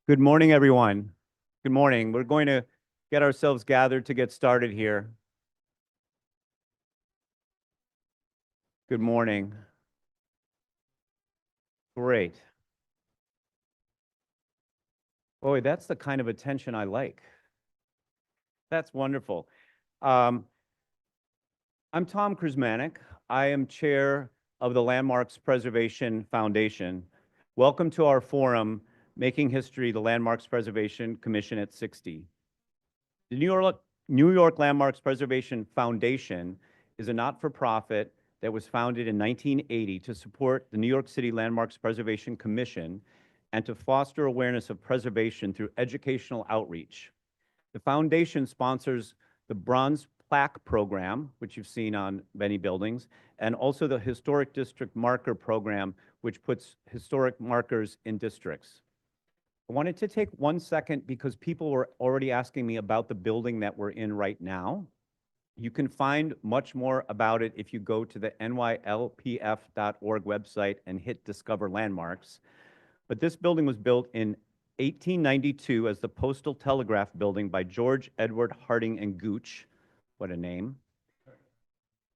Good morning, everyone. Good morning. We're going to get ourselves gathered to get started here. Good morning. Great. Boy, that's the kind of attention I like. That's wonderful. Um, I'm Tom Krzymanek. I am chair of the Landmarks Preservation Foundation. Welcome to our forum, Making History, the Landmarks Preservation Commission at 60. The New York Landmarks Preservation Foundation is a not-for-profit that was founded in 1980 to support the New York City Landmarks Preservation Commission and to foster awareness of preservation through educational outreach. The foundation sponsors the Bronze Plaque Program, which you've seen on many buildings, and also the Historic District Marker Program, which puts historic markers in districts. I wanted to take 1 second because people were already asking me about the building that we're in right now. You can find much more about it if you go to the nylpf.org website and hit Discover Landmarks. But this building was built in 1892 as the Postal Telegraph Building by George Edward Harding and Gooch. What a name.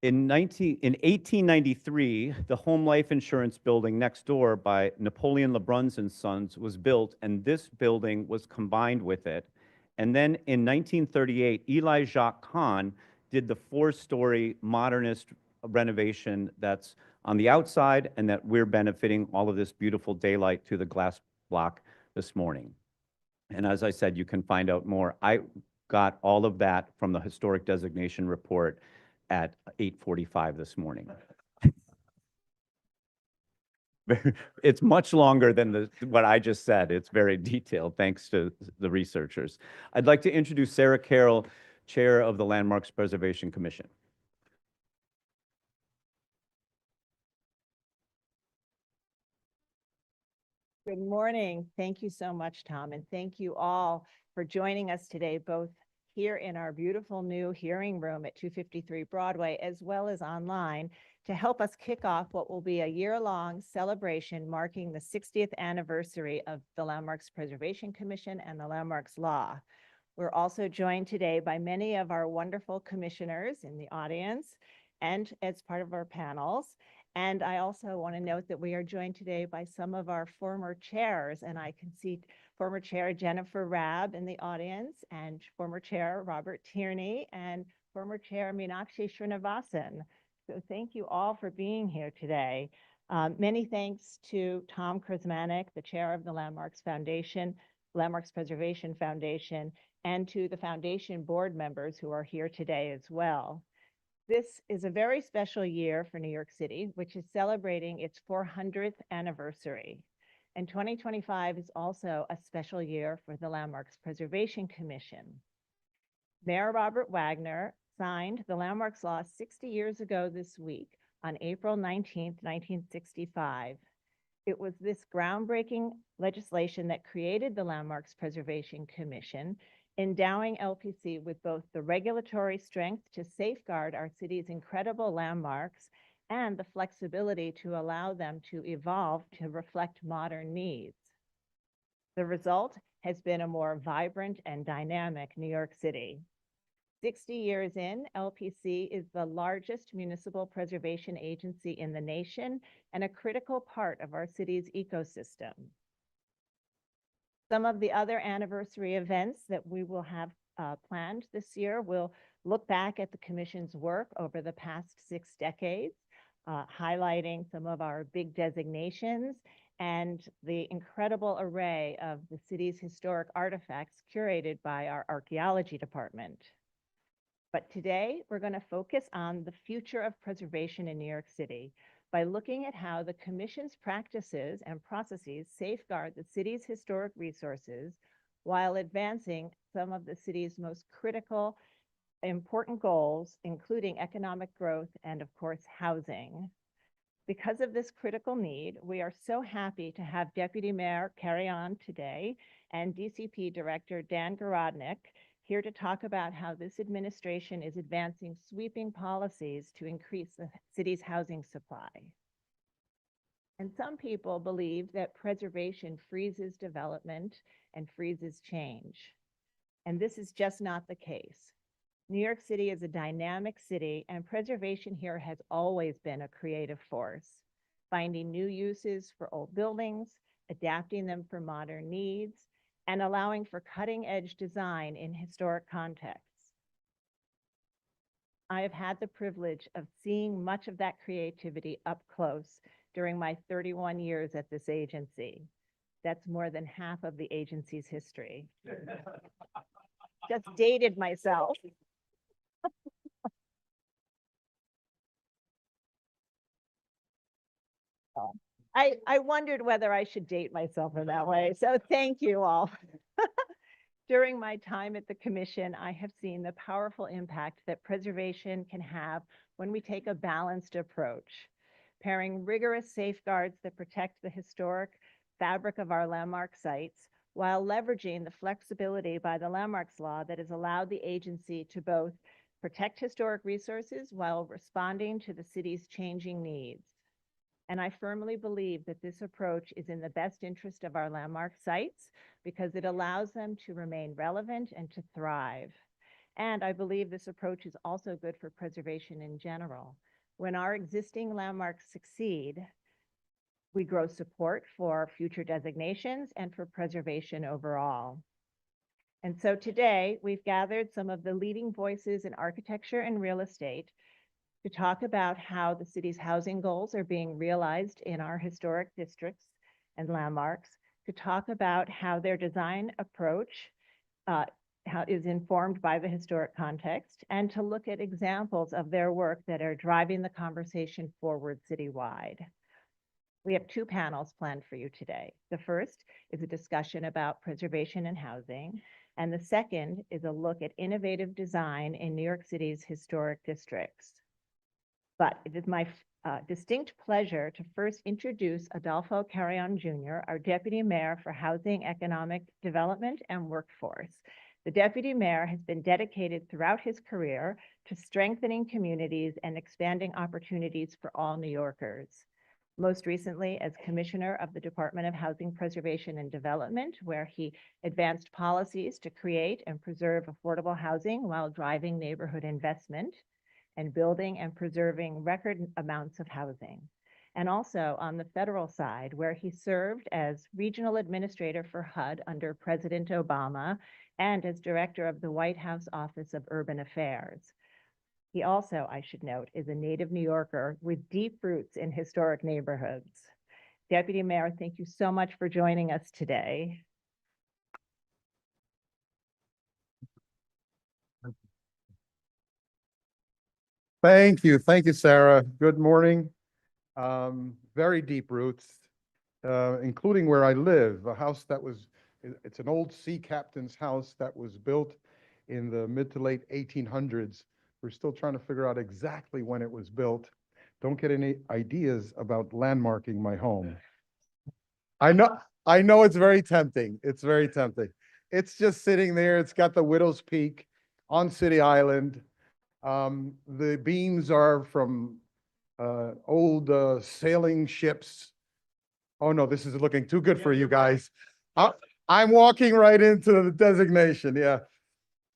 In 1893, the Home Life Insurance building next door by Napoleon Lebrun's and Sons was built, and this building was combined with it. And then in 1938, Eli Jacques Kahn did the 4-story modernist renovation that's on the outside and that we're benefiting all of this beautiful daylight through the glass block this morning. And as I said, you can find out more. I got all of that from the historic designation report at 8:45 this morning. It's much longer than what I just said. It's very detailed, thanks to the researchers. I'd like to introduce Sarah Carroll, Chair of the Landmarks Preservation Commission. Good morning. Thank you so much, Tom, and thank you all for joining us today, both here in our beautiful new hearing room at 253 Broadway, as well as online, to help us kick off what will be a year-long celebration marking the 60th anniversary of the Landmarks Preservation Commission and the Landmarks Law. We're also joined today by many of our wonderful commissioners in the audience and as part of our panels. And I also want to note that we are joined today by some of our former chairs, and I can see former Chair Jennifer Rabb in the audience, and former Chair Robert Tierney, and former Chair Meenakshi Srinivasan. So thank you all for being here today. Many thanks to Tom Krzymanek, the Chair of the Landmarks Foundation, Landmarks Preservation Foundation, and to the Foundation board members who are here today as well. This is a very special year for New York City, which is celebrating its 400th anniversary. And 2025 is also a special year for the Landmarks Preservation Commission. Mayor Robert Wagner signed the Landmarks Law 60 years ago this week on April 19, 1965. It was this groundbreaking legislation that created the Landmarks Preservation Commission, endowing LPC with both the regulatory strength to safeguard our city's incredible landmarks and the flexibility to allow them to evolve to reflect modern needs. The result has been a more vibrant and dynamic New York City. 60 years in, LPC is the largest municipal preservation agency in the nation and a critical part of our city's ecosystem. Some of the other anniversary events that we will have planned this year will look back at the Commission's work over the past 6 decades, highlighting some of our big designations and the incredible array of the city's historic artifacts curated by our archaeology department. But today, we're going to focus on the future of preservation in New York City by looking at how the Commission's practices and processes safeguard the city's historic resources while advancing some of the city's most critical, important goals, including economic growth and, of course, housing. Because of this critical need, we are so happy to have Deputy Mayor Carrie On today and DCP Director Dan Garodnick here to talk about how this administration is advancing sweeping policies to increase the city's housing supply. And some people believe that preservation freezes development and freezes change. And this is just not the case. New York City is a dynamic city, and preservation here has always been a creative force, finding new uses for old buildings, adapting them for modern needs, and allowing for cutting-edge design in historic contexts. I have had the privilege of seeing much of that creativity up close during my 31 years at this agency. That's more than half of the agency's history. Just dated myself. I wondered whether I should date myself in that way. So thank you all. During my time at the commission, I have seen the powerful impact that preservation can have when we take a balanced approach, pairing rigorous safeguards that protect the historic fabric of our landmark sites while leveraging the flexibility by the landmarks law that has allowed the agency to both protect historic resources while responding to the city's changing needs. And I firmly believe that this approach is in the best interest of our landmark sites because it allows them to remain relevant and to thrive. And I believe this approach is also good for preservation in general. When our existing landmarks succeed, we grow support for future designations and for preservation overall. And so today we've gathered some of the leading voices in architecture and real estate to talk about how the city's housing goals are being realized in our historic districts and landmarks, to talk about how their design approach is informed by the historic context, and to look at examples of their work that are driving the conversation forward citywide. We have two panels planned for you today. The first is a discussion about preservation and housing, and the second is a look at innovative design in New York City's historic districts. But it is my distinct pleasure to first introduce Adolfo Carrion Jr., our Deputy Mayor for Housing, Economic Development, and Workforce. The Deputy Mayor has been dedicated throughout his career to strengthening communities and expanding opportunities for all New Yorkers. Most recently as Commissioner of the Department of Housing Preservation and Development, where he advanced policies to create and preserve affordable housing while driving neighborhood investment and building and preserving record amounts of housing. And also on the federal side, where he served as regional administrator for HUD under President Obama and as director of the White House Office of Urban Affairs. He also, I should note, is a native New Yorker with deep roots in historic neighborhoods. Deputy Mayor, thank you so much for joining us today. Thank you, Sarah. Good morning. Very deep roots, including where I live, a house that it's an old sea captain's house that was built in the mid to late 1800s. We're still trying to figure out exactly when it was built. Don't get any ideas about landmarking my home. I know it's very tempting. It's very tempting. It's just sitting there. It's got the Widow's Peak on City Island. The beams are from old sailing ships. Oh no, this is looking too good for you guys. I'm walking right into the designation, yeah.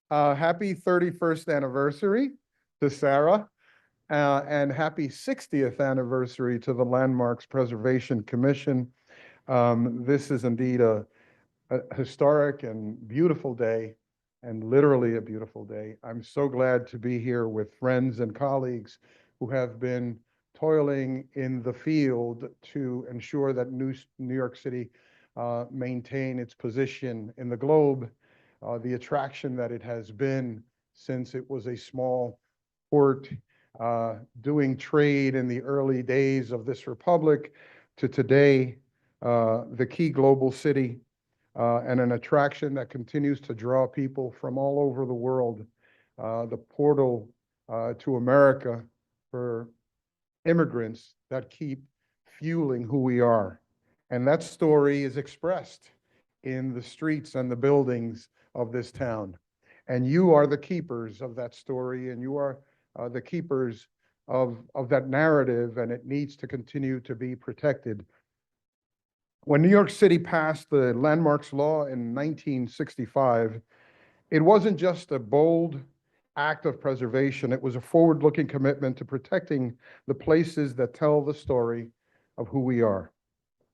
Happy 31st anniversary to Sarah, and happy 60th anniversary to the Landmarks Preservation Commission. This is indeed a historic and beautiful day, and literally a beautiful day. I'm so glad to be here with friends and colleagues who have been toiling in the field to ensure that New York City maintain its position in the globe, the attraction that it has been since it was a small port doing trade in the early days of this republic to today, the key global city. And an attraction that continues to draw people from all over the world, the portal to America for immigrants that keep fueling who we are. And that story is expressed in the streets and the buildings of this town. And you are the keepers of that story, and you are the keepers of that narrative, and it needs to continue to be protected. When New York City passed the Landmarks Law in 1965, it wasn't just a bold act of preservation, it was a forward-looking commitment to protecting the places that tell the story of who we are.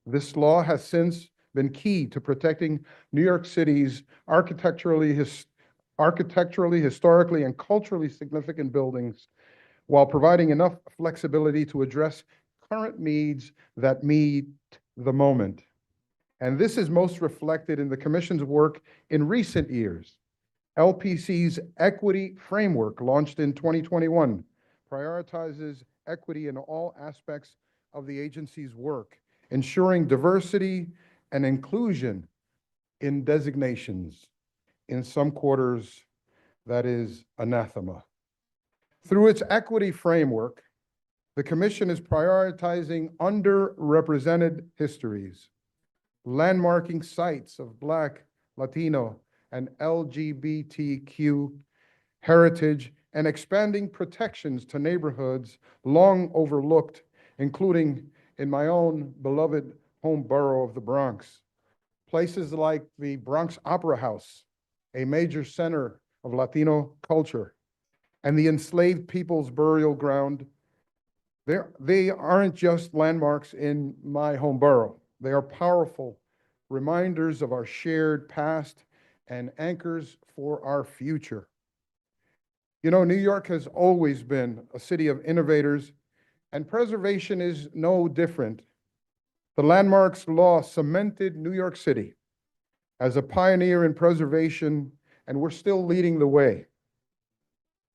This law has since been key to protecting New York City's architecturally, historically, and culturally significant buildings, while providing enough flexibility to address current needs that meet the moment. And this is most reflected in the Commission's work in recent years. LPC's Equity Framework, launched in 2021, prioritizes equity in all aspects of the agency's work, ensuring diversity and inclusion in designations. In some quarters, that is anathema. Through its equity framework, the Commission is prioritizing underrepresented histories, landmarking sites of Black, Latino, and LGBTQ heritage, and expanding protections to neighborhoods long overlooked, including in my own beloved home borough of the Bronx. Places like the Bronx Opera House, a major center of Latino culture, and the enslaved people's burial ground. They aren't just landmarks in my home borough. They are powerful reminders of our shared past and anchors for our future. You know, New York has always been a city of innovators, and preservation is no different. The Landmarks Law cemented New York City as a pioneer in preservation, and we're still leading the way.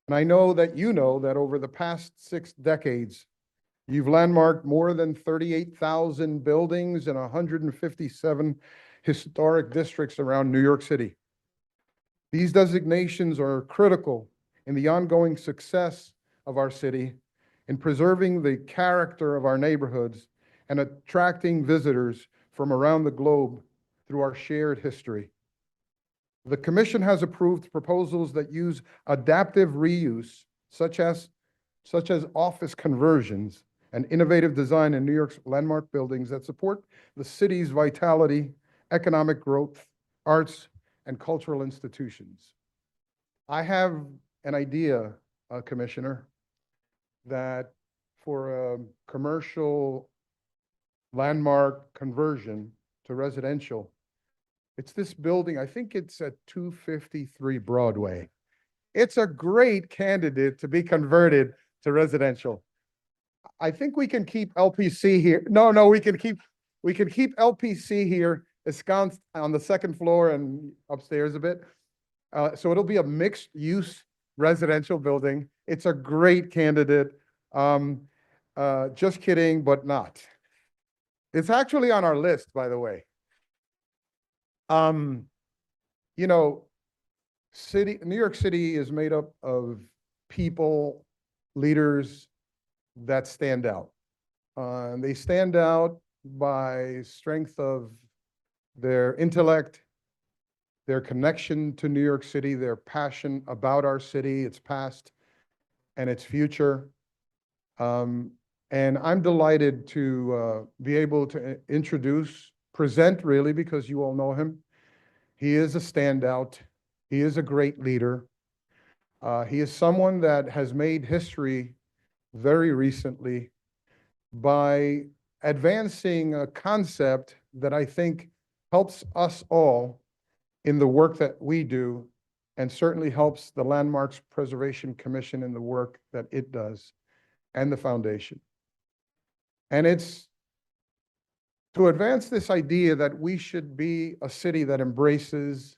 And I know that you know that over the past 6 decades, you've landmarked more than 38,000 buildings in 157 historic districts around New York City. These designations are critical in the ongoing success of our city, in preserving the character of our neighborhoods, and attracting visitors from around the globe through our shared history. The Commission has approved proposals that use adaptive reuse, such as office conversions and innovative design in New York's landmark buildings that support the city's vitality, economic growth, arts, and cultural institutions. I have an idea, Commissioner, that for a commercial landmark conversion to residential, it's this building, I think it's at 253 Broadway. It's a great candidate to be converted to residential. I think we can keep LPC here. No, we can keep LPC here, ensconced on the second floor and upstairs a bit. So it'll be a mixed use residential building. It's a great candidate. Just kidding, but not. It's actually on our list, by the way. You know, New York City is made up of people, leaders that stand out. They stand out by strength of their intellect, their connection to New York City, their passion about our city, its past and its future. And I'm delighted to be able to present really, because you all know him. He is a standout. He is a great leader. He is someone that has made history very recently by advancing a concept that I think helps us all in the work that we do, and certainly helps the Landmarks Preservation Commission in the work that it does, and the foundation. And it's to advance this idea that we should be a city that embraces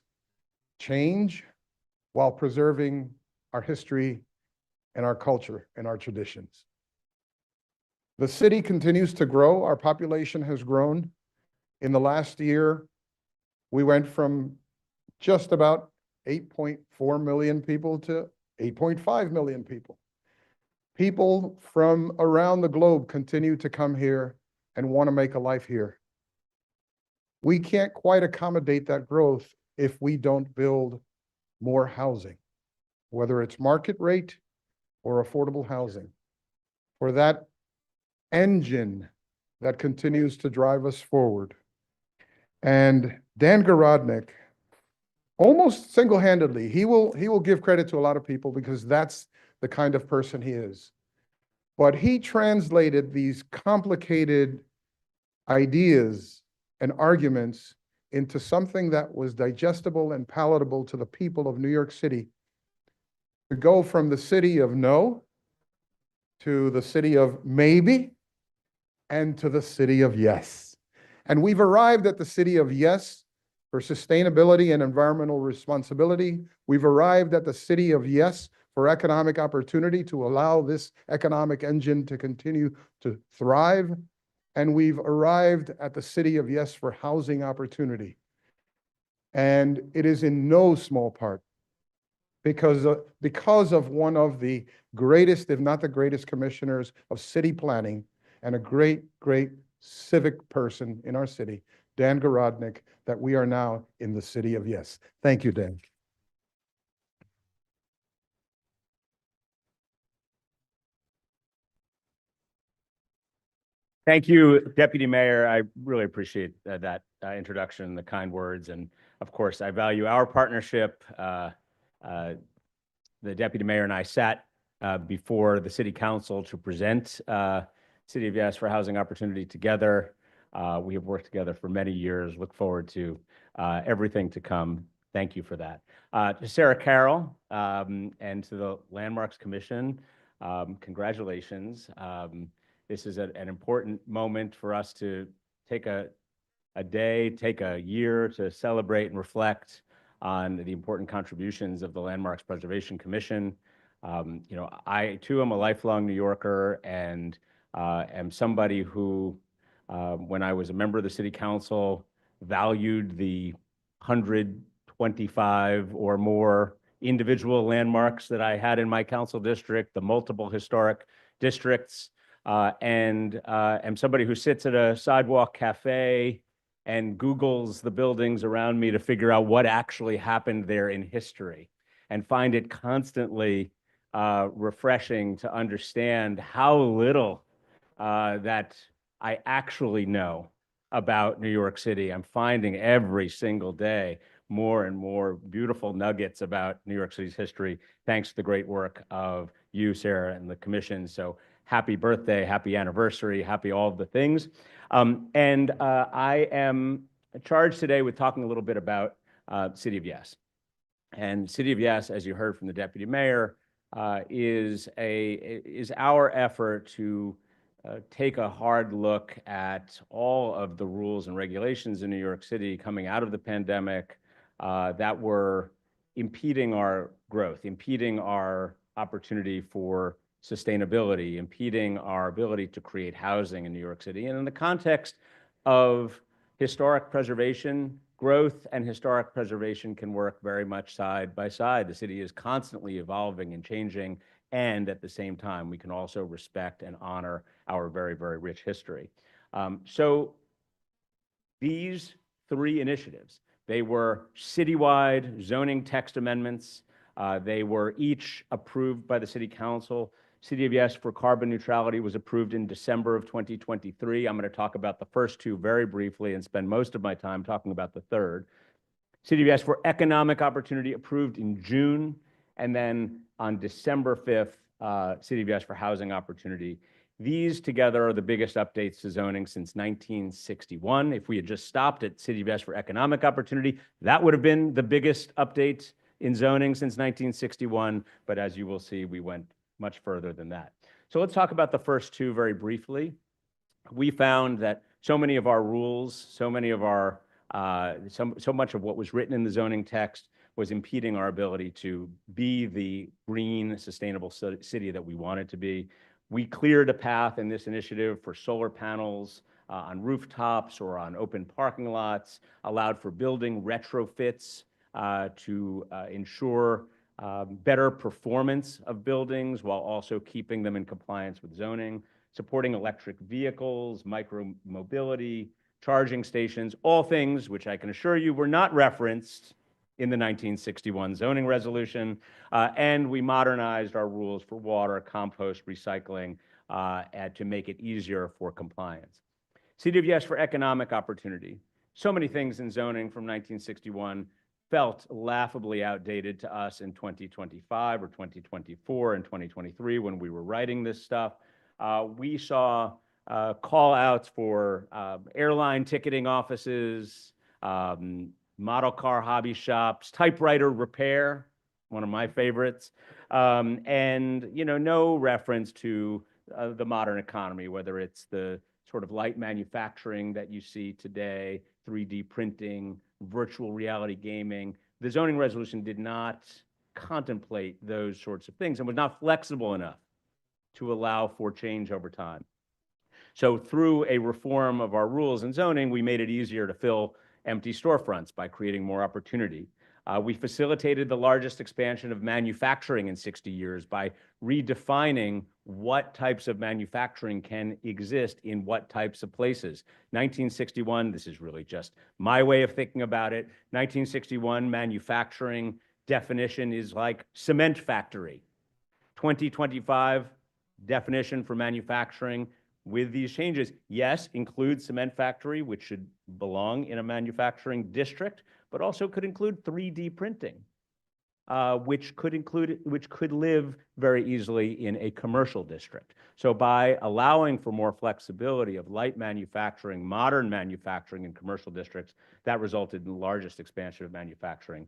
change while preserving our history and our culture and our traditions. The city continues to grow. Our population has grown. In the last year, we went from just about 8.4 million people to 8.5 million people. People from around the globe continue to come here and want to make a life here. We can't quite accommodate that growth if we don't build more housing, whether it's market rate or affordable housing. for that engine that continues to drive us forward. And Dan Garodnick, almost single-handedly, he will give credit to a lot of people because that's the kind of person he is. But he translated these complicated ideas and arguments into something that was digestible and palatable to the people of New York City, to go from the city of no to the city of maybe and to the city of yes. And we've arrived at the city of yes for sustainability and environmental responsibility. We've arrived at the city of yes for economic opportunity to allow this economic engine to continue to thrive. And we've arrived at the city of yes for housing opportunity. And it is in no small part because of one of the greatest, if not the greatest, commissioners of city planning and a great, great civic person in our city, Dan Garodnick, that we are now in the city of yes. Thank you, Dan. Thank you, Deputy Mayor. I really appreciate that introduction, the kind words, and of course, I value our partnership. The Deputy Mayor and I sat before the City Council to present City of Yes for Housing Opportunity together. We have worked together for many years. Look forward to everything to come. Thank you for that. To Sarah Carroll and to the Landmarks Commission, congratulations. This is an important moment for us to take a day, take a year to celebrate and reflect on the important contributions of the Landmarks Preservation Commission. I too am a lifelong New Yorker and am somebody who, when I was a member of the City Council, valued the 125 or more individual landmarks that I had in my council district, the multiple historic districts, and am somebody who sits at a sidewalk cafe and Googles the buildings around me to figure out what actually happened there in history, and find it constantly refreshing to understand how little that I actually know about New York City. I'm finding every single day more and more beautiful nuggets about New York City's history, thanks to the great work of you, Sarah, and the commission. So happy birthday, happy anniversary, happy all of the things. I am charged today with talking a little bit about City of Yes. And City of Yes, as you heard from the Deputy Mayor, is our effort to take a hard look at all of the rules and regulations in New York City coming out of the pandemic that were impeding our growth, impeding our opportunity for sustainability, impeding our ability to create housing in New York City. And in the context of historic preservation, growth and historic preservation can work very much side by side. The city is constantly evolving and changing, and at the same time, we can also respect and honor our very, very rich history. So these three initiatives, they were citywide zoning text amendments. They were each approved by the City Council. City of Yes for carbon neutrality was approved in December of 2023. I'm going to talk about the first two very briefly and spend most of my time talking about the third. City of Yes for economic opportunity approved in June, and then on December 5th, City of Yes for housing opportunity. These together are the biggest updates to zoning since 1961. If we had just stopped at City of Yes for economic opportunity, that would have been the biggest update in zoning since 1961. But as you will see, we went much further than that. So let's talk about the first two very briefly. We found that so many of our rules, so many of our, so much of what was written in the zoning text was impeding our ability to be the green, sustainable city that we wanted to be. We cleared a path in this initiative for solar panels on rooftops or on open parking lots, allowed for building retrofits to ensure better performance of buildings while also keeping them in compliance with zoning, supporting electric vehicles, micro-mobility, charging stations, all things which I can assure you were not referenced in the 1961 zoning resolution. And we modernized our rules for water, compost, recycling, and to make it easier for compliance. City of Yes for economic opportunity. So many things in zoning from 1961 felt laughably outdated to us in 2025 or 2024 and 2023 when we were writing this stuff. We saw call outs for airline ticketing offices, model car hobby shops, typewriter repair, one of my favorites, and no reference to the modern economy, whether it's the sort of light manufacturing that you see today, 3D printing, virtual reality gaming. The zoning resolution did not contemplate those sorts of things and was not flexible enough to allow for change over time. So through a reform of our rules and zoning, we made it easier to fill empty storefronts by creating more opportunity. We facilitated the largest expansion of manufacturing in 60 years by redefining what types of manufacturing can exist in what types of places. 1961, this is really just my way of thinking about it. 1961 manufacturing definition is like cement factory. 2025 definition for manufacturing with these changes, yes, includes cement factory, which should belong in a manufacturing district, but also could include 3D printing, which could live very easily in a commercial district. So by allowing for more flexibility of light manufacturing, modern manufacturing in commercial districts, that resulted in the largest expansion of manufacturing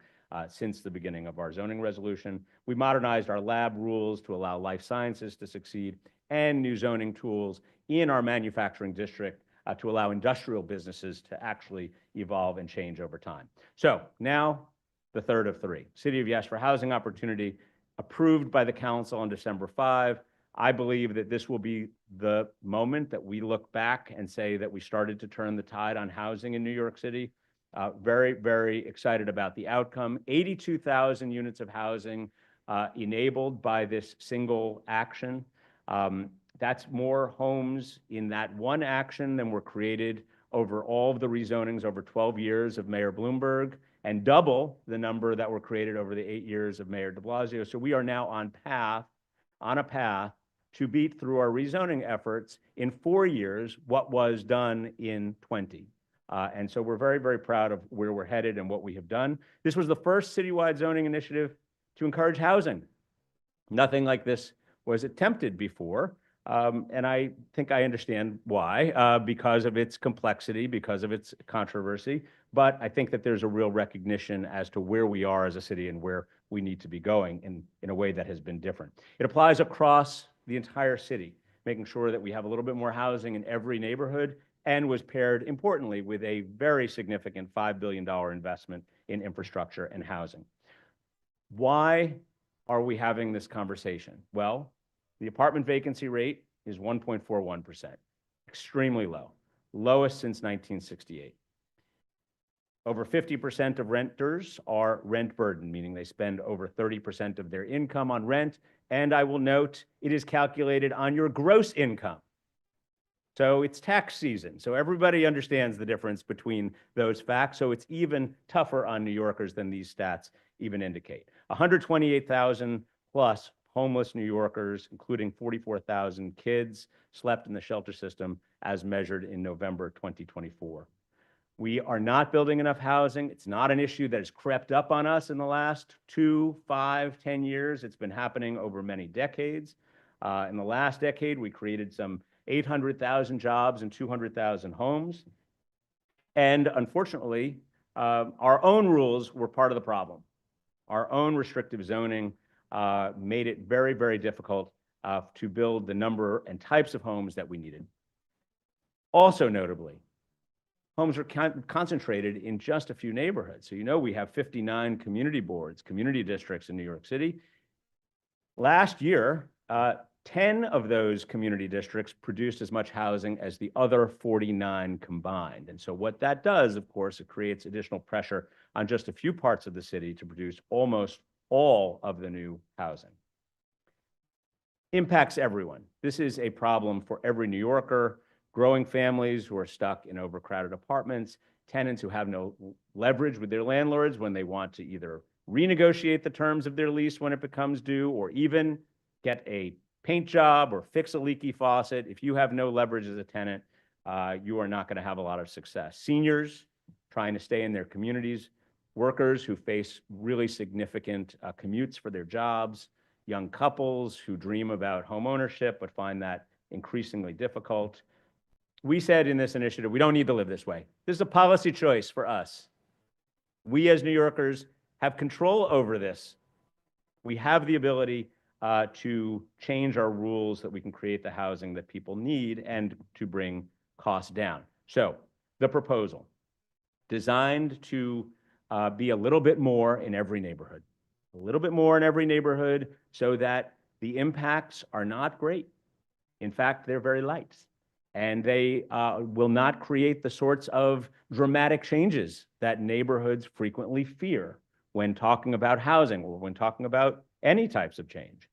since the beginning of our zoning resolution. We modernized our lab rules to allow life sciences to succeed and new zoning tools in our manufacturing district to allow industrial businesses to actually evolve and change over time. So now the third of three. City of Yes for housing opportunity, approved by the council on December 5. I believe that this will be the moment that we look back and say that we started to turn the tide on housing in New York City. Very, very excited about the outcome. 82,000 units of housing enabled by this single action. That's more homes in that one action than were created over all of the rezonings over 12 years of Mayor Bloomberg, and double the number that were created over the 8 years of Mayor de Blasio. So we are now on a path to beat through our rezoning efforts in 4 years what was done in 20. And so we're very, very proud of where we're headed and what we have done. This was the first citywide zoning initiative to encourage housing. Nothing like this was attempted before. And I think I understand why, because of its complexity, because of its controversy. But I think that there's a real recognition as to where we are as a city and where we need to be going in a way that has been different. It applies across the entire city, making sure that we have a little bit more housing in every neighborhood, and was paired, importantly, with a very significant $5 billion investment in infrastructure and housing. Why are we having this conversation? Well, the apartment vacancy rate is 1.41%, extremely low, lowest since 1968. Over 50% of renters are rent burdened, meaning they spend over 30% of their income on rent. And I will note, it is calculated on your gross income. So it's tax season. So everybody understands the difference between those facts. So it's even tougher on New Yorkers than these stats even indicate. 128,000 plus homeless New Yorkers, including 44,000 kids, slept in the shelter system as measured in November 2024. We are not building enough housing. It's not an issue that has crept up on us in the last 2, 5, 10 years. It's been happening over many decades. In the last decade, we created some 800,000 jobs and 200,000 homes. And unfortunately, our own rules were part of the problem. Our own restrictive zoning made it very, very difficult to build the number and types of homes that we needed. Also notably, homes are concentrated in just a few neighborhoods. So we have 59 community boards, community districts in New York City. Last year, 10 of those community districts produced as much housing as the other 49 combined. And so what that does, of course, it creates additional pressure on just a few parts of the city to produce almost all of the new housing. Impacts everyone. This is a problem for every New Yorker. Growing families who are stuck in overcrowded apartments, tenants who have no leverage with their landlords when they want to either renegotiate the terms of their lease when it becomes due, or even get a paint job or fix a leaky faucet, if you have no leverage as a tenant, you are not going to have a lot of success. Seniors trying to stay in their communities, workers who face really significant commutes for their jobs, young couples who dream about home ownership but find that increasingly difficult. We said in this initiative, we don't need to live this way. This is a policy choice for us. We as New Yorkers have control over this. We have the ability to change our rules that we can create the housing that people need and to bring costs down. So the proposal, designed to be a little bit more in every neighborhood, a little bit more in every neighborhood so that the impacts are not great. In fact, they're very light. And they will not create the sorts of dramatic changes that neighborhoods frequently fear when talking about housing or when talking about any types of change.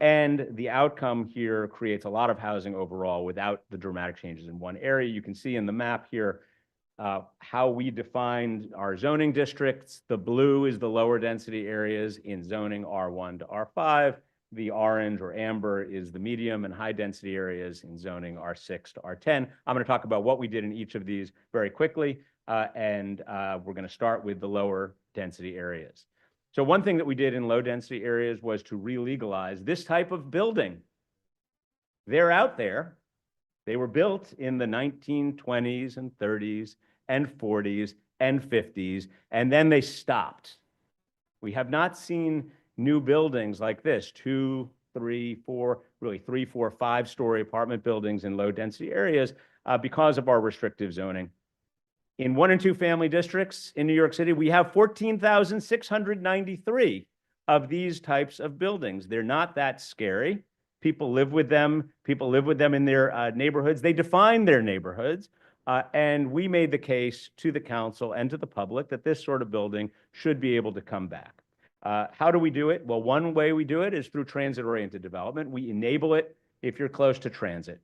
And the outcome here creates a lot of housing overall without the dramatic changes in one area. You can see in the map here how we defined our zoning districts. The blue is the lower density areas in zoning R1 to R5. The orange or amber is the medium and high density areas in zoning R6 to R10. I'm going to talk about what we did in each of these very quickly, and we're going to start with the lower density areas. So one thing that we did in low density areas was to re-legalize this type of building. They're out there. They were built in the 1920s and 30s and 40s and 50s, and then they stopped. We have not seen new buildings like this, 2, 3, 4, really 3, 4, 5-story apartment buildings in low density areas because of our restrictive zoning. In 1 and 2 family districts in New York City, we have 14,693 of these types of buildings. They're not that scary. People live with them. People live with them in their neighborhoods. They define their neighborhoods. And we made the case to the council and to the public that this sort of building should be able to come back. How do we do it? Well, one way we do it is through transit-oriented development. We enable it if you're close to transit.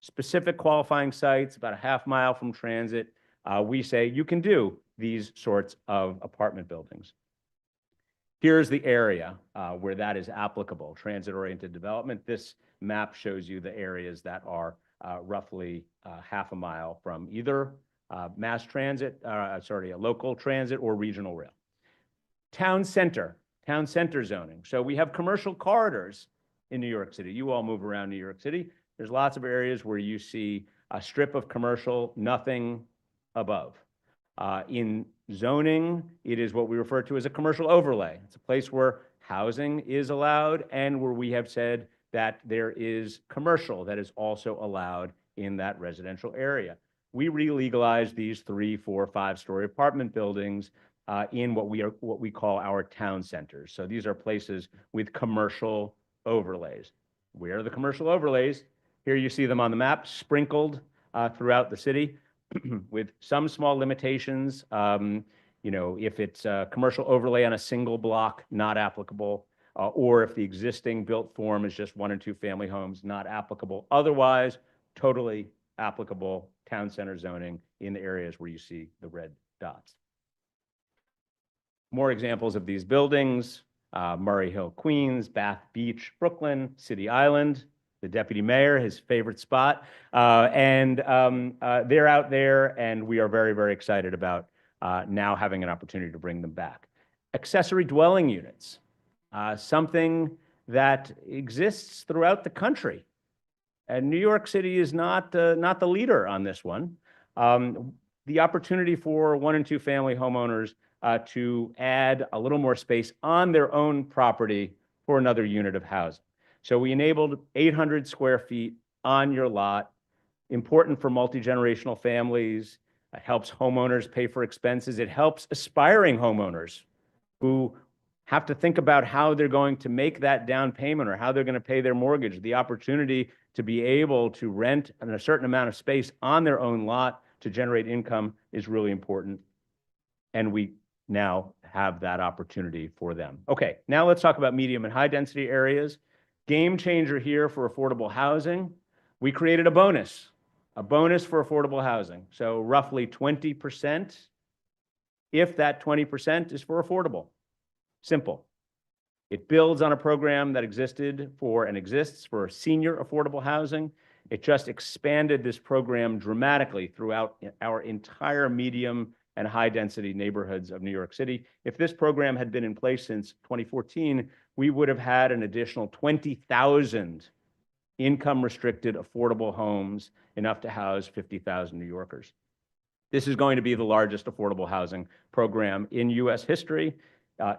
Specific qualifying sites, about a half mile from transit, we say you can do these sorts of apartment buildings. Here's the area where that is applicable, transit-oriented development. This map shows you the areas that are roughly half a mile from either mass transit, a local transit or regional rail. Town center zoning. So we have commercial corridors in New York City. You all move around New York City. There's lots of areas where you see a strip of commercial, nothing above. In zoning, it is what we refer to as a commercial overlay. It's a place where housing is allowed and where we have said that there is commercial that is also allowed in that residential area. We re-legalized these 3, 4, 5-story apartment buildings in what we call our town centers. So these are places with commercial overlays. Where are the commercial overlays? Here you see them on the map, sprinkled throughout the city with some small limitations. If it's a commercial overlay on a single block, not applicable, or if the existing built form is just 1 and 2 family homes, not applicable. Otherwise, totally applicable town center zoning in the areas where you see the red dots. More examples of these buildings, Murray Hill, Queens, Bath Beach, Brooklyn, City Island, the deputy mayor, his favorite spot. They're out there, and we are very, very excited about now having an opportunity to bring them back. Accessory dwelling units, something that exists throughout the country. And New York City is not the leader on this one. The opportunity for 1 and 2 family homeowners to add a little more space on their own property for another unit of housing. So we enabled 800 square feet on your lot, important for multi-generational families. It helps homeowners pay for expenses. It helps aspiring homeowners who have to think about how they're going to make that down payment or how they're going to pay their mortgage. The opportunity to be able to rent a certain amount of space on their own lot to generate income is really important. And we now have that opportunity for them. Okay, now let's talk about medium and high density areas. Game changer here for affordable housing. We created a bonus for affordable housing. So roughly 20%, if that 20% is for affordable. Simple. It builds on a program that existed for and exists for senior affordable housing. It just expanded this program dramatically throughout our entire medium and high-density neighborhoods of New York City. If this program had been in place since 2014, we would have had an additional 20,000 income-restricted affordable homes, enough to house 50,000 New Yorkers. This is going to be the largest affordable housing program in U.S. history.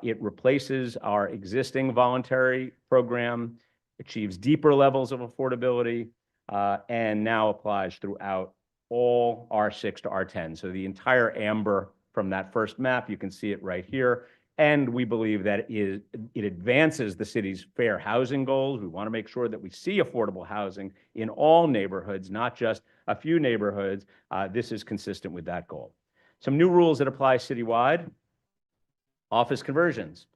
It replaces our existing voluntary program, achieves deeper levels of affordability, and now applies throughout all R6 to R10. So the entire amber from that first map, you can see it right here. And we believe that it advances the city's fair housing goals. We want to make sure that we see affordable housing in all neighborhoods, not just a few neighborhoods. This is consistent with that goal. Some new rules that apply citywide. Office conversions.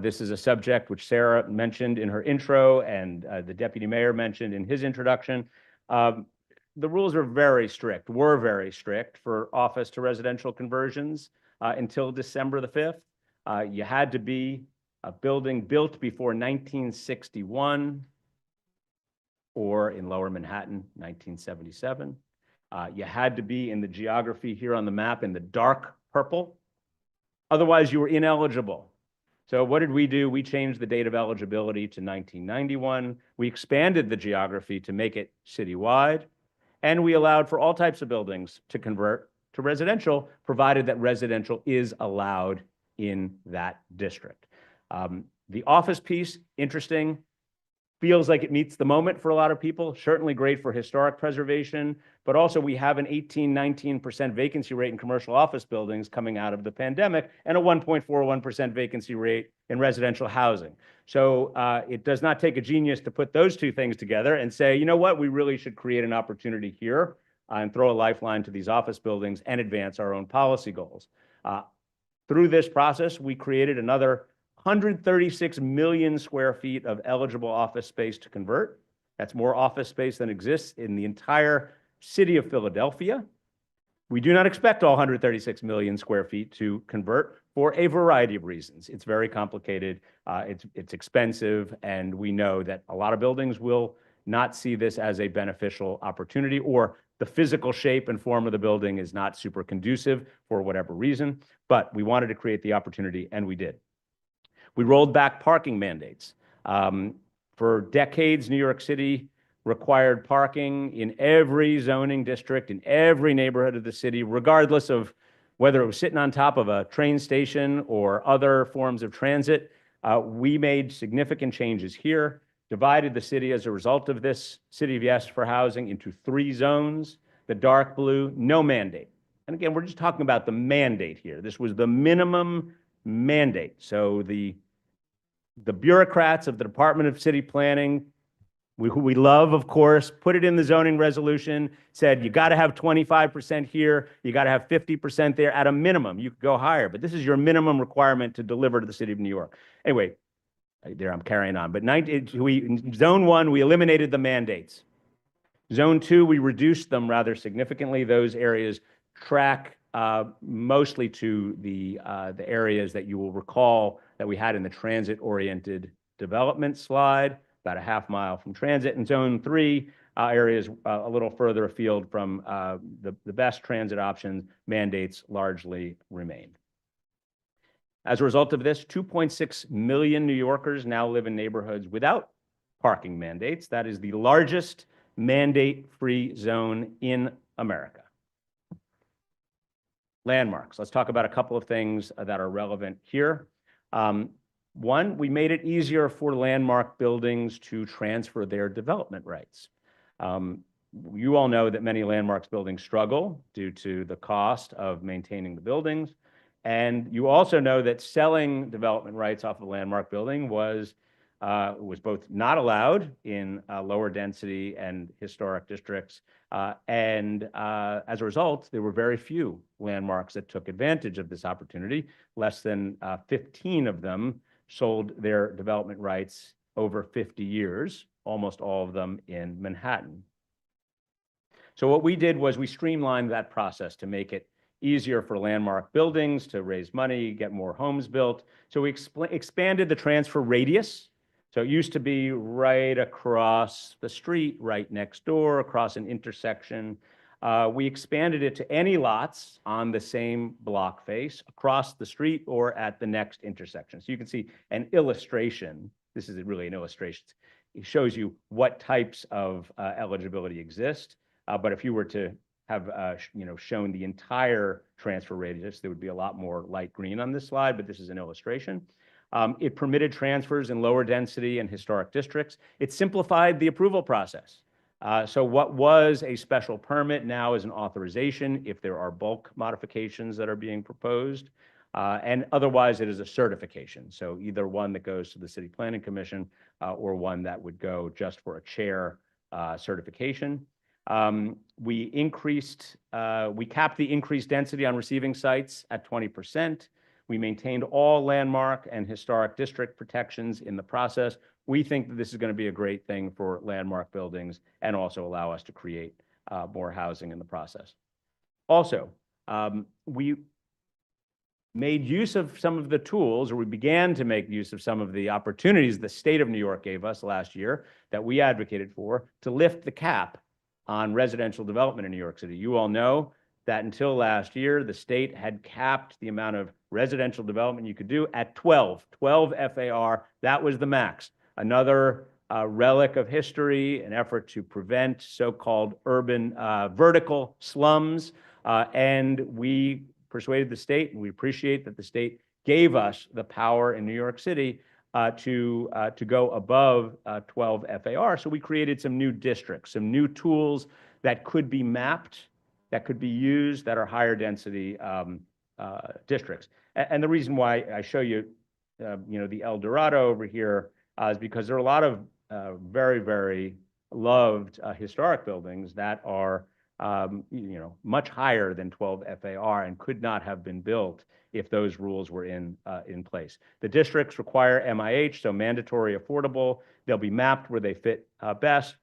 This is a subject which Sarah mentioned in her intro and the deputy mayor mentioned in his introduction. The rules are very strict, were very strict for office to residential conversions until December the 5th. You had to be a building built before 1961 or in Lower Manhattan, 1977. You had to be in the geography here on the map in the dark purple. Otherwise, you were ineligible. So what did we do? We changed the date of eligibility to 1991. We expanded the geography to make it citywide. And we allowed for all types of buildings to convert to residential, provided that residential is allowed in that district. The office piece, interesting, feels like it meets the moment for a lot of people, certainly great for historic preservation, but also we have an 18–19% vacancy rate in commercial office buildings coming out of the pandemic and a 1.41% vacancy rate in residential housing. So it does not take a genius to put those two things together and say, you know what, we really should create an opportunity here and throw a lifeline to these office buildings and advance our own policy goals. Through this process, we created another 136 million square feet of eligible office space to convert. That's more office space than exists in the entire city of Philadelphia. We do not expect all 136 million square feet to convert for a variety of reasons. It's very complicated, it's expensive, and we know that a lot of buildings will not see this as a beneficial opportunity, or the physical shape and form of the building is not super conducive for whatever reason, but we wanted to create the opportunity, and we did. We rolled back parking mandates. For decades, New York City required parking in every zoning district, in every neighborhood of the city, regardless of whether it was sitting on top of a train station or other forms of transit. We made significant changes here, divided the city as a result of this City of Yes for housing into 3 zones. The dark blue, no mandate. And again, we're just talking about the mandate here. This was the minimum mandate. So the bureaucrats of the Department of City Planning, who we love, of course, put it in the zoning resolution, said you got to have 25% here, you got to have 50% there at a minimum. You could go higher, but this is your minimum requirement to deliver to the city of New York. Anyway, there I'm carrying on. But Zone 1, we eliminated the mandates. Zone 2, we reduced them rather significantly. Those areas track mostly to the areas that you will recall that we had in the transit-oriented development slide, about a half mile from transit. And Zone 3 areas a little further afield from the best transit options, mandates largely remain. As a result of this, 2.6 million New Yorkers now live in neighborhoods without parking mandates. That is the largest mandate-free zone in America. Landmarks. Let's talk about a couple of things that are relevant here. One, we made it easier for landmark buildings to transfer their development rights. You all know that many landmarks buildings struggle due to the cost of maintaining the buildings. And you also know that selling development rights off a landmark building was both not allowed in lower density and historic districts. And as a result, there were very few landmarks that took advantage of this opportunity. Less than 15 of them sold their development rights over 50 years, almost all of them in Manhattan. So what we did was we streamlined that process to make it easier for landmark buildings to raise money, get more homes built. So we expanded the transfer radius. So it used to be right across the street, right next door, across an intersection. We expanded it to any lots on the same block face, across the street, or at the next intersection. So you can see an illustration. This is really an illustration. It shows you what types of eligibility exist. But if you were to have shown the entire transfer radius, there would be a lot more light green on this slide, but this is an illustration. It permitted transfers in lower density and historic districts. It simplified the approval process. So what was a special permit now is an authorization if there are bulk modifications that are being proposed. And otherwise, it is a certification. So either one that goes to the City Planning Commission or one that would go just for a chair certification. We capped the increased density on receiving sites at 20%. We maintained all landmark and historic district protections in the process. We think that this is going to be a great thing for landmark buildings and also allow us to create more housing in the process. Also, we made use of some of the tools, or we began to make use of some of the opportunities the state of New York gave us last year that we advocated for to lift the cap on residential development in New York City. You all know that until last year, the state had capped the amount of residential development you could do at 12 FAR. That was the max. Another relic of history, an effort to prevent so-called urban vertical slums. And we persuaded the state, and we appreciate that the state gave us the power in New York City to go above 12 FAR. So we created some new districts, some new tools that could be mapped, that could be used, that are higher density districts. And the reason why I show you, the El Dorado over here is because there are a lot of very, very loved historic buildings that are much higher than 12 FAR and could not have been built if those rules were in place. The districts require MIH, so mandatory affordable. They'll be mapped where they fit best.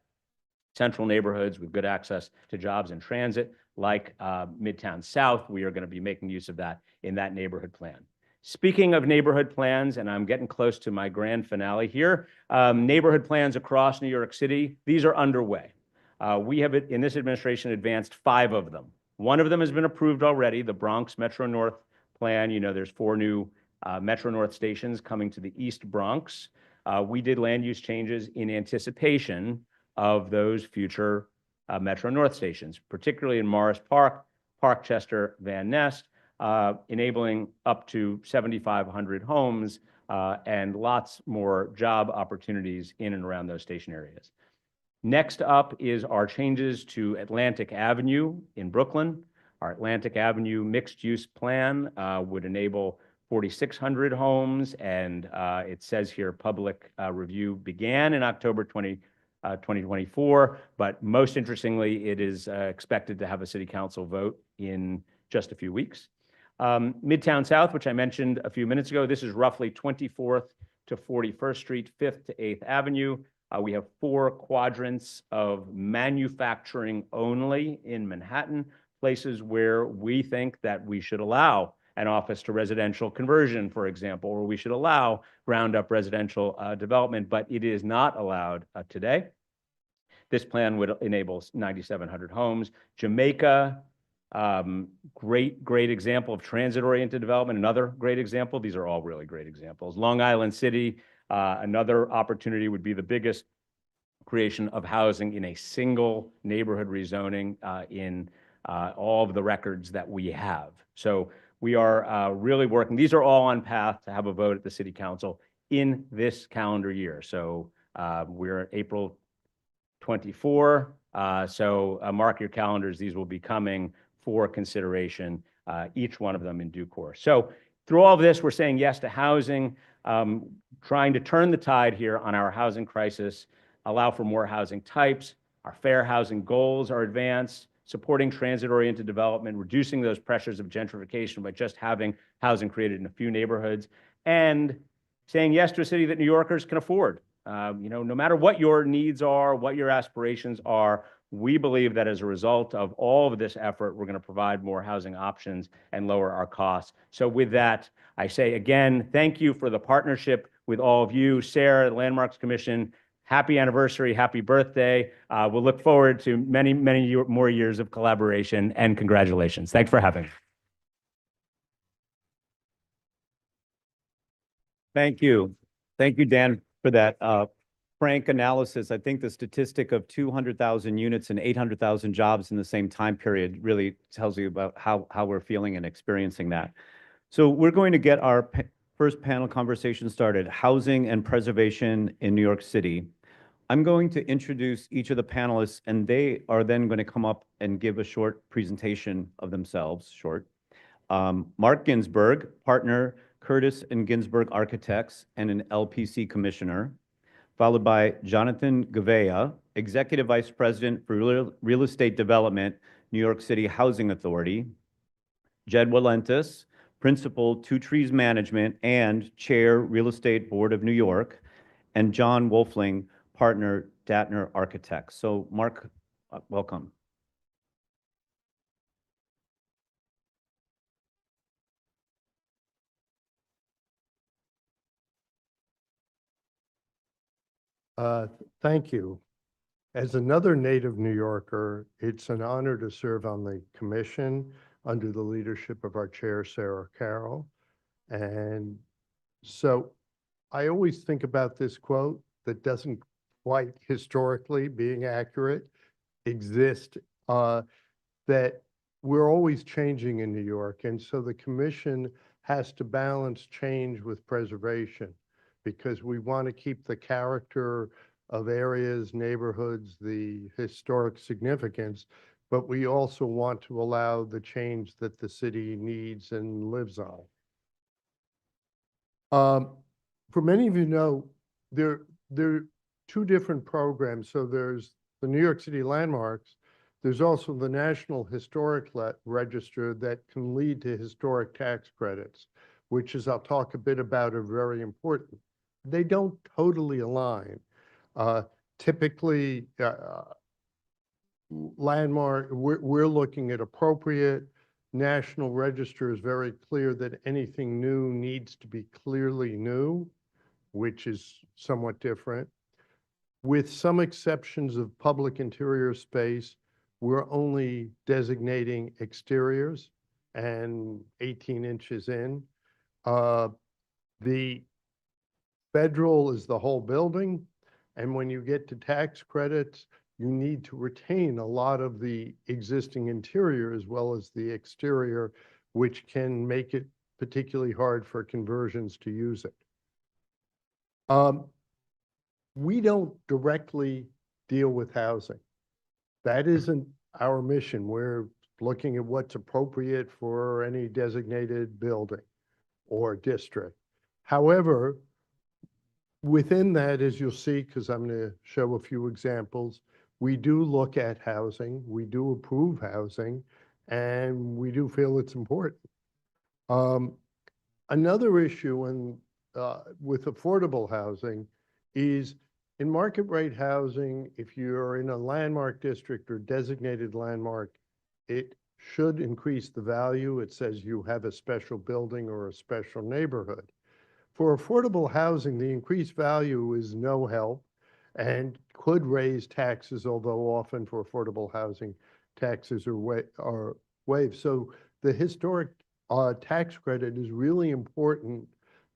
Central neighborhoods with good access to jobs and transit, like Midtown South, we are going to be making use of that in that neighborhood plan. Speaking of neighborhood plans, and I'm getting close to my grand finale here, neighborhood plans across New York City, these are underway. We have, in this administration, advanced 5 of them. One of them has been approved already, the Bronx Metro North plan. There's 4 new Metro North stations coming to the East Bronx. We did land use changes in anticipation of those future Metro North stations, particularly in Morris Park, Parkchester, Van Nest, enabling up to 7,500 homes and lots more job opportunities in and around those station areas. Next up is our changes to Atlantic Avenue in Brooklyn. Our Atlantic Avenue mixed-use plan would enable 4,600 homes, and it says here public review began in October 2024, but most interestingly, it is expected to have a city council vote in just a few weeks. Midtown South, which I mentioned a few minutes ago, this is roughly 24th to 41st Street, 5th to 8th Avenue. We have 4 quadrants of manufacturing only in Manhattan, places where we think that we should allow an office to residential conversion, for example, or we should allow ground up residential development, but it is not allowed today. This plan would enable 9,700 homes. Jamaica, great example of transit-oriented development. Another great example. These are all really great examples. Long Island City, another opportunity would be the biggest creation of housing in a single neighborhood rezoning in all of the records that we have. So we are really working. These are all on path to have a vote at the City Council in this calendar year. So we're at April 24. So mark your calendars. These will be coming for consideration, each one of them in due course. So through all of this, we're saying yes to housing, trying to turn the tide here on our housing crisis, allow for more housing types. Our fair housing goals are advanced, supporting transit-oriented development, reducing those pressures of gentrification by just having housing created in a few neighborhoods, and saying yes to a city that New Yorkers can afford. No matter what your needs are, what your aspirations are, We believe that as a result of all of this effort, we're going to provide more housing options and lower our costs. So with that, I say again, thank you for the partnership with all of you. Sarah, the Landmarks Commission, happy anniversary, happy birthday. We'll look forward to many, many more years of collaboration, and congratulations. Thanks for having me. Thank you. Thank you, Dan, for that frank analysis. I think the statistic of 200,000 units and 800,000 jobs in the same time period really tells you about how we're feeling and experiencing that. So we're going to get our first panel conversation started, housing and preservation in New York City. I'm going to introduce each of the panelists, and they are then going to come up and give a short presentation of themselves, Mark Ginsberg, partner, Curtis and Ginsberg Architects, and an LPC commissioner, followed by Jonathan Gavea, Executive Vice President for Real Estate Development, New York City Housing Authority, Jed Walentis, Principal, Two Trees Management and Chair, Real Estate Board of New York, and John Wolfling, partner, Datner Architects. So Mark, welcome. Thank you. As another native New Yorker, it's an honor to serve on the commission under the leadership of our chair, Sarah Carroll. And so I always think about this quote that doesn't quite historically being accurate exist, that we're always changing in New York. And so the commission has to balance change with preservation, because we want to keep the character of areas, neighborhoods, the historic significance, but we also want to allow the change that the city needs and lives on. For many of you know, there are two different programs. So there's the New York City Landmarks. There's also the National Historic Register that can lead to historic tax credits, which, as I'll talk a bit about, are very important. They don't totally align. Typically, landmark, we're looking at appropriate. National Register is very clear that anything new needs to be clearly new, which is somewhat different. With some exceptions of public interior space, we're only designating exteriors and 18 inches in. The federal is the whole building. And when you get to tax credits, you need to retain a lot of the existing interior as well as the exterior, which can make it particularly hard for conversions to use it. We don't directly deal with housing. That isn't our mission. We're looking at what's appropriate for any designated building or district. However, within that, as you'll see, because I'm going to show a few examples, we do look at housing, we do approve housing, and we do feel it's important. Another issue with affordable housing is in market rate housing, if you're in a landmark district or designated landmark, it should increase the value. It says you have a special building or a special neighborhood. For affordable housing, the increased value is no help and could raise taxes, although often for affordable housing, taxes are waived. So the historic tax credit is really important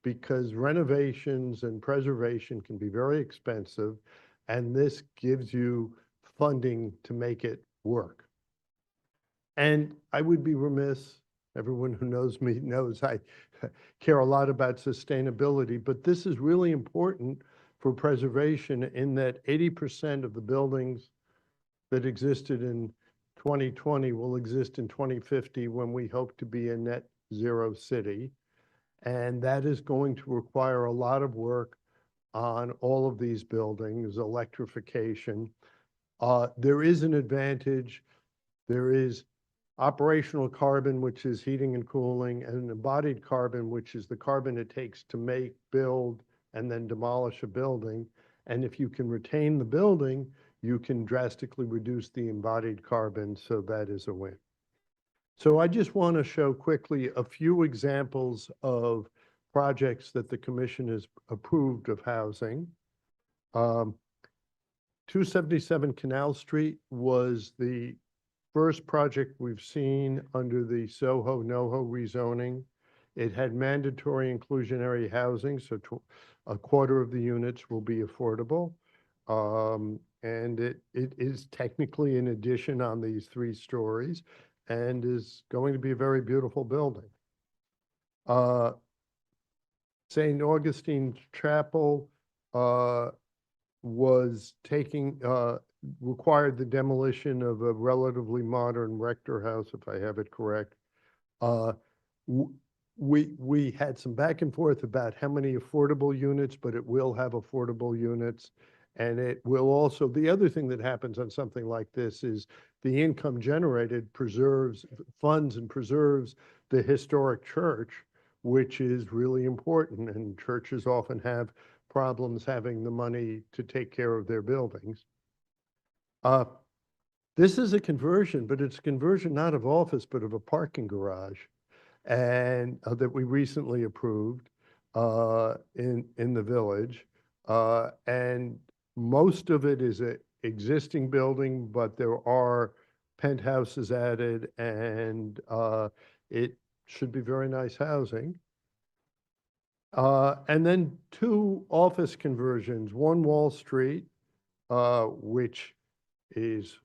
because renovations and preservation can be very expensive, and this gives you funding to make it work. And I would be remiss, everyone who knows me knows I care a lot about sustainability, but this is really important for preservation in that 80% of the buildings that existed in 2020 will exist in 2050 when we hope to be a net zero city. And that is going to require a lot of work on all of these buildings, electrification. There is an advantage. There is operational carbon, which is heating and cooling, and embodied carbon, which is the carbon it takes to make, build, and then demolish a building. And if you can retain the building, you can drastically reduce the embodied carbon, so that is a win. So I just want to show quickly a few examples of projects that the commission has approved of housing. 277 Canal Street was the first project we've seen under the Soho NoHo rezoning. It had mandatory inclusionary housing, so a quarter of the units will be affordable. And it is technically an addition on these 3 stories and is going to be a very beautiful building. St. Augustine Chapel was required the demolition of a relatively modern rector house, if I have it correct. We had some back and forth about how many affordable units, but it will have affordable units. And it will also, the other thing that happens on something like this is the income generated funds and preserves the historic church, which is really important. And churches often have problems having the money to take care of their buildings. This is a conversion, but it's a conversion not of office, but of a parking garage, and that we recently approved in the village. And most of it is an existing building, but there are penthouses added, and it should be very nice housing. And then 2 office conversions, one Wall Street, which is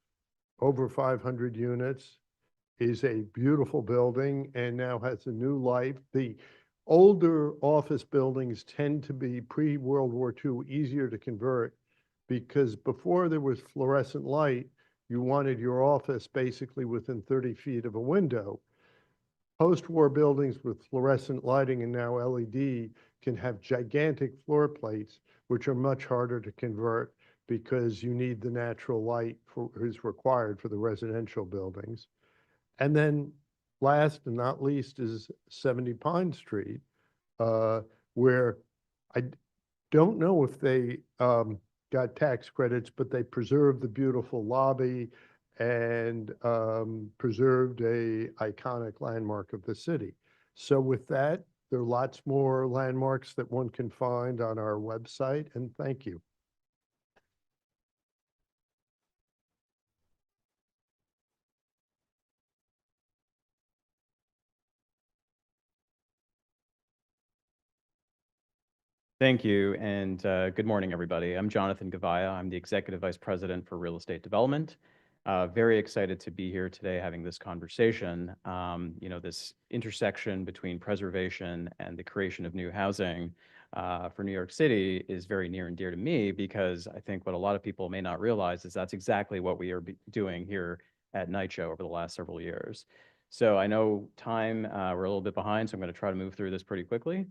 over 500 units, is a beautiful building and now has a new life. The older office buildings tend to be pre-World War II easier to convert, because before there was fluorescent light, you wanted your office basically within 30 feet of a window. Post-war buildings with fluorescent lighting and now LED can have gigantic floor plates, which are much harder to convert because you need the natural light is required for the residential buildings. And then last and not least is 70 Pine Street, where I don't know if they got tax credits, but they preserved the beautiful lobby and preserved a iconic landmark of the city. So with that, there are lots more landmarks that one can find on our website, and thank you. Thank you, and good morning, everybody. I'm Jonathan Gavaya. I'm the Executive Vice President for Real Estate Development. Very excited to be here today having this conversation. This intersection between preservation and the creation of new housing for New York City is very near and dear to me, because I think what a lot of people may not realize is that's exactly what we are doing here at NYCHO over the last several years. So I know we're a little bit behind, so I'm going to try to move through this pretty quickly.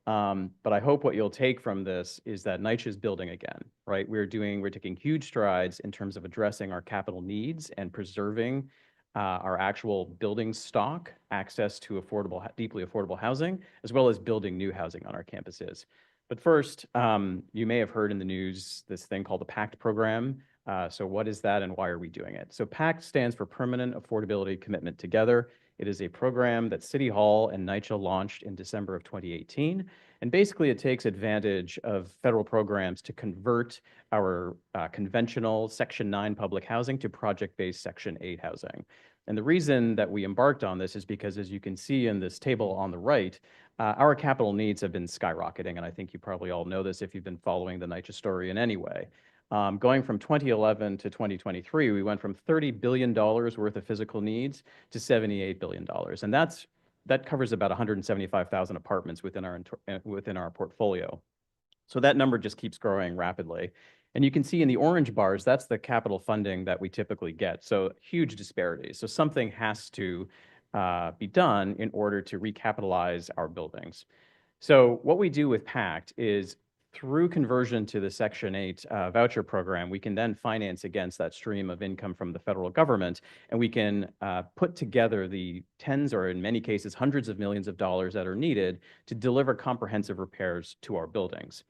But I hope what you'll take from this is that NYCHO is building again, right? We're taking huge strides in terms of addressing our capital needs and preserving our actual building stock, access to deeply affordable housing, as well as building new housing on our campuses. But first, you may have heard in the news this thing called the PACT program. So what is that and why are we doing it? So PACT stands for Permanent Affordability Commitment Together. It is a program that City Hall and NYCHO launched in December of 2018. And basically, it takes advantage of federal programs to convert our conventional Section 9 public housing to project-based Section 8 housing. And the reason that we embarked on this is because, as you can see in this table on the right, our capital needs have been skyrocketing. And I think you probably all know this if you've been following the NYCHO story in any way. Going from 2011 to 2023, we went from $30 billion worth of physical needs to $78 billion. And that covers about 175,000 apartments within our portfolio. So that number just keeps growing rapidly. And you can see in the orange bars, that's the capital funding that we typically get. So huge disparities. So something has to be done in order to recapitalize our buildings. So what we do with PACT is, through conversion to the Section 8 voucher program, we can then finance against that stream of income from the federal government, and we can put together the tens, or in many cases, hundreds of millions of dollars that are needed to deliver comprehensive repairs to our buildings.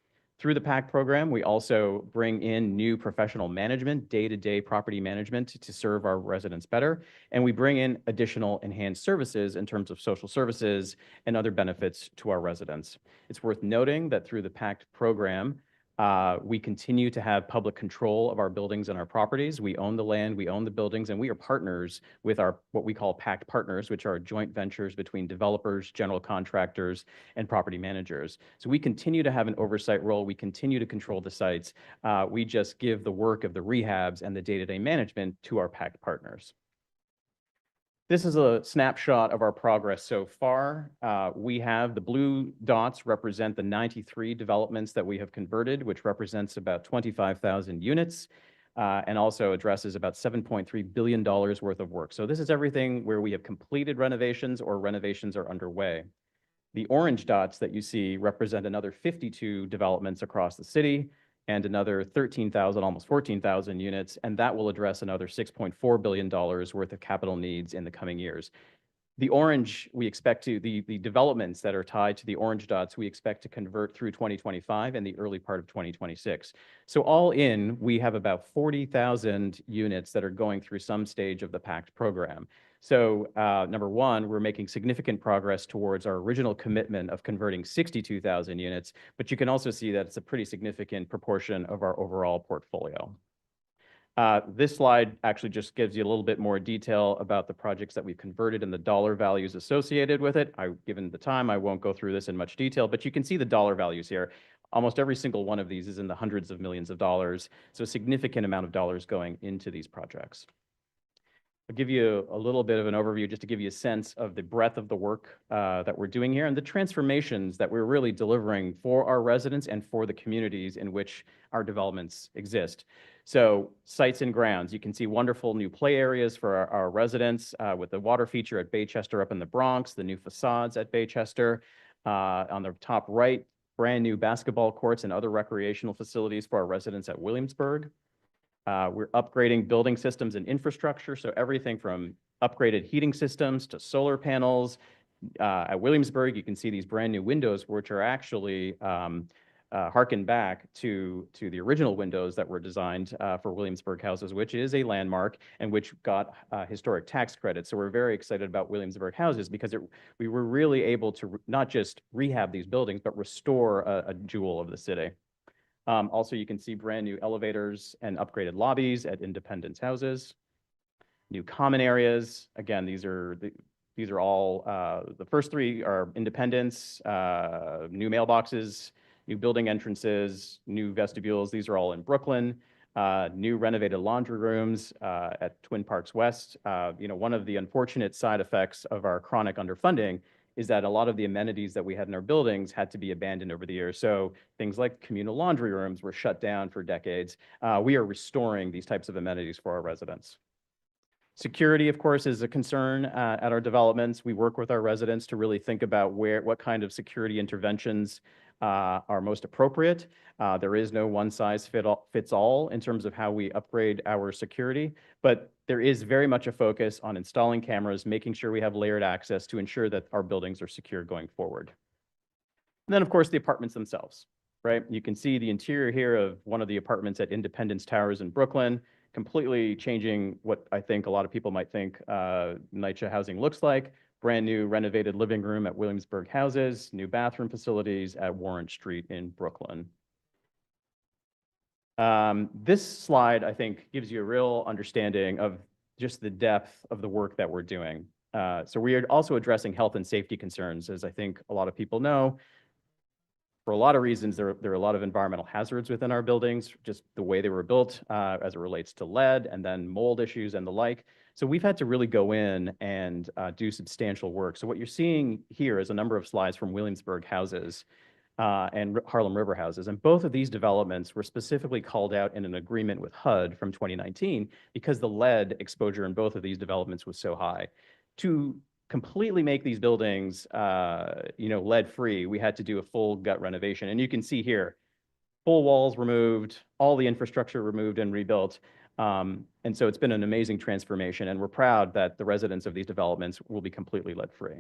Through the PAC program, we also bring in new professional management, day-to-day property management to serve our residents better. And we bring in additional enhanced services in terms of social services and other benefits to our residents. It's worth noting that through the PAC program, we continue to have public control of our buildings and our properties. We own the land, we own the buildings, and we are partners with our what we call PAC partners, which are joint ventures between developers, general contractors, and property managers. So we continue to have an oversight role. We continue to control the sites. We just give the work of the rehabs and the day-to-day management to our PAC partners. This is a snapshot of our progress so far. We have the blue dots represent the 93 developments that we have converted, which represents about 25,000 units, and also addresses about $7.3 billion worth of work. So this is everything where we have completed renovations or renovations are underway. The orange dots that you see represent another 52 developments across the city and another 13,000, almost 14,000 units, and that will address another $6.4 billion worth of capital needs in the coming years. The orange, we expect to, the developments that are tied to the orange dots, we expect to convert through 2025 and the early part of 2026. So all in, we have about 40,000 units that are going through some stage of the PACT program. So number one, we're making significant progress towards our original commitment of converting 62,000 units, but you can also see that it's a pretty significant proportion of our overall portfolio. This slide actually just gives you a little bit more detail about the projects that we've converted and the dollar values associated with it. Given the time, I won't go through this in much detail, but you can see the dollar values here. Almost every single one of these is in the hundreds of millions of dollars, so a significant amount of dollars going into these projects. I'll give you a little bit of an overview just to give you a sense of the breadth of the work that we're doing here and the transformations that we're really delivering for our residents and for the communities in which our developments exist. So sites and grounds, you can see wonderful new play areas for our residents with the water feature at Baychester up in the Bronx, the new facades at Baychester. On the top right, brand new basketball courts and other recreational facilities for our residents at Williamsburg. We're upgrading building systems and infrastructure, so everything from upgraded heating systems to solar panels. At Williamsburg, you can see these brand new windows, which are actually harken back to the original windows that were designed for Williamsburg houses, which is a landmark and which got historic tax credits. So we're very excited about Williamsburg houses because we were really able to not just rehab these buildings, but restore a jewel of the city. Also, you can see brand new elevators and upgraded lobbies at Independence houses. New common areas. Again, these are all, the first three are Independence, new mailboxes, new building entrances, new vestibules. These are all in Brooklyn. New renovated laundry rooms at Twin Parks West. One of the unfortunate side effects of our chronic underfunding is that a lot of the amenities that we had in our buildings had to be abandoned over the years. So things like communal laundry rooms were shut down for decades. We are restoring these types of amenities for our residents. Security, of course, is a concern at our developments. We work with our residents to really think about what kind of security interventions are most appropriate. There is no one size fits all in terms of how we upgrade our security, but there is very much a focus on installing cameras, making sure we have layered access to ensure that our buildings are secure going forward. And then, of course, the apartments themselves, right? You can see the interior here of one of the apartments at Independence Towers in Brooklyn, completely changing what I think a lot of people might think NYCHA housing looks like. Brand new renovated living room at Williamsburg houses, new bathroom facilities at Warren Street in Brooklyn. This slide, I think, gives you a real understanding of just the depth of the work that we're doing. So we are also addressing health and safety concerns, as I think a lot of people know. For a lot of reasons, there are a lot of environmental hazards within our buildings, just the way they were built as it relates to lead and then mold issues and the like. So we've had to really go in and do substantial work. So what you're seeing here is a number of slides from Williamsburg houses and Harlem River houses. And both of these developments were specifically called out in an agreement with HUD from 2019 because the lead exposure in both of these developments was so high. To completely make these buildings, lead-free, we had to do a full gut renovation. And you can see here, full walls removed, all the infrastructure removed and rebuilt. And so it's been an amazing transformation, and we're proud that the residents of these developments will be completely lead-free.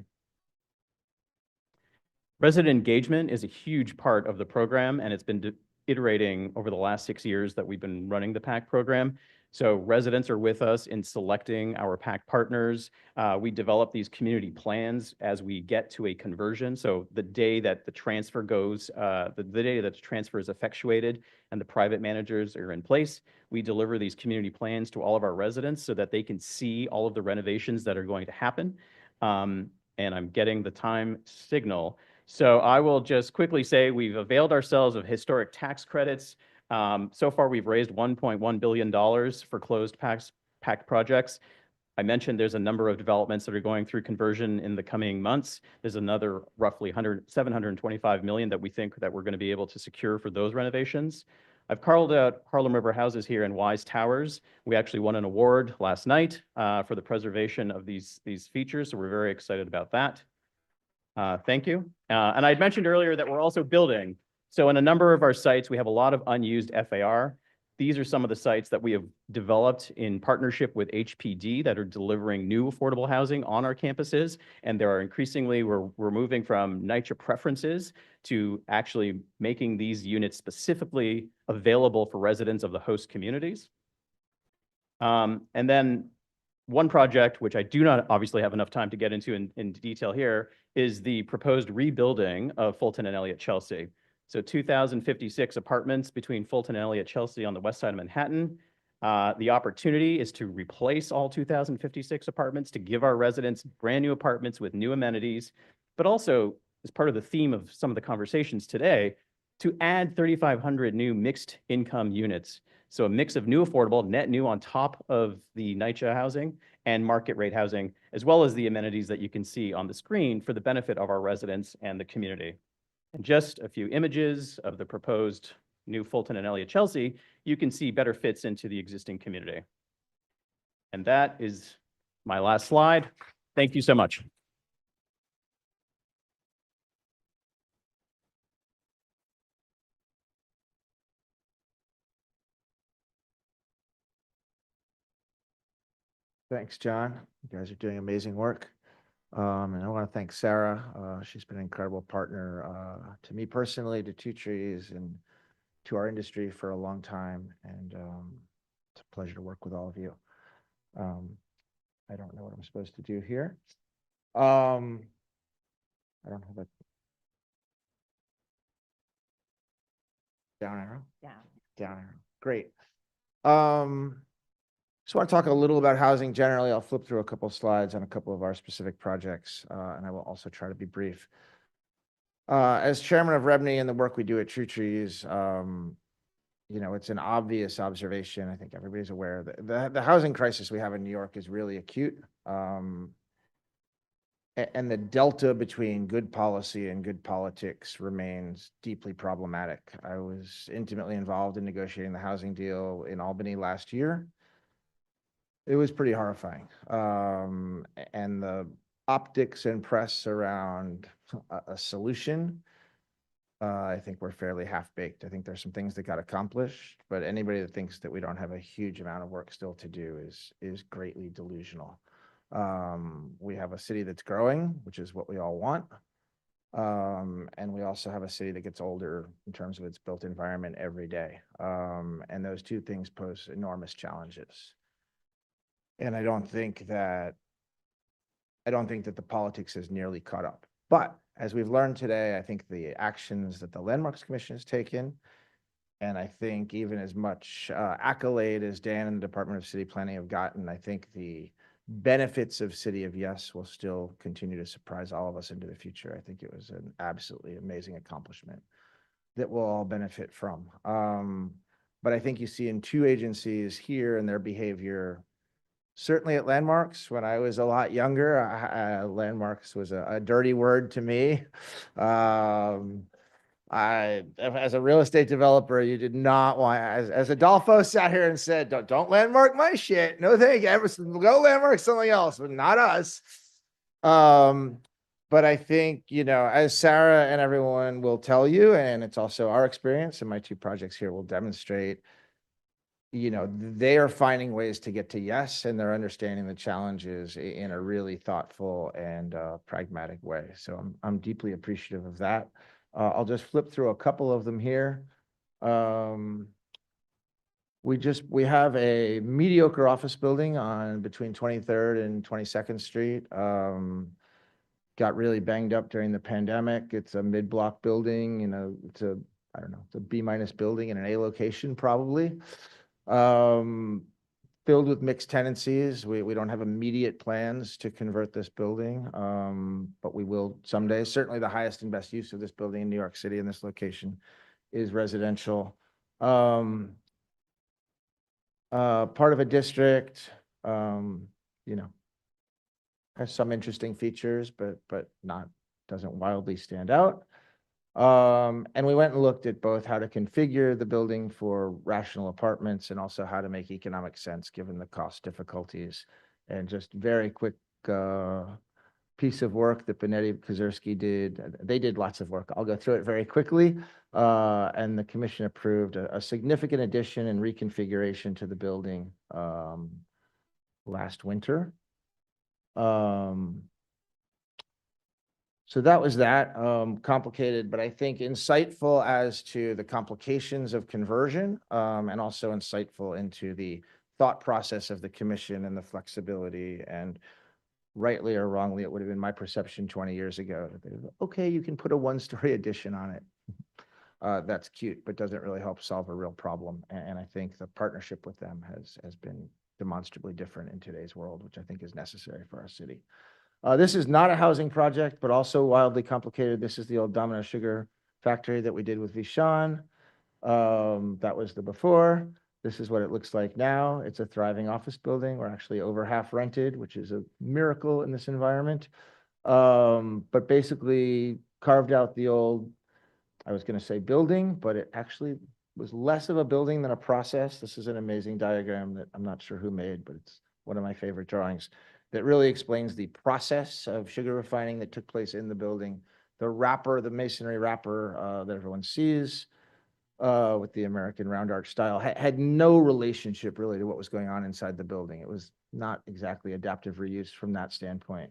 Resident engagement is a huge part of the program, and it's been iterating over the last 6 years that we've been running the PAC program. So residents are with us in selecting our PAC partners. We develop these community plans as we get to a conversion. So the day that the transfer goes, the day that the transfer is effectuated and the private managers are in place, we deliver these community plans to all of our residents so that they can see all of the renovations that are going to happen. And I'm getting the time signal. So I will just quickly say we've availed ourselves of historic tax credits. So far, we've raised $1.1 billion for closed PAC projects. I mentioned there's a number of developments that are going through conversion in the coming months. There's another roughly 725 million that we think that we're going to be able to secure for those renovations. I've called out Harlem River Houses here and Wise Towers. We actually won an award last night for the preservation of these features, so we're very excited about that. Thank you. And I'd mentioned earlier that we're also building. So in a number of our sites, we have a lot of unused FAR. These are some of the sites that we have developed in partnership with HPD that are delivering new affordable housing on our campuses. And there are increasingly, we're moving from NYCHA preferences to actually making these units specifically available for residents of the host communities. And then one project, which I do not obviously have enough time to get into in detail here, is the proposed rebuilding of Fulton and Elliott Chelsea. So 2,056 apartments between Fulton and Elliott Chelsea on the west side of Manhattan. The opportunity is to replace all 2,056 apartments, to give our residents brand new apartments with new amenities, but also as part of the theme of some of the conversations today, to add 3,500 new mixed income units. So a mix of new affordable, net new on top of the NYCHA housing and market rate housing, as well as the amenities that you can see on the screen for the benefit of our residents and the community. And just a few images of the proposed new Fulton and Elliott Chelsea, you can see better fits into the existing community. And that is my last slide. Thank you so much. Thanks, John. You guys are doing amazing work. And I want to thank Sarah. She's been an incredible partner to me personally, to Two Trees, and to our industry for a long time. And it's a pleasure to work with all of you. I don't know what I'm supposed to do here. I don't have a down arrow. Down arrow. Great. Just want to talk a little about housing generally. I'll flip through a couple of slides on a couple of our specific projects, and I will also try to be brief. As chairman of REBNY and the work we do at True Trees, you know, it's an obvious observation. I think everybody's aware that the housing crisis we have in New York is really acute. And the delta between good policy and good politics remains deeply problematic. I was intimately involved in negotiating the housing deal in Albany last year. It was pretty horrifying. And the optics and press around a solution, I think we're fairly half-baked. I think there's some things that got accomplished, but anybody that thinks that we don't have a huge amount of work still to do is greatly delusional. We have a city that's growing, which is what we all want. And we also have a city that gets older in terms of its built environment every day. And those two things pose enormous challenges. And I don't think that the politics is nearly caught up. But as we've learned today, I think the actions that the Landmarks Commission has taken, and I think even as much accolade as Dan and the Department of City Planning have gotten, I think the benefits of City of Yes will still continue to surprise all of us into the future. I think it was an absolutely amazing accomplishment that we'll all benefit from. But I think you see in two agencies here and their behavior. Certainly at Landmarks, when I was a lot younger, Landmarks was a dirty word to me. As a real estate developer, you did not want, as Adolfo sat here and said, don't landmark my shit. No, thank you. Go landmark something else, but not us. But I think, you know, as Sarah and everyone will tell you, and it's also our experience, and my two projects here will demonstrate, you know, they are finding ways to get to yes, and they're understanding the challenges in a really thoughtful and pragmatic way. So I'm deeply appreciative of that. I'll just flip through a couple of them here. We have a mediocre office building on between 23rd and 22nd Street. Got really banged up during the pandemic. It's a mid-block building, you know, I don't know, it's a B- building in an A location probably. Filled with mixed tenancies. We don't have immediate plans to convert this building, but we will someday. Certainly the highest and best use of this building in New York City in this location is residential. Part of a district, you know, has some interesting features, but doesn't wildly stand out. And we went and looked at both how to configure the building for rational apartments and also how to make economic sense given the cost difficulties. And just very quick piece of work that Benetti Kozerski did. They did lots of work. I'll go through it very quickly. And the commission approved a significant addition and reconfiguration to the building last winter. So that was that, complicated, but I think insightful as to the complications of conversion, and also insightful into the thought process of the commission and the flexibility. And rightly or wrongly, it would have been my perception 20 years ago. Okay, you can put a one-story addition on it. That's cute, but doesn't really help solve a real problem. And I think the partnership with them has been demonstrably different in today's world, which I think is necessary for our city. This is not a housing project, but also wildly complicated. This is the old Domino Sugar factory that we did with Vishan. That was the before. This is what it looks like now. It's a thriving office building. We're actually over half rented, which is a miracle in this environment. But basically carved out the old, I was going to say building, but it actually was less of a building than a process. This is an amazing diagram that I'm not sure who made, but it's one of my favorite drawings that really explains the process of sugar refining that took place in the building. The wrapper, the masonry wrapper that everyone sees with the American round arch style had no relationship really to what was going on inside the building. It was not exactly adaptive reuse from that standpoint.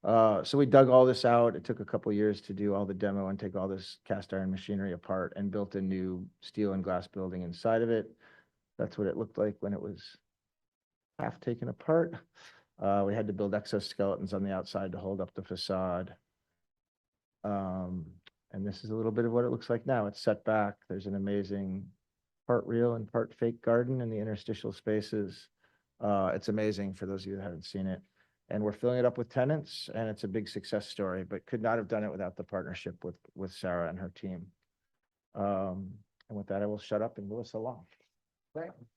So we dug all this out. It took a couple years to do all the demo and take all this cast iron machinery apart and built a new steel and glass building inside of it. That's what it looked like when it was half taken apart. We had to build exoskeletons on the outside to hold up the facade. And this is a little bit of what it looks like now. It's set back. There's an amazing part real and part fake garden in the interstitial spaces. It's amazing for those of you that haven't seen it. And we're filling it up with tenants, and it's a big success story, but could not have done it without the partnership with Sarah and her team. And with that, I will shut up and move us along. Thank you.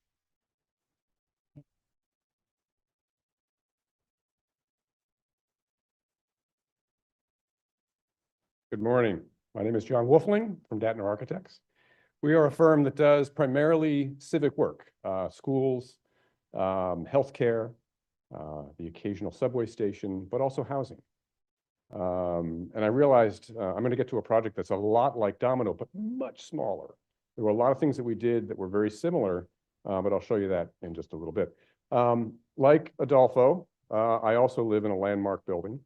Good morning. My name is John Wolfling from Datner Architects. We are a firm that does primarily civic work, schools, healthcare, the occasional subway station, but also housing. And I realized I'm going to get to a project that's a lot like Domino, but much smaller. There were a lot of things that we did that were very similar, but I'll show you that in just a little bit. Like Adolfo, I also live in a landmark building.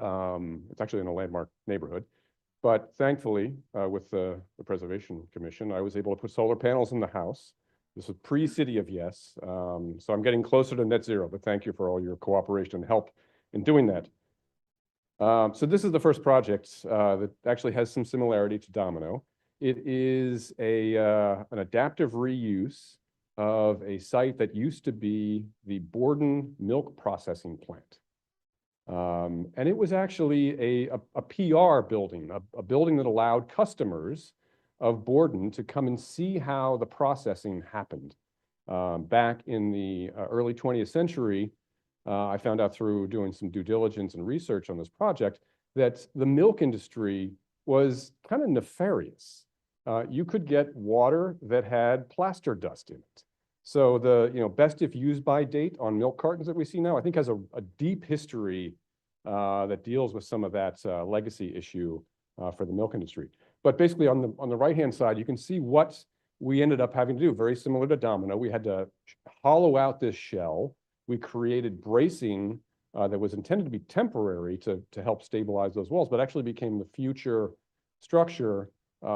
It's actually in a landmark neighborhood, but thankfully, with the Preservation Commission, I was able to put solar panels in the house. This is pre-City of Yes, so I'm getting closer to net zero, but thank you for all your cooperation and help in doing that. So this is the first project that actually has some similarity to Domino. It is an adaptive reuse of a site that used to be the Borden milk processing plant. And it was actually a PR building, a building that allowed customers of Borden to come and see how the processing happened. Back in the early 20th century, I found out through doing some due diligence and research on this project that the milk industry was kind of nefarious. You could get water that had plaster dust in it. So the best if used by date on milk cartons that we see now, I think has a deep history that deals with some of that legacy issue for the milk industry. But basically on the right-hand side, you can see what we ended up having to do, very similar to Domino. We had to hollow out this shell. We created bracing that was intended to be temporary to help stabilize those walls, but actually became the future structure,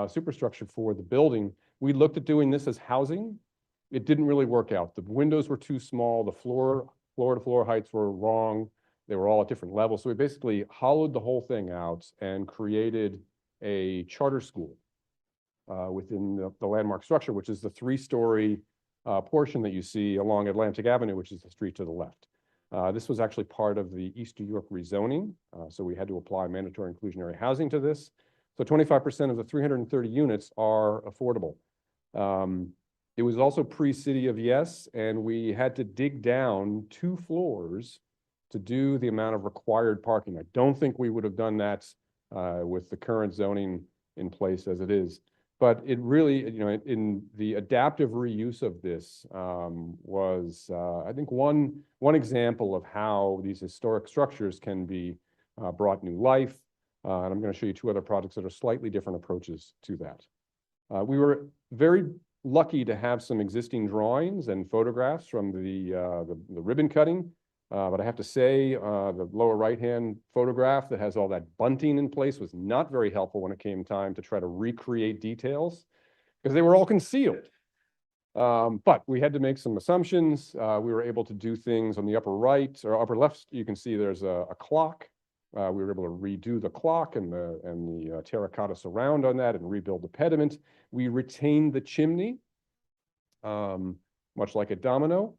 superstructure for the building We looked at doing this as housing. It didn't really work out. The windows were too small. The floor to floor heights were wrong. They were all at different levels. So we basically hollowed the whole thing out and created a charter school within the landmark structure, which is the 3-story portion that you see along Atlantic Avenue, which is the street to the left. This was actually part of the East New York rezoning, so we had to apply mandatory inclusionary housing to this. So 25% of the 330 units are affordable. It was also pre-City of Yes, and we had to dig down 2 floors to do the amount of required parking. I don't think we would have done that with the current zoning in place as it is. But it really, you know, in the adaptive reuse of this was, I think, one example of how these historic structures can be brought new life. And I'm going to show you 2 other projects that are slightly different approaches to that. We were very lucky to have some existing drawings and photographs from the ribbon cutting. But I have to say, the lower right-hand photograph that has all that bunting in place was not very helpful when it came time to try to recreate details because they were all concealed. But we had to make some assumptions. We were able to do things on the upper right or upper left. You can see there's a clock. We were able to redo the clock and the terracotta surround on that and rebuild the pediment. We retained the chimney, much like a domino.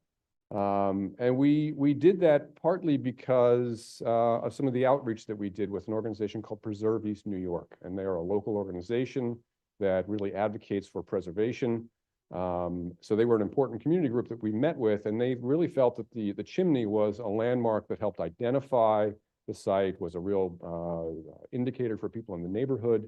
And we did that partly because of some of the outreach that we did with an organization called Preserve East New York. And they are a local organization that really advocates for preservation. So they were an important community group that we met with, and they really felt that the chimney was a landmark that helped identify the site, was a real indicator for people in the neighborhood.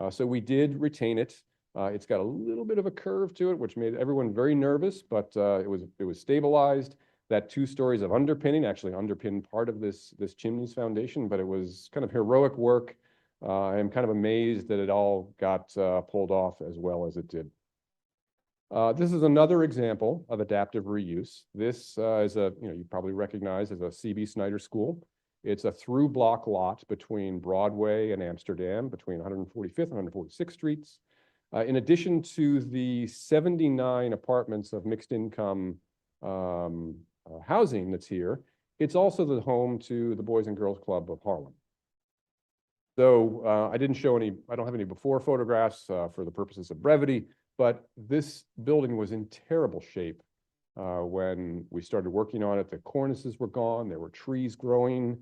So we did retain it. It's got a little bit of a curve to it, which made everyone very nervous, but it was stabilized. That 2 stories of underpinning actually underpinned part of this chimney's foundation, but it was kind of heroic work. I'm kind of amazed that it all got pulled off as well as it did. This is another example of adaptive reuse. This is you probably recognize as a C.B. Snyder School. It's a through block lot between Broadway and Amsterdam, between 145th and 146th Streets. In addition to the 79 apartments of mixed income housing that's here, it's also the home to the Boys and Girls Club of Harlem. So I don't have any before photographs for the purposes of brevity, but this building was in terrible shape when we started working on it. The cornices were gone, there were trees growing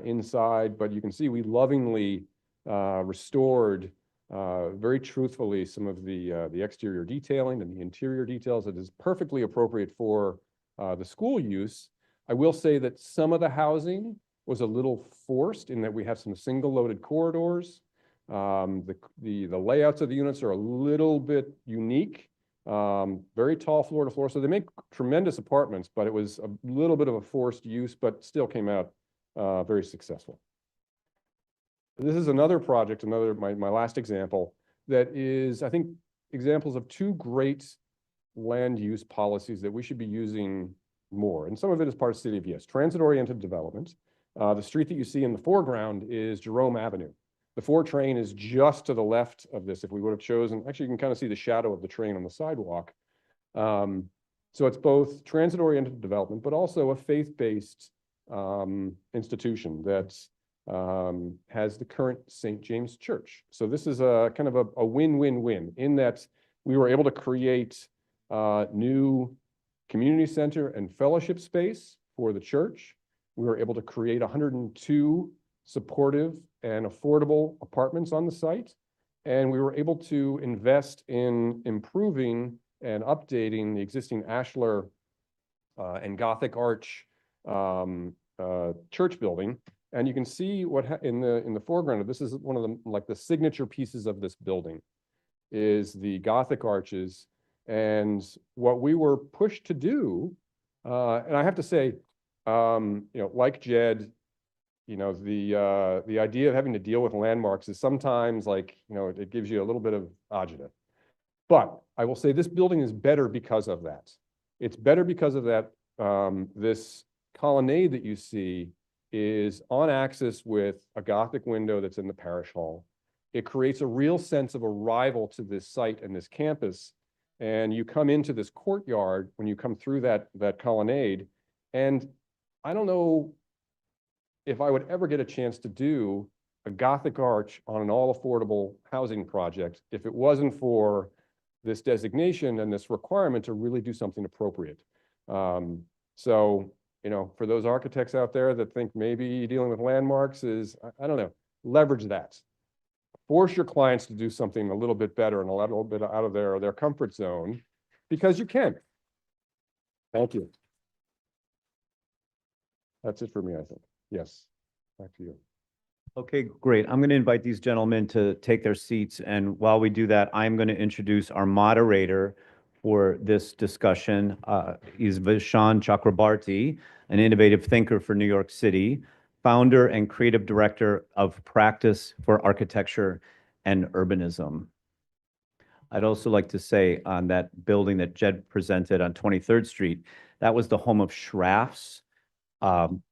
inside, but you can see we lovingly restored very truthfully some of the exterior detailing and the interior details that is perfectly appropriate for the school use. I will say that some of the housing was a little forced in that we have some single loaded corridors. The layouts of the units are a little bit unique, very tall floor to floor. So they make tremendous apartments, but it was a little bit of a forced use, but still came out very successful. This is another project, my last example, that is, I think, examples of 2 great land use policies that we should be using more. And some of it is part of City of Yes, transit-oriented development. The street that you see in the foreground is Jerome Avenue. The 4 train is just to the left of this. If we would have chosen, actually, you can kind of see the shadow of the train on the sidewalk. So it's both transit-oriented development, but also a faith-based institution that has the current St. James Church. So this is a kind of a win-win-win in that we were able to create new community center and fellowship space for the church. We were able to create 102 supportive and affordable apartments on the site. And we were able to invest in improving and updating the existing ashlar and Gothic arch church building. And you can see what in the foreground, this is one of the signature pieces of this building is the Gothic arches. And what we were pushed to do, and I have to say, like Jed, the idea of having to deal with landmarks is sometimes it gives you a little bit of agita. But I will say this building is better because of that. It's better because of that. This colonnade that you see is on axis with a Gothic window that's in the parish hall. It creates a real sense of arrival to this site and this campus. And you come into this courtyard when you come through that colonnade. And I don't know if I would ever get a chance to do a Gothic arch on an all affordable housing project if it wasn't for this designation and this requirement to really do something appropriate. So, you know, for those architects out there that think maybe dealing with landmarks is, I don't know, leverage that. Force your clients to do something a little bit better and a little bit out of their comfort zone, because you can. Thank you. That's it for me, I think. Yes, back to you. Okay, great. I'm going to invite these gentlemen to take their seats. And while we do that, I'm going to introduce our moderator for this discussion. He's Vishaan Chakrabarti, an innovative thinker for New York City, founder and creative director of Practice for Architecture and Urbanism. I'd also like to say on that building that Jed presented on 23rd Street, that was the home of Schraff's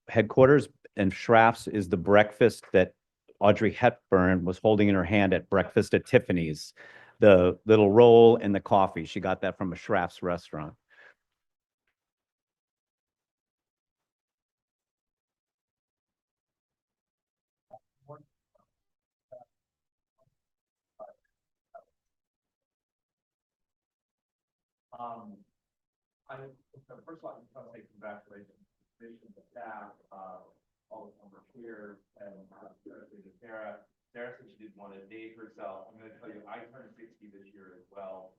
headquarters. And Schraff's is the breakfast that Audrey Hepburn was holding in her hand at breakfast at Tiffany's. The little roll and the coffee, she got that from a Schraff's restaurant. First of all, I just want to say congratulations to the staff, all the former peers, and especially to Sarah. Sarah said she didn't want to date herself. I'm going to tell you, I turned 60 this year as well.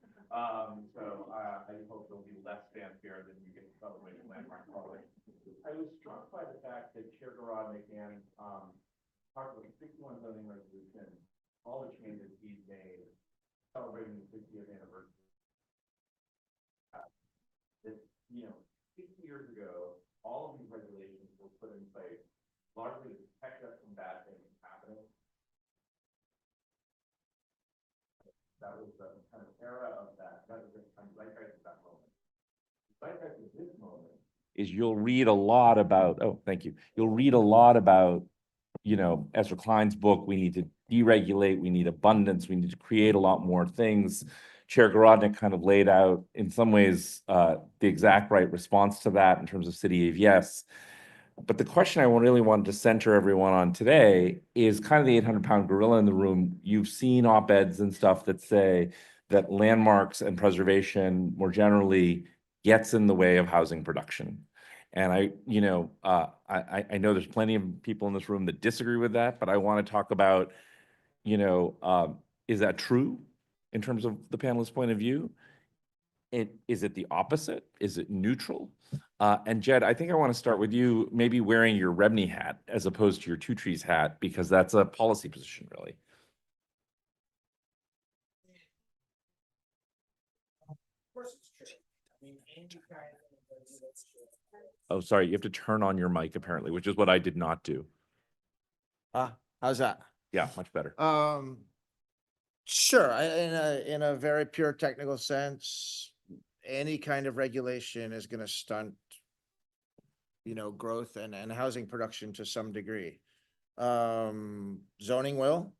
So I hope there'll be less fanfare than you get to celebrate in Landmark Park. I was struck by the fact that Chair Garodnick and part of the 61 zoning resolution, all the changes he's made, celebrating the 60th anniversary. That, you know, 60 years ago, all of these regulations were put in place largely to protect us from bad things happening. That was the kind of era of that. That was the kind of zeitgeist of that moment. The zeitgeist of this moment is you'll read a lot about, oh, thank you. You'll read a lot about, you know, Ezra Klein's book, we need to deregulate, we need abundance, we need to create a lot more things. Chair Garodnick kind of laid out, in some ways, the exact right response to that in terms of City of Yes. But the question I really wanted to center everyone on today is kind of the 800-pound gorilla in the room. You've seen op-eds and stuff that say that landmarks and preservation more generally gets in the way of housing production. And I know there's plenty of people in this room that disagree with that, but I want to talk about, is that true in terms of the panelist's point of view? Is it the opposite? Is it neutral? And Jed, I think I want to start with you, maybe wearing your REBNY hat as opposed to your Two Trees hat, because that's a policy position, really. Oh, sorry, you have to turn on your mic apparently, which is what I did not do. How's that? Yeah, much better. Sure. In a very pure technical sense, any kind of regulation is going to stunt, growth and housing production to some degree. Zoning will,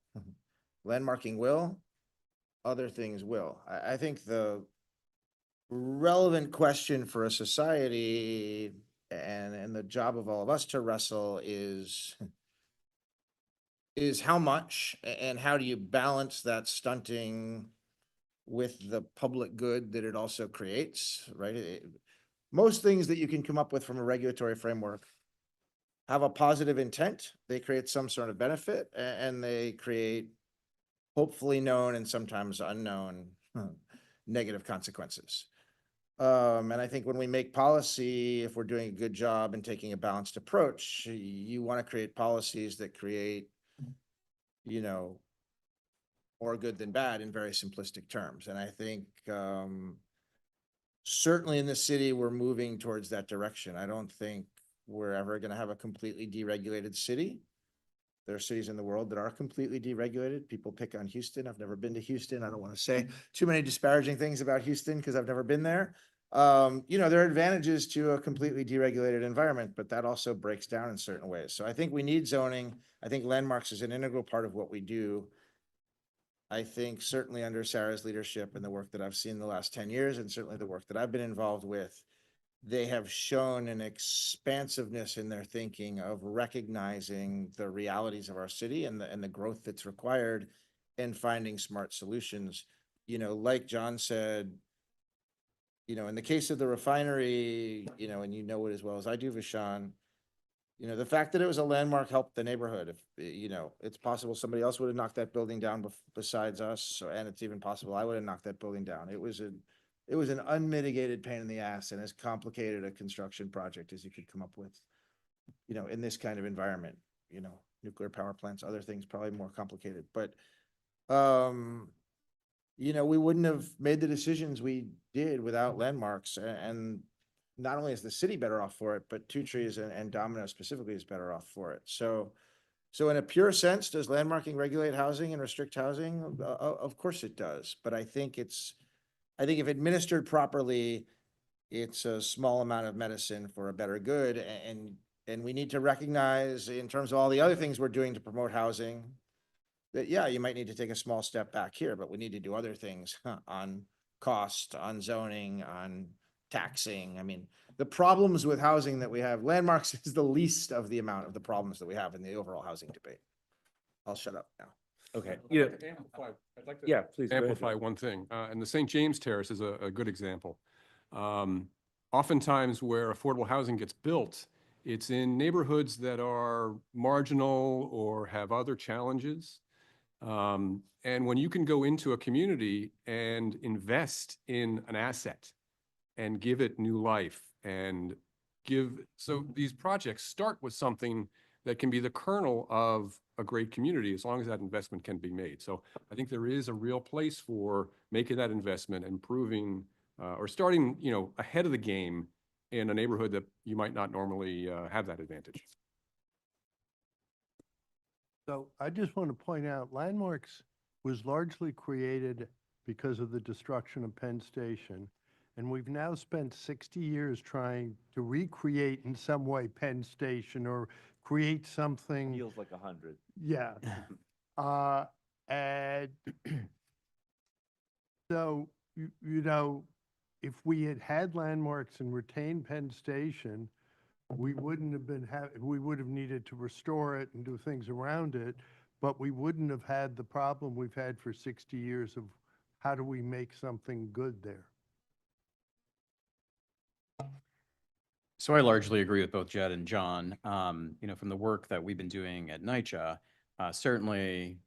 landmarking will, other things will. I think the relevant question for a society and the job of all of us to wrestle is how much and how do you balance that stunting with the public good that it also creates, right? Most things that you can come up with from a regulatory framework have a positive intent. They create some sort of benefit and they create hopefully known and sometimes unknown negative consequences. And I think when we make policy, if we're doing a good job and taking a balanced approach, you want to create policies that create more good than bad in very simplistic terms. And I think certainly in the city, we're moving towards that direction. I don't think we're ever going to have a completely deregulated city. There are cities in the world that are completely deregulated. People pick on Houston. I've never been to Houston. I don't want to say too many disparaging things about Houston because I've never been there. There are advantages to a completely deregulated environment, but that also breaks down in certain ways. So I think we need zoning. I think landmarks is an integral part of what we do. I think certainly under Sarah's leadership and the work that I've seen the last 10 years, and certainly the work that I've been involved with, they have shown an expansiveness in their thinking of recognizing the realities of our city and the growth that's required and finding smart solutions. You know, like John said, you know, in the case of the refinery, you know, and you know it as well as I do, Vishan, you know, the fact that it was a landmark helped the neighborhood. If, you know, it's possible somebody else would have knocked that building down besides us. So, and it's even possible I would have knocked that building down. It was an unmitigated pain in the ass and as complicated a construction project as you could come up with, you know, in this kind of environment, you know, nuclear power plants, other things probably more complicated, but, you know, we wouldn't have made the decisions we did without landmarks, and not only is the city better off for it, but Two Trees and Domino specifically is better off for it. So in a pure sense, does landmarking regulate housing and restrict housing? Of course it does, but I think if administered properly, it's a small amount of medicine for a better good, and we need to recognize in terms of all the other things we're doing to promote housing, that, yeah, you might need to take a small step back here, but we need to do other things on cost, on zoning, on taxing. I mean, the problems with housing that we have, landmarks is the least of the amount of the problems that we have in the overall housing debate. I'll shut up now. Okay, I'd yeah, like to amplify- I'd like to yeah, please. go ahead. amplify one thing, and the St. James Terrace is a good example. Oftentimes where affordable housing gets built, it's in neighborhoods that are marginal or have other challenges. And when you can go into a community and invest in an asset and give it new life and so these projects start with something that can be the kernel of a great community as long as that investment can be made. So I think there is a real place for making that investment, improving, or starting, you know, ahead of the game in a neighborhood that you might not normally have that advantage. So I just want to point out, landmarks was largely created because of the destruction of Penn Station. And we've now spent 60 years trying to recreate in some way Penn Station or create something. Feels like 100. Yeah. And so, you know, if we had had landmarks and retained Penn Station, we wouldn't have we would have needed to restore it and do things around it, but we wouldn't have had the problem we've had for 60 years of how do we make something good there? So I largely agree with both Jed and John. You know, from the work that we've been doing at NYCHA, certainly,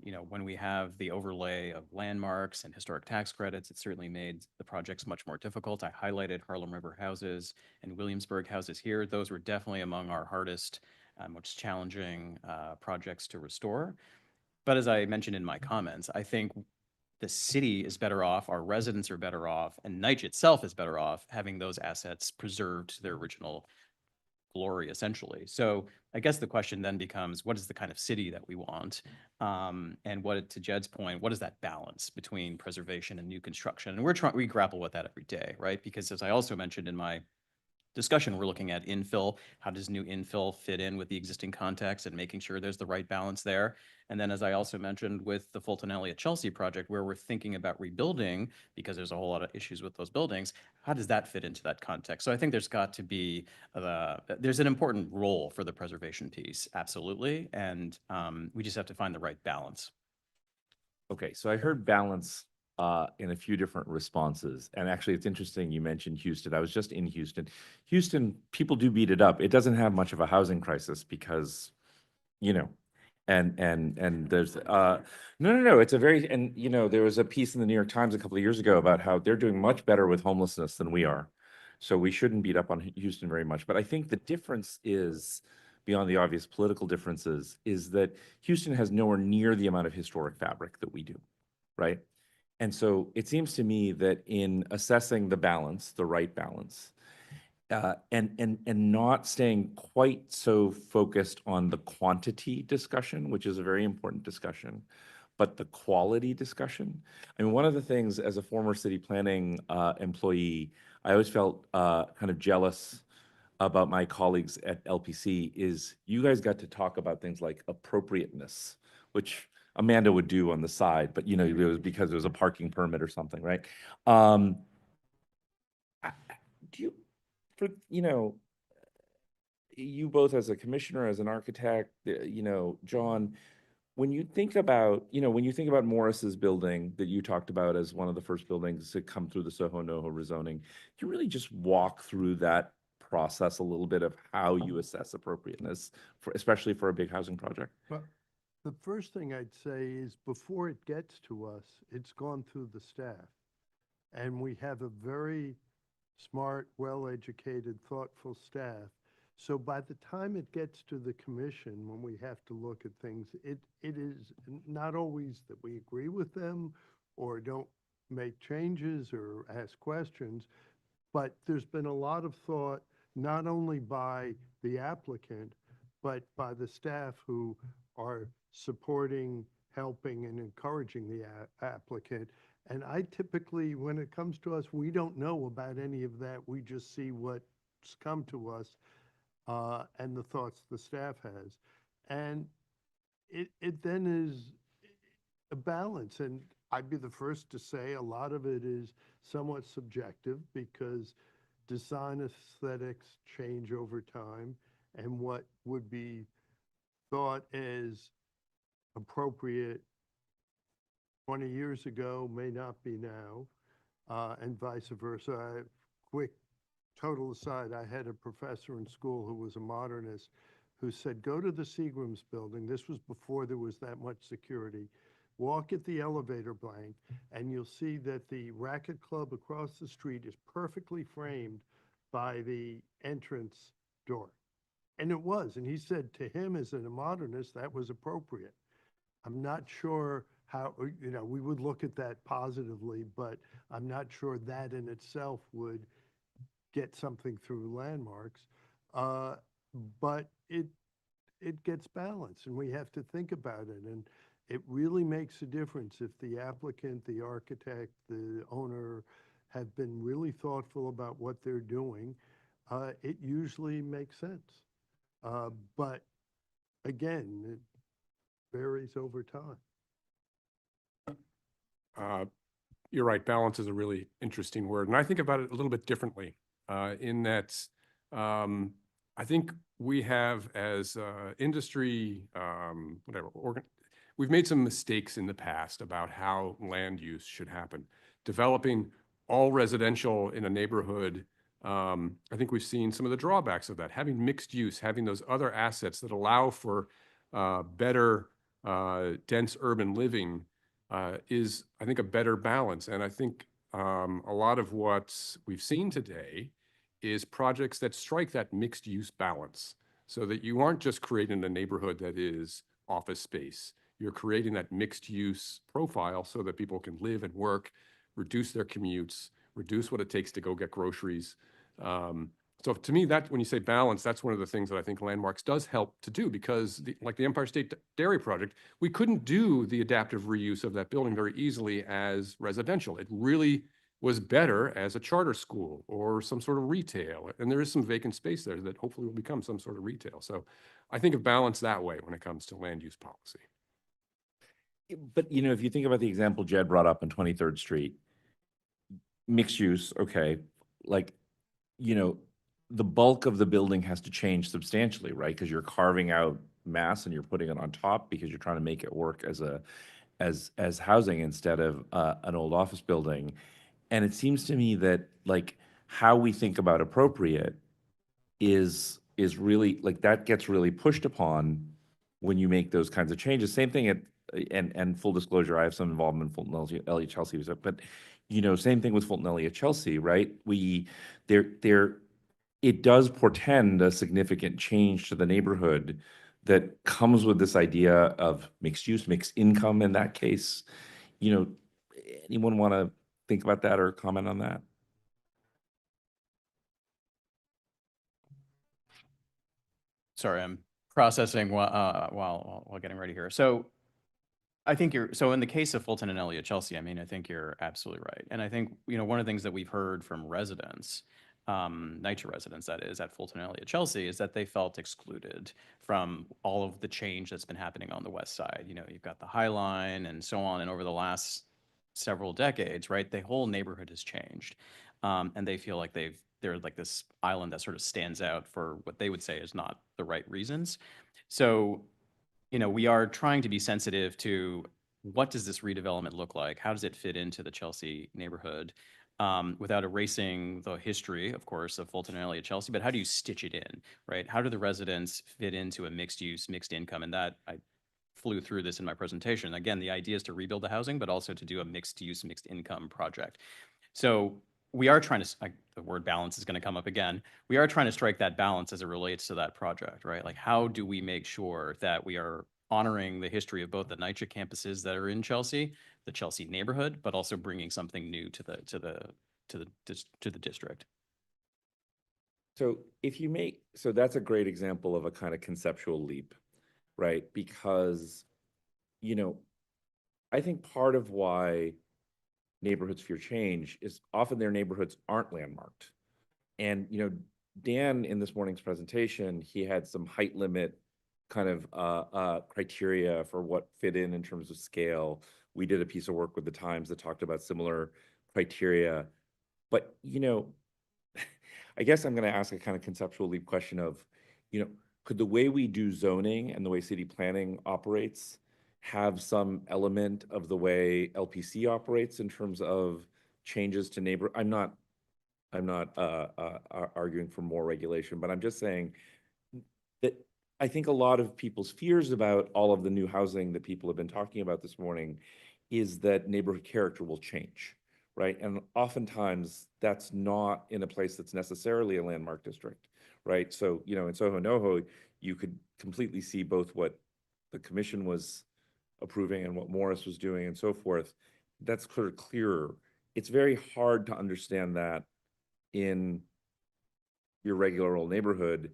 you know, when we have the overlay of landmarks and historic tax credits, it certainly made the projects much more difficult. I highlighted Harlem River houses and Williamsburg houses here. Those were definitely among our hardest, most challenging projects to restore. But as I mentioned in my comments, I think the city is better off, our residents are better off, and NYCHA itself is better off having those assets preserved to their original glory, essentially. So I guess the question then becomes, what is the kind of city that we want? And what, to Jed's point, what is that balance between preservation and new construction? And we grapple with that every day, right? Because as I also mentioned in my discussion, we're looking at infill. How does new infill fit in with the existing context and making sure there's the right balance there? And then, as I also mentioned with the Fulton Elliott Chelsea project, where we're thinking about rebuilding, because there's a whole lot of issues with those buildings, how does that fit into that context? So I think there's got to be, there's an important role for the preservation piece, absolutely. And we just have to find the right balance. Okay, so I heard balance in a few different responses. And actually, it's interesting you mentioned Houston. I was just in Houston. Houston, people do beat it up. It doesn't have much of a housing crisis because, you know, and there's no, it's a very, and you know, there was a piece in the New York Times a couple of years ago about how they're doing much better with homelessness than we are. So we shouldn't beat up on Houston very much. But I think the difference is, beyond the obvious political differences, is that Houston has nowhere near the amount of historic fabric that we do, right? And so it seems to me that in assessing the balance, the right balance, and not staying quite so focused on the quantity discussion, which is a very important discussion, but the quality discussion. I mean, one of the things as a former city planning employee, I always felt kind of jealous about my colleagues at LPC is you guys got to talk about things like appropriateness, which Amanda would do on the side, but it was because there was a parking permit or something, right? I- Do you, for, you both as a commissioner, as an architect, John, when you think about, Morris's building that you talked about as one of the first buildings to come through the Soho NoHo rezoning, you really just walk through that process a little bit of how you assess appropriateness, especially for a big housing project? Well, the first thing I'd say is before it gets to us, it's gone through the staff. And we have a very smart, well-educated, thoughtful staff. So by the time it gets to the commission, when we have to look at things, it is not always that we agree with them or don't make changes or ask questions, but there's been a lot of thought, not only by the applicant, but by the staff who are supporting, helping, and encouraging the applicant. And I typically, when it comes to us, we don't know about any of that. We just see what's come to us and the thoughts the staff has. And it then is a balance. And I'd be the first to say a lot of it is somewhat subjective because design aesthetics change over time, and what would be thought as appropriate 20 years ago may not be now, and vice versa. Quick total aside, I had a professor in school who was a modernist who said, go to the Seagram's building. This was before there was that much security. Walk at the elevator blank, and you'll see that the racket club across the street is perfectly framed by the entrance door. And it was. And he said to him, as a modernist, that was appropriate. I'm not sure how, we would look at that positively, but I'm not sure that in itself would get something through landmarks. But it gets balanced, and we have to think about it. And it really makes a difference if the applicant, the architect, the owner have been really thoughtful about what they're doing. It usually makes sense. But again, it varies over time. You're right, balance is a really interesting word. And I think about it a little bit differently in that I think we have as industry, we've made some mistakes in the past about how land use should happen. Developing all residential in a neighborhood, I think we've seen some of the drawbacks of that. Having mixed use, having those other assets that allow for better dense urban living is, I think, a better balance. And I think a lot of what we've seen today is projects that strike that mixed use balance so that you aren't just creating a neighborhood that is office space. You're creating that mixed use profile so that people can live and work, reduce their commutes, reduce what it takes to go get groceries. So to me, that when you say balance, that's one of the things that I think Landmarks does help to do, because like the Empire State Dairy Project, we couldn't do the adaptive reuse of that building very easily as residential. It really was better as a charter school or some sort of retail. And there is some vacant space there that hopefully will become some sort of retail. So I think of balance that way when it comes to land use policy. But, if you think about the example Jed brought up on 23rd Street, mixed use, okay, like, the bulk of the building has to change substantially, right? Because you're carving out mass and you're putting it on top because you're trying to make it work as housing instead of an old office building. And it seems to me that like how we think about appropriate is really like that gets really pushed upon when you make those kinds of changes. Same thing and full disclosure, I have some involvement in Fulton Elliott Chelsea, but same thing with Fulton Elliott Chelsea, right? It does portend a significant change to the neighborhood that comes with this idea of mixed use, mixed income in that case. Anyone want to think about that or comment on that? Sorry, I'm processing while getting ready here. So I think so in the case of Fulton and Elliott Chelsea, I mean, I think you're absolutely right. And I think, one of the things that we've heard from residents NYCHA residents, that is, at Fulton and Elliott Chelsea, is that they felt excluded from all of the change that's been happening on the west side. You know, you've got the High Line and so on, and over the last several decades, right, the whole neighborhood has changed. And they feel like they're like this island that sort of stands out for what they would say is not the right reasons. So, you know, we are trying to be sensitive to what does this redevelopment look like? How does it fit into the Chelsea neighborhood? Without erasing the history, of course, of Fulton and Elliott Chelsea, but how do you stitch it in, right? How do the residents fit into a mixed use, mixed income? And that I flew through this in my presentation. Again, the idea is to rebuild the housing, but also to do a mixed use, mixed income project. So we are trying to, the word balance is going to come up again. We are trying to strike that balance as it relates to that project, right? Like, how do we make sure that we are honoring the history of both the NYCHA campuses that are in Chelsea, the Chelsea neighborhood, but also bringing something new to the district? So so that's a great example of a kind of conceptual leap, right? Because, you know, I think part of why neighborhoods fear change is often their neighborhoods aren't landmarked. And, you know, Dan, in this morning's presentation, he had some height limit kind of criteria for what fit in terms of scale. We did a piece of work with the Times that talked about similar criteria. But, you know, I guess I'm going to ask a kind of conceptual leap question of, you know, could the way we do zoning and the way city planning operates have some element of the way LPC operates in terms of changes to neighbor? I'm not arguing for more regulation, but I'm just saying that I think a lot of people's fears about all of the new housing that people have been talking about this morning is that neighborhood character will change, right? And oftentimes that's not in a place that's necessarily a landmark district, right? So, you know, in Soho NoHo, you could completely see both what the commission was approving and what Morris was doing and so forth. That's sort of clearer. It's very hard to understand that in your regular old neighborhood,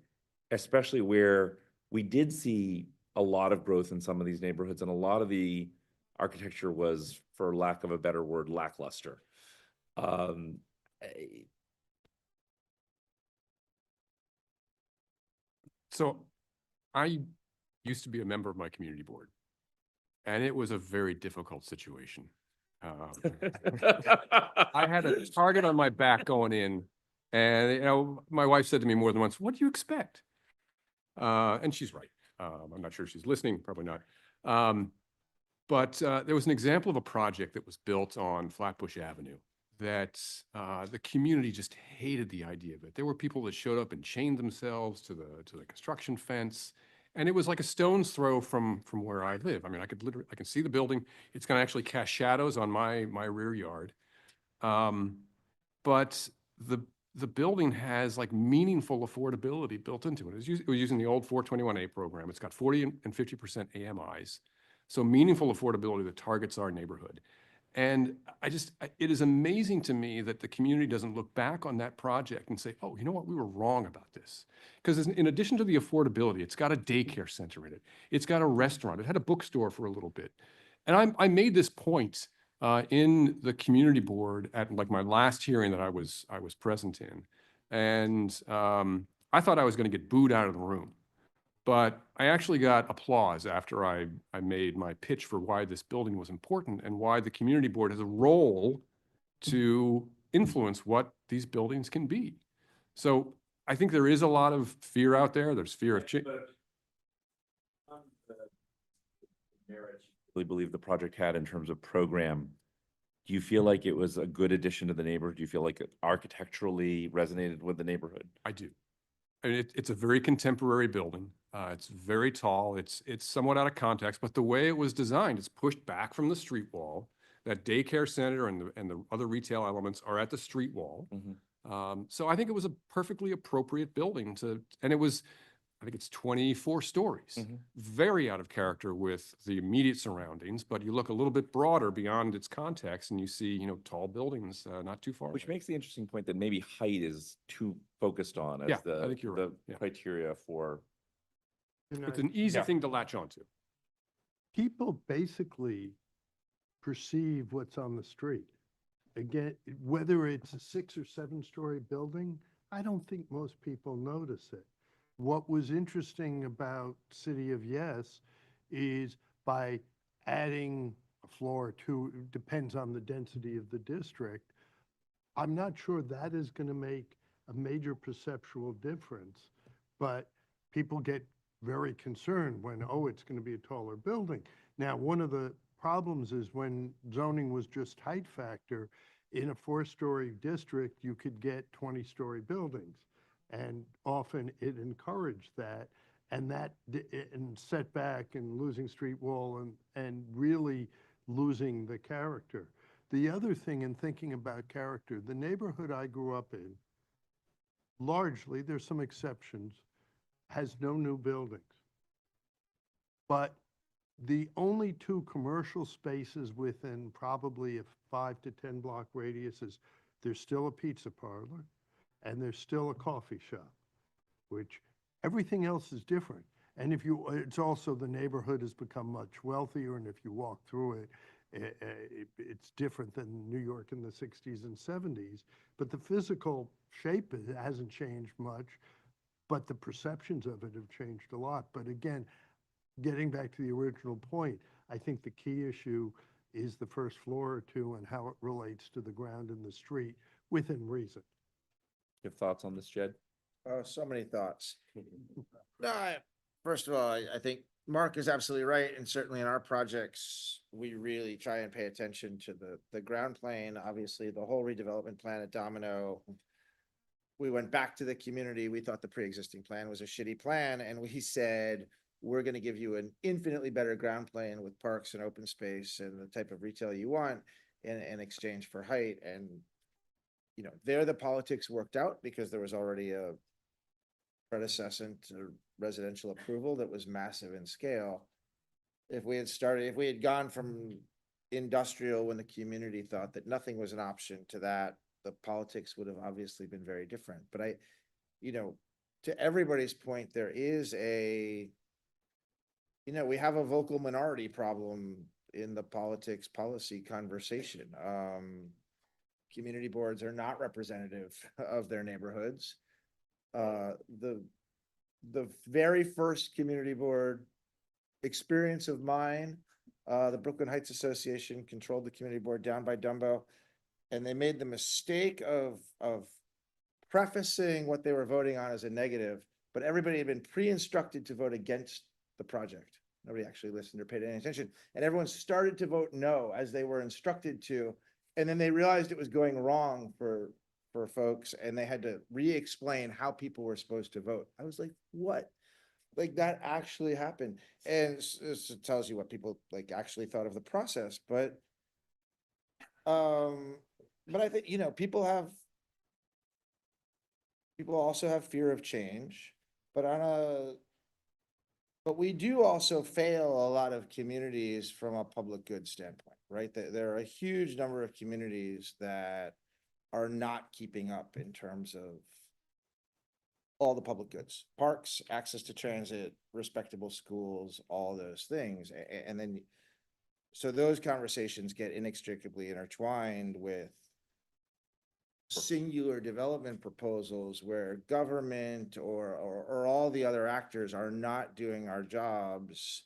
especially where we did see a lot of growth in some of these neighborhoods, and a lot of the architecture was, for lack of a better word, lackluster. So I used to be a member of my community board, and it was a very difficult situation. I had a target on my back going in, and, you know, my wife said to me more than once, "What do you expect?" And she's right. I'm not sure she's listening, probably not. But there was an example of a project that was built on Flatbush Avenue that the community just hated the idea of it. There were people that showed up and chained themselves to the construction fence, and it was like a stone's throw from where I live. I mean, I can see the building. It's going to actually cast shadows on my rear yard. But the building has like meaningful affordability built into it. It was using the old 421A program. It's got 40 and 50% AMIs. So meaningful affordability that targets our neighborhood. And it is amazing to me that the community doesn't look back on that project and say, oh, you know what, we were wrong about this. Because in addition to the affordability, it's got a daycare center in it. It's got a restaurant. It had a bookstore for a little bit. And I made this point in the community board at like my last hearing that I was present in. And I thought I was going to get booed out of the room. But I actually got applause after I made my pitch for why this building was important and why the community board has a role to influence what these buildings can be. So I think there is a lot of fear out there. There's fear of change. Really believe the project had in terms of program. Do you feel like it was a good addition to the neighborhood? Do you feel like it architecturally resonated with the neighborhood? I do. I mean, it's a very contemporary building. It's very tall. It's somewhat out of context, but the way it was designed, it's pushed back from the street wall. That daycare center and the other retail elements are at the street wall. Mm-hmm. So I think it was a perfectly appropriate building and it was, I think it's 24 stories, Mm-hmm. very out of character with the immediate surroundings, but you look a little bit broader beyond its context and you see, you know, tall buildings not too far Which away. makes the interesting point that maybe height is too focused on as Yeah, I think you're right. the Yeah. criteria for. It's an easy Yeah. thing to latch onto. People basically perceive what's on the street. Again, whether it's a 6 or 7 story building, I don't think most people notice it. What was interesting about City of Yes is by adding a floor or two, it depends on the density of the district. I'm not sure that is going to make a major perceptual difference, but people get very concerned when, oh, it's going to be a taller building. Now, one of the problems is when zoning was just height factor, in a 4-story district, you could get 20-story buildings. And often it encouraged that, and and setback and losing street wall and really losing the character. The other thing in thinking about character, the neighborhood I grew up in, largely, there's some exceptions, has no new buildings. But the only 2 commercial spaces within probably a 5 to 10 block radius is there's still a pizza parlor and there's still a coffee shop, which everything else is different. And it's also the neighborhood has become much wealthier, and if you walk through it, it's different than New York in the 60s and 70s. But the physical shape hasn't changed much, but the perceptions of it have changed a lot. But again, getting back to the original point, I think the key issue is the first floor or 2 and how it relates to the ground and the street within reason. You have thoughts on this, Jed? Oh, so many thoughts. No, first of all, I think Mark is absolutely right, and certainly in our projects, we really try and pay attention to the ground plane. Obviously, the whole redevelopment plan at Domino. We went back to the community. We thought the pre-existing plan was a shitty plan, and we said, we're going to give you an infinitely better ground plane with parks and open space and the type of retail you want in exchange for height. And, you know, there the politics worked out because there was already a predecessor to residential approval that was massive in scale. If we had gone from industrial when the community thought that nothing was an option to that, the politics would have obviously been very different. But to everybody's point, there is we have a vocal minority problem in the politics policy conversation. Community boards are not representative of their neighborhoods. The very first community board experience of mine, the Brooklyn Heights Association controlled the community board down by Dumbo, and they made the mistake of prefacing what they were voting on as a negative, but everybody had been pre-instructed to vote against the project. Nobody actually listened or paid any attention, and everyone started to vote no as they were instructed to, and then they realized it was going wrong for folks, and they had to re-explain how people were supposed to vote. I was like, what? Like, that actually happened. And this tells you what people like actually thought of the process. But I think, people also have fear of change, but we do also fail a lot of communities from a public good standpoint, right? There are a huge number of communities that are not keeping up in terms of all the public goods, parks, access to transit, respectable schools, all those things. And then, so those conversations get inextricably intertwined with singular development proposals where government or all the other actors are not doing our jobs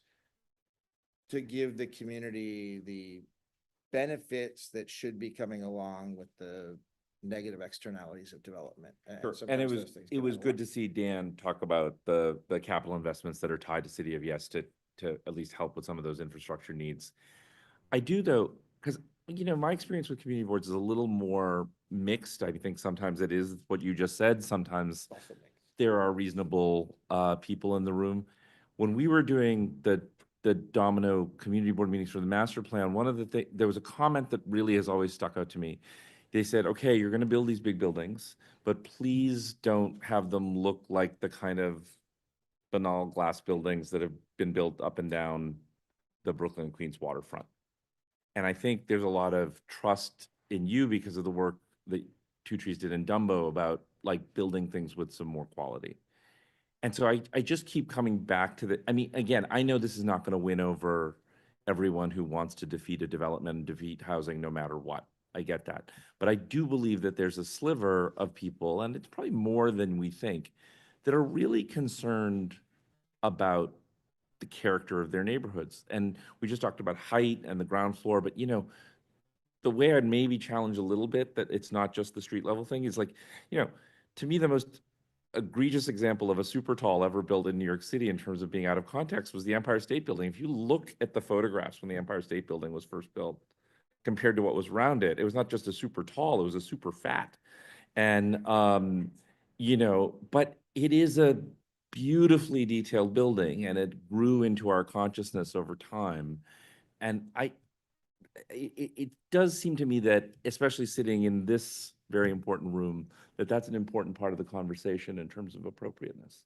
to give the community the benefits that should be coming along with the negative externalities of development. Sure. And sometimes those things it get was good overlooked. to see Dan talk about the capital investments that are tied to City of Yes to at least help with some of those infrastructure needs. I do though, because my experience with community boards is a little more mixed. I think sometimes it is what you just said. Sometimes Also makes- there are reasonable people in the room. When we were doing the Domino community board meetings for the master plan, one of the things, there was a comment that really has always stuck out to me. They said, okay, you're going to build these big buildings, but please don't have them look like the kind of banal glass buildings that have been built up and down the Brooklyn Queens waterfront. And I think there's a lot of trust in you because of the work that Two Trees did in Dumbo about like building things with some more quality. And so I just keep coming back to again, I know this is not going to win over everyone who wants to defeat a development and defeat housing no matter what. I get that. But I do believe that there's a sliver of people, and it's probably more than we think, that are really concerned about the character of their neighborhoods. And we just talked about height and the ground floor, but the way I'd maybe challenge a little bit that it's not just the street level thing is like, to me, the most egregious example of a super tall ever built in New York City in terms of being out of context was the Empire State Building. If you look at the photographs when the Empire State Building was first built compared to what was around it, it was not just a super tall, it was a super fat. And, but it is a beautifully detailed building and it grew into our consciousness over time. And it does seem to me that, especially sitting in this very important room, that that's an important part of the conversation in terms of appropriateness.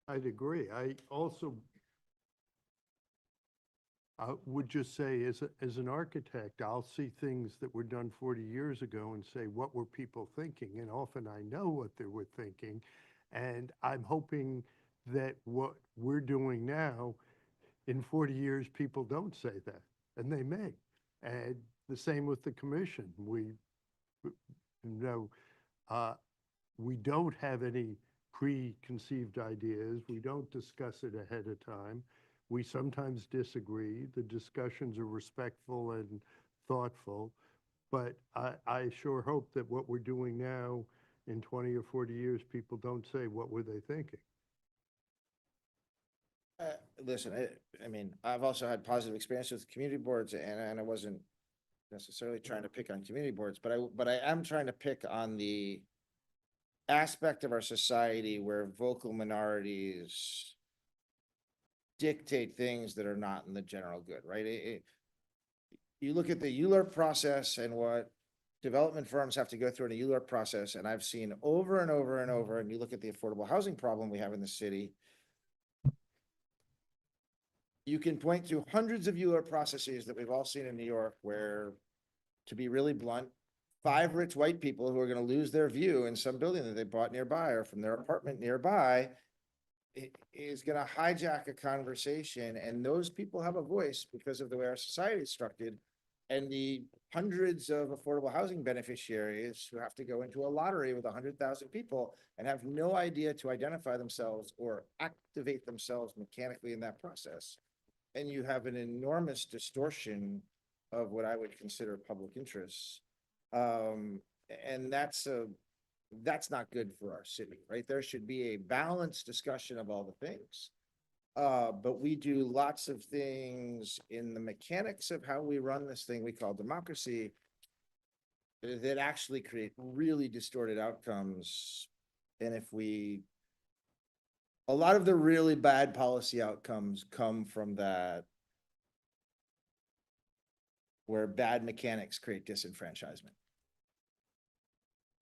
I'd agree. I also would just say, as an architect, I'll see things that were done 40 years ago and say, what were people thinking? And often I know what they were thinking. And I'm hoping that what we're doing now, in 40 years, people don't say that, and they may. And the same with the commission. We don't have any preconceived ideas. We don't discuss it ahead of time. We sometimes disagree. The discussions are respectful and thoughtful. But I sure hope that what we're doing now, in 20 or 40 years, people don't say, what were they thinking? Listen, I mean, I've also had positive experiences with community boards, and I wasn't necessarily trying to pick on community boards, but I am trying to pick on the aspect of our society where vocal minorities dictate things that are not in the general good, right? You look at the ULURP process and what development firms have to go through in a ULURP process, and I've seen over and over and over, and you look at the affordable housing problem we have in the city, you can point to hundreds of ULURP processes that we've all seen in New York where, to be really blunt, 5 rich white people who are going to lose their view in some building that they bought nearby or from their apartment nearby is going to hijack a conversation. And those people have a voice because of the way our society is structured. And the hundreds of affordable housing beneficiaries who have to go into a lottery with 100,000 people and have no idea to identify themselves or activate themselves mechanically in that process. And you have an enormous distortion of what I would consider public interests. And that's not good for our city, right? There should be a balanced discussion of all the things. But we do lots of things in the mechanics of how we run this thing we call democracy that actually create really distorted outcomes. And a lot of the really bad policy outcomes come from that, where bad mechanics create disenfranchisement.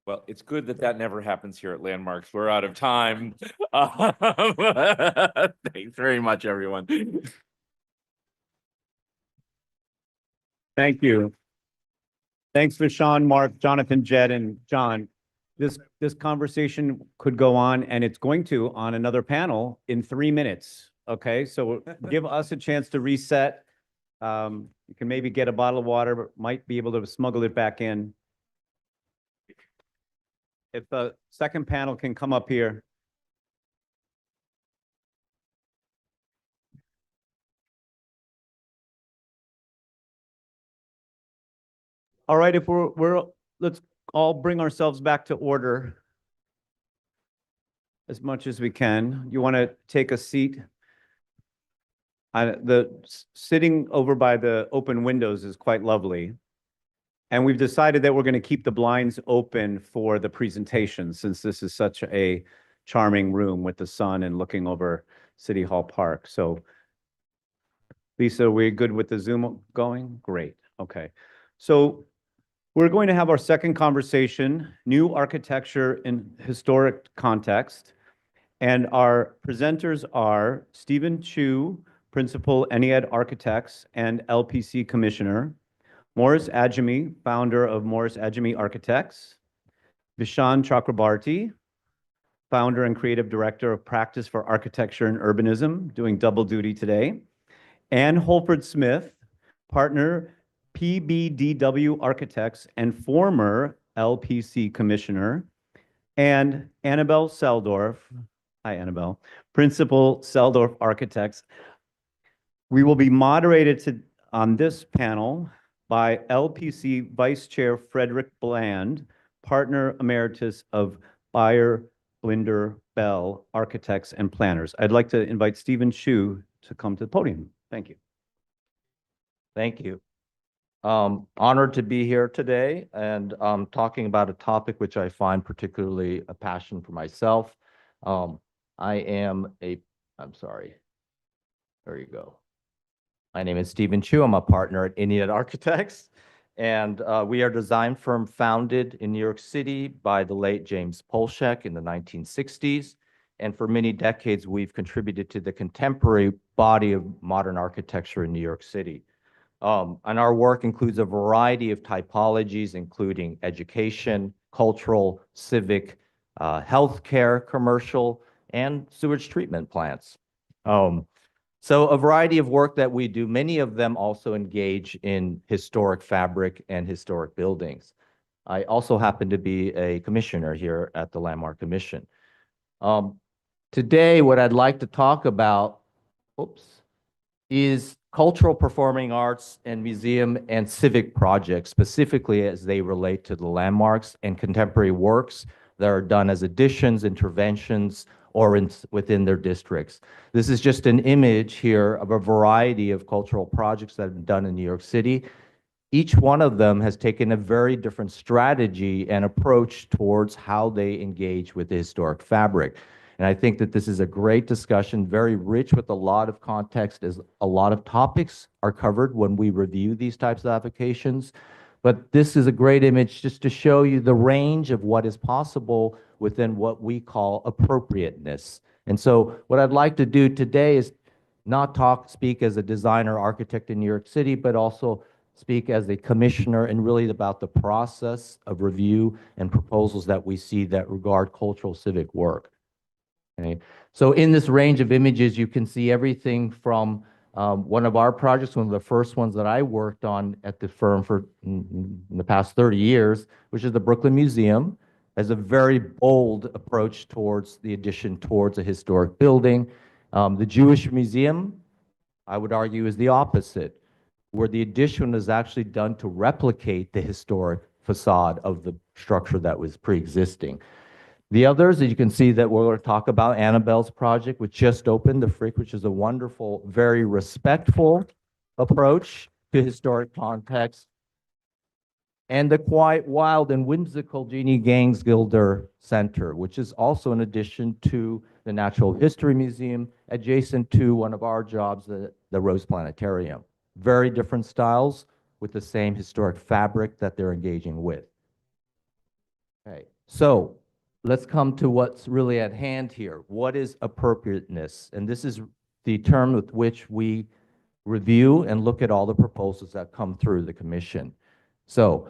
Well, it's good that that never happens here at Landmarks. We're out of time. Thanks very much, everyone. Thank you. Thanks for Sean, Mark, Jonathan, Jed, and John. This conversation could go on, and it's going to on another panel in 3 minutes. Okay, so give us a chance to reset. You can maybe get a bottle of water, but might be able to smuggle it back in. If the second panel can come up here. All right, if let's all bring ourselves back to order as much as we can. You want to take a seat? Sitting over by the open windows is quite lovely. And we've decided that we're going to keep the blinds open for the presentation, since this is such a charming room with the sun and looking over City Hall Park. So Lisa, are we good with the Zoom going? Great. Okay. So we're going to have our second conversation, New Architecture in Historic Context. And our presenters are Stephen Chu, Principal Ennead Architects and LPC Commissioner, Morris Adjemi, founder of Morris Adjemi Architects, Vishan Chakrabarti, founder and creative director of Practice for Architecture and Urbanism, doing double duty today, Ann Holford Smith, partner, PBDW Architects and former LPC Commissioner, and Annabelle Seldorf. Hi, Annabelle. Principal Seldorf Architects. We will be moderated on this panel by LPC Vice Chair Frederick Bland, Partner Emeritus of Beyer, Blinder, Bell Architects and Planners. I'd like to invite Stephen Chu to come to the podium. Thank you. Thank you. Honored to be here today and talking about a topic which I find particularly a passion for myself. I'm sorry. There you go. My name is Stephen Chu. I'm a partner at Inuit Architects, and we are a design firm founded in New York City by the late James Polshek in the 1960s. And for many decades, we've contributed to the contemporary body of modern architecture in New York City. And our work includes a variety of typologies, including education, cultural, civic, healthcare, commercial, and sewage treatment plants. So a variety of work that we do, many of them also engage in historic fabric and historic buildings. I also happen to be a commissioner here at the Landmark Commission. Today, what I'd like to talk about, is cultural performing arts and museum and civic projects, specifically as they relate to the landmarks and contemporary works that are done as additions, interventions, or within their districts. This is just an image here of a variety of cultural projects that have been done in New York City. Each one of them has taken a very different strategy and approach towards how they engage with the historic fabric. And I think that this is a great discussion, very rich with a lot of context, as a lot of topics are covered when we review these types of applications. But this is a great image just to show you the range of what is possible within what we call appropriateness. And so what I'd like to do today is not speak as a designer architect in New York City, but also speak as a commissioner and really about the process of review and proposals that we see that regard cultural civic work. Okay. So in this range of images, you can see everything from one of our projects, one of the first ones that I worked on at the firm for in the past 30 years, which is the Brooklyn Museum, as a very bold approach towards the addition towards a historic building. The Jewish Museum, I would argue, is the opposite, where the addition is actually done to replicate the historic facade of the structure that was pre-existing. The others, as you can see, that we're going to talk about, Annabelle's project, which just opened, the Frick, which is a wonderful, very respectful approach to historic context, and the quite wild and whimsical Jeannie Gangsgilder Center, which is also an addition to the Natural History Museum, adjacent to one of our jobs, the Rose Planetarium. Very different styles with the same historic fabric that they're engaging with. Okay, so let's come to what's really at hand here. What is appropriateness? And this is the term with which we review and look at all the proposals that come through the commission. So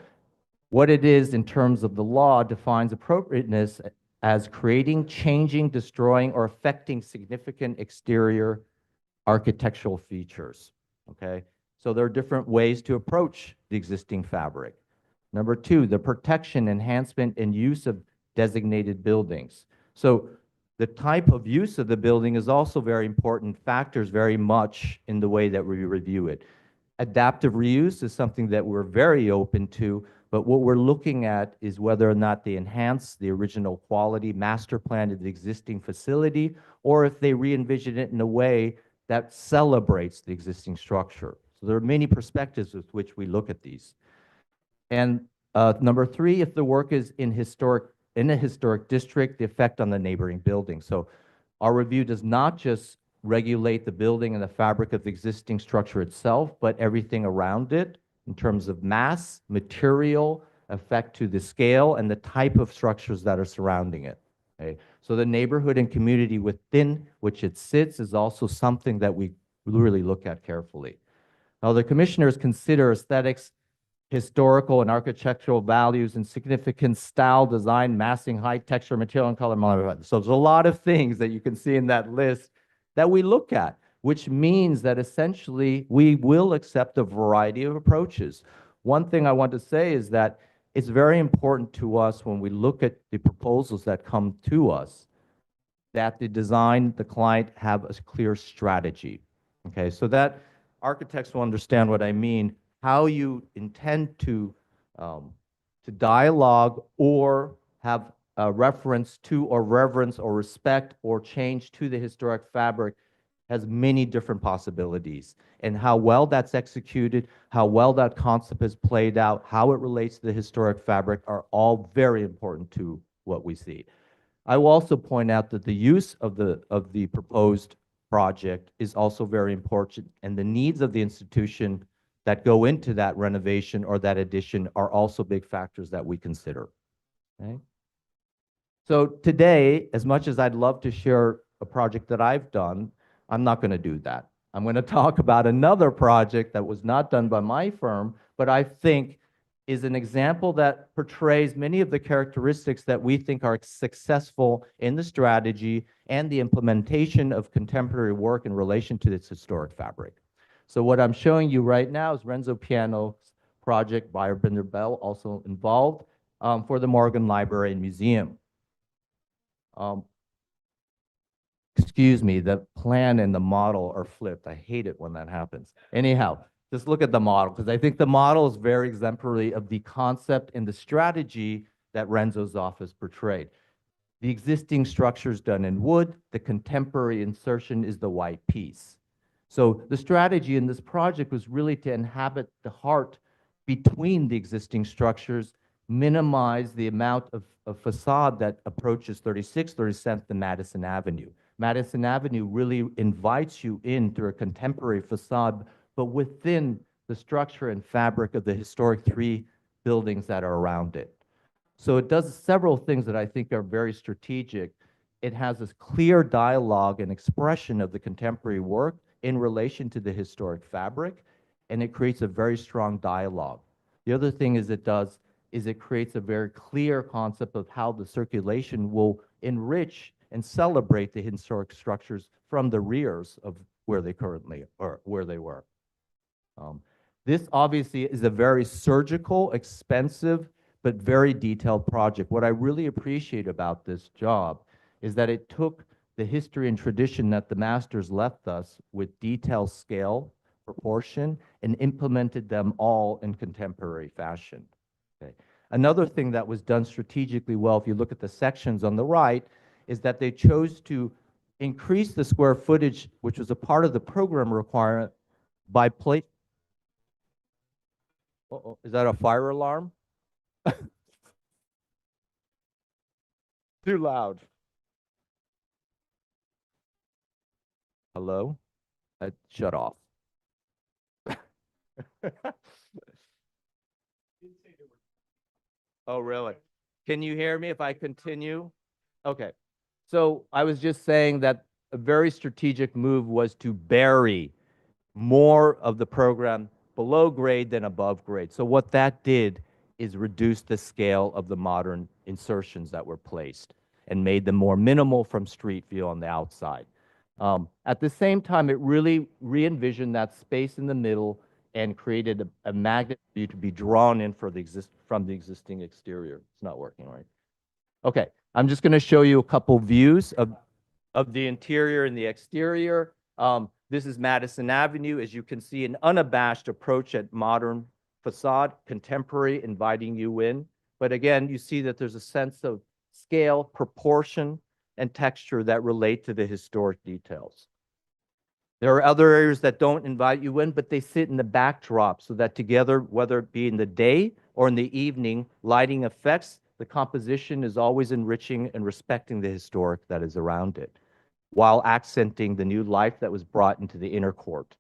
what it is in terms of the law defines appropriateness as creating, changing, destroying, or affecting significant exterior architectural features. Okay, so there are different ways to approach the existing fabric. Number two, the protection, enhancement, and use of designated buildings. So the type of use of the building is also very important, factors very much in the way that we review it. Adaptive reuse is something that we're very open to, but what we're looking at is whether or not they enhance the original quality master plan of the existing facility, or if they re-envision it in a way that celebrates the existing structure. So there are many perspectives with which we look at these. And number three, if the work is in a historic district, the effect on the neighboring building. So our review does not just regulate the building and the fabric of the existing structure itself, but everything around it in terms of mass, material, effect to the scale, and the type of structures that are surrounding it. Okay? So the neighborhood and community within which it sits is also something that we really look at carefully. Now, the commissioners consider aesthetics, historical and architectural values, and significant style, design, massing, height, texture, material, and color. So there's a lot of things that you can see in that list that we look at. which means that essentially we will accept a variety of approaches. One thing I want to say is that it's very important to us when we look at the proposals that come to us that the client have a clear strategy. Okay, so that architects will understand what I mean, how you intend to dialogue or have a reference to or reverence or respect or change to the historic fabric has many different possibilities. And how well that's executed, how well that concept is played out, how it relates to the historic fabric are all very important to what we see. I will also point out that the use of the proposed project is also very important, and the needs of the institution that go into that renovation or that addition are also big factors that we consider. Okay? So today, as much as I'd love to share a project that I've done, I'm not going to do that. I'm going to talk about another project that was not done by my firm, but I think is an example that portrays many of the characteristics that we think are successful in the strategy and the implementation of contemporary work in relation to its historic fabric. So what I'm showing you right now is Renzo Piano's project by Binder Bell, also involved, for the Morgan Library and Museum. Excuse me, the plan and the model are flipped. I hate it when that happens. Anyhow, just look at the model, because I think the model is very exemplary of the concept and the strategy that Renzo's office portrayed. The existing structure is done in wood. The contemporary insertion is the white piece. So the strategy in this project was really to inhabit the heart between the existing structures, minimize the amount of facade that approaches 36th, 37th, and Madison Avenue. Madison Avenue really invites you in through a contemporary facade, but within the structure and fabric of the historic three buildings that are around it. So it does several things that I think are very strategic. It has this clear dialogue and expression of the contemporary work in relation to the historic fabric, and it creates a very strong dialogue. The other thing it creates a very clear concept of how the circulation will enrich and celebrate the historic structures from the rears of where they currently or where they were. This obviously is a very surgical, expensive, but very detailed project. What I really appreciate about this job is that it took the history and tradition that the masters left us with detail, scale, proportion, and implemented them all in contemporary fashion. Okay. Another thing that was done strategically well, if you look at the sections on the right, is that they chose to increase the square footage, which was a part of the program requirement, by place. Uh-oh, is that a fire alarm? Too loud. Hello? Shut off. Oh, really? Can you hear me if I continue? Okay. So I was just saying that a very strategic move was to bury more of the program below grade than above grade. So what that did is reduce the scale of the modern insertions that were placed and made them more minimal from street view on the outside. At the same time, it really re-envisioned that space in the middle and created a magnet for you to be drawn in from the existing exterior. It's not working, right? Okay, I'm just going to show you a couple views of the interior and the exterior. This is Madison Avenue. As you can see, an unabashed approach at modern facade, contemporary, inviting you in. But again, you see that there's a sense of scale, proportion, and texture that relate to the historic details. There are other areas that don't invite you in, but they sit in the backdrop so that together, whether it be in the day or in the evening, lighting effects, the composition is always enriching and respecting the historic that is around it, while accenting the new life that was brought into the inner court.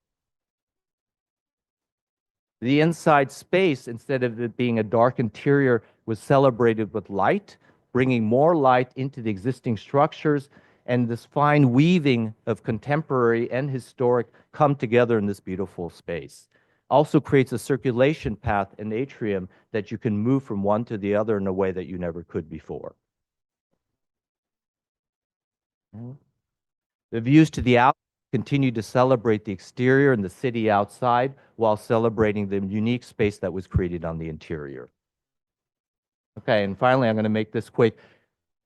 The inside space, instead of it being a dark interior, was celebrated with light, bringing more light into the existing structures, and this fine weaving of contemporary and historic come together in this beautiful space. Also creates a circulation path and atrium that you can move from one to the other in a way that you never could before. The views to the out. continue to celebrate the exterior and the city outside while celebrating the unique space that was created on the interior. Okay, and finally, I'm going to make this quick.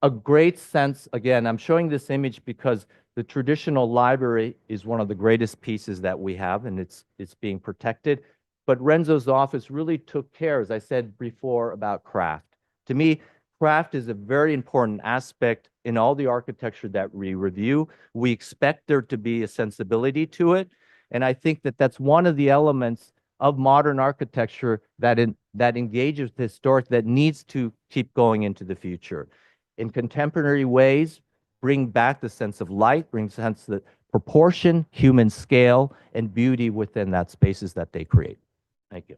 A great sense, again, I'm showing this image because the traditional library is one of the greatest pieces that we have, and it's being protected. But Renzo's office really took care, as I said before, about craft. To me, craft is a very important aspect in all the architecture that we review. We expect there to be a sensibility to it, and I think that that's one of the elements of modern architecture that engages the historic, that needs to keep going into the future. In contemporary ways, bring back the sense of light, bring sense of proportion, human scale, and beauty within that spaces that they create. Thank you.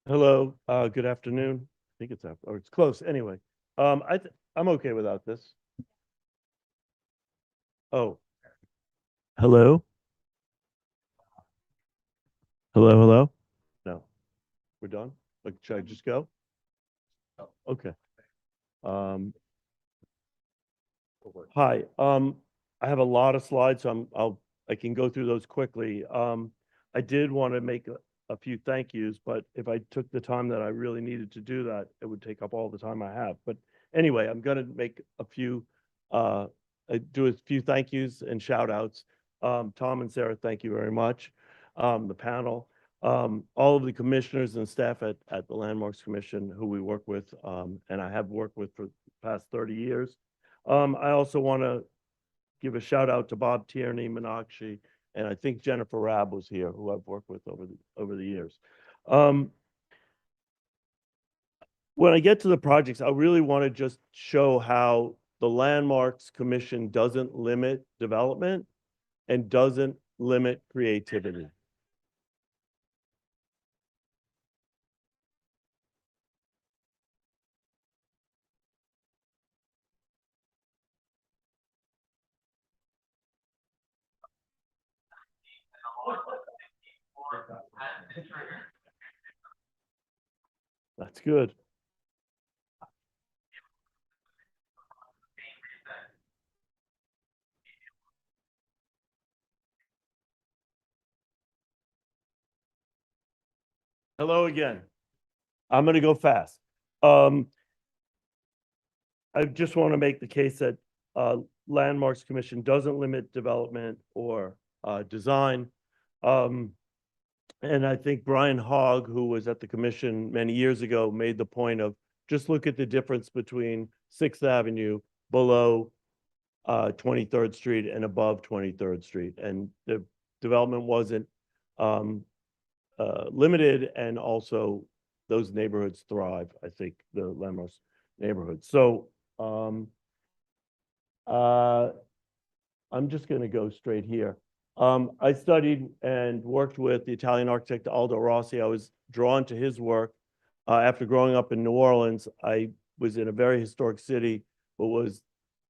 Hello, good afternoon. I think it's or it's close anyway. I'm okay without this. Oh. Hello? Hello, hello? No. We're done? Like, should I just go? Okay. Hi, I have a lot of slides, so I can go through those quickly. I did want to make a few thank yous, but if I took the time that I really needed to do that, it would take up all the time I have. But anyway, I'm going to make a few, do a few thank yous and shout outs. Tom and Sarah, thank you very much. The panel, all of the commissioners and staff at the Landmarks Commission who we work with, and I have worked with for the past 30 years. I also want to give a shout out to Bob Tierney, Meenakshi, and I think Jennifer Rabb was here, who I've worked with over the years. When I get to the projects, I really want to just show how the Landmarks Commission doesn't limit development and doesn't limit creativity. That's good. Hello again. I'm going to go fast. I just want to make the case that Landmarks Commission doesn't limit development or design. And I think Brian Hogg, who was at the commission many years ago, made the point of just look at the difference between 6th Avenue below 23rd Street and above 23rd Street. And the development wasn't limited, and also those neighborhoods thrive, I think, the Landmarks neighborhoods. So I'm just going to go straight here. I studied and worked with the Italian architect Aldo Rossi. I was drawn to his work. After growing up in New Orleans, I was in a very historic city, but was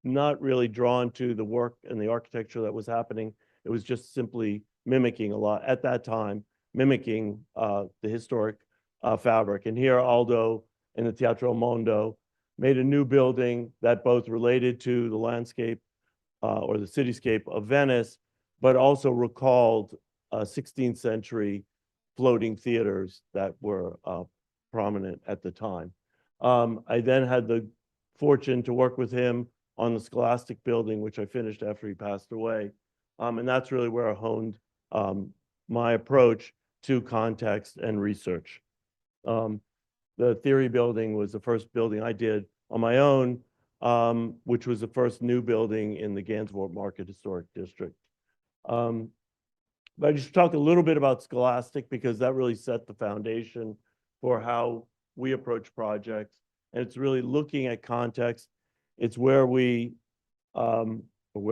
not really drawn to the work and the architecture that was happening. It was just simply mimicking a lot, at that time, mimicking the historic fabric. And here Aldo in the Teatro Mondo made a new building that both related to the landscape or the cityscape of Venice, but also recalled 16th century floating theaters that were prominent at the time. I then had the fortune to work with him on the Scholastic building, which I finished after he passed away. And that's really where I honed my approach to context and research. The Theory building was the first building I did on my own, which was the first new building in the Gansevoort Market Historic District. But I just talk a little bit about Scholastic because that really set the foundation for how we approach projects. And it's really looking at context. It's where where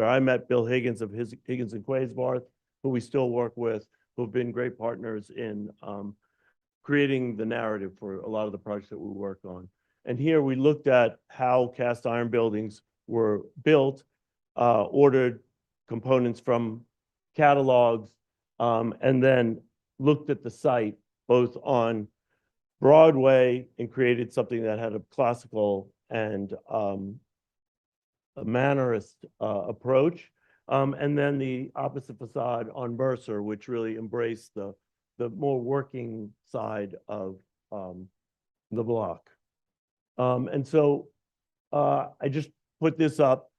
I met Bill Higgins of Higgins and Quaysbarth, who we still work with, who've been great partners in creating the narrative for a lot of the projects that we work on. And here we looked at how cast iron buildings were built, ordered components from catalogs, and then looked at the site, both on Broadway and created something that had a classical and a mannerist approach. And then the opposite facade on Mercer, which really embraced the more working side of the block. And so I just put this up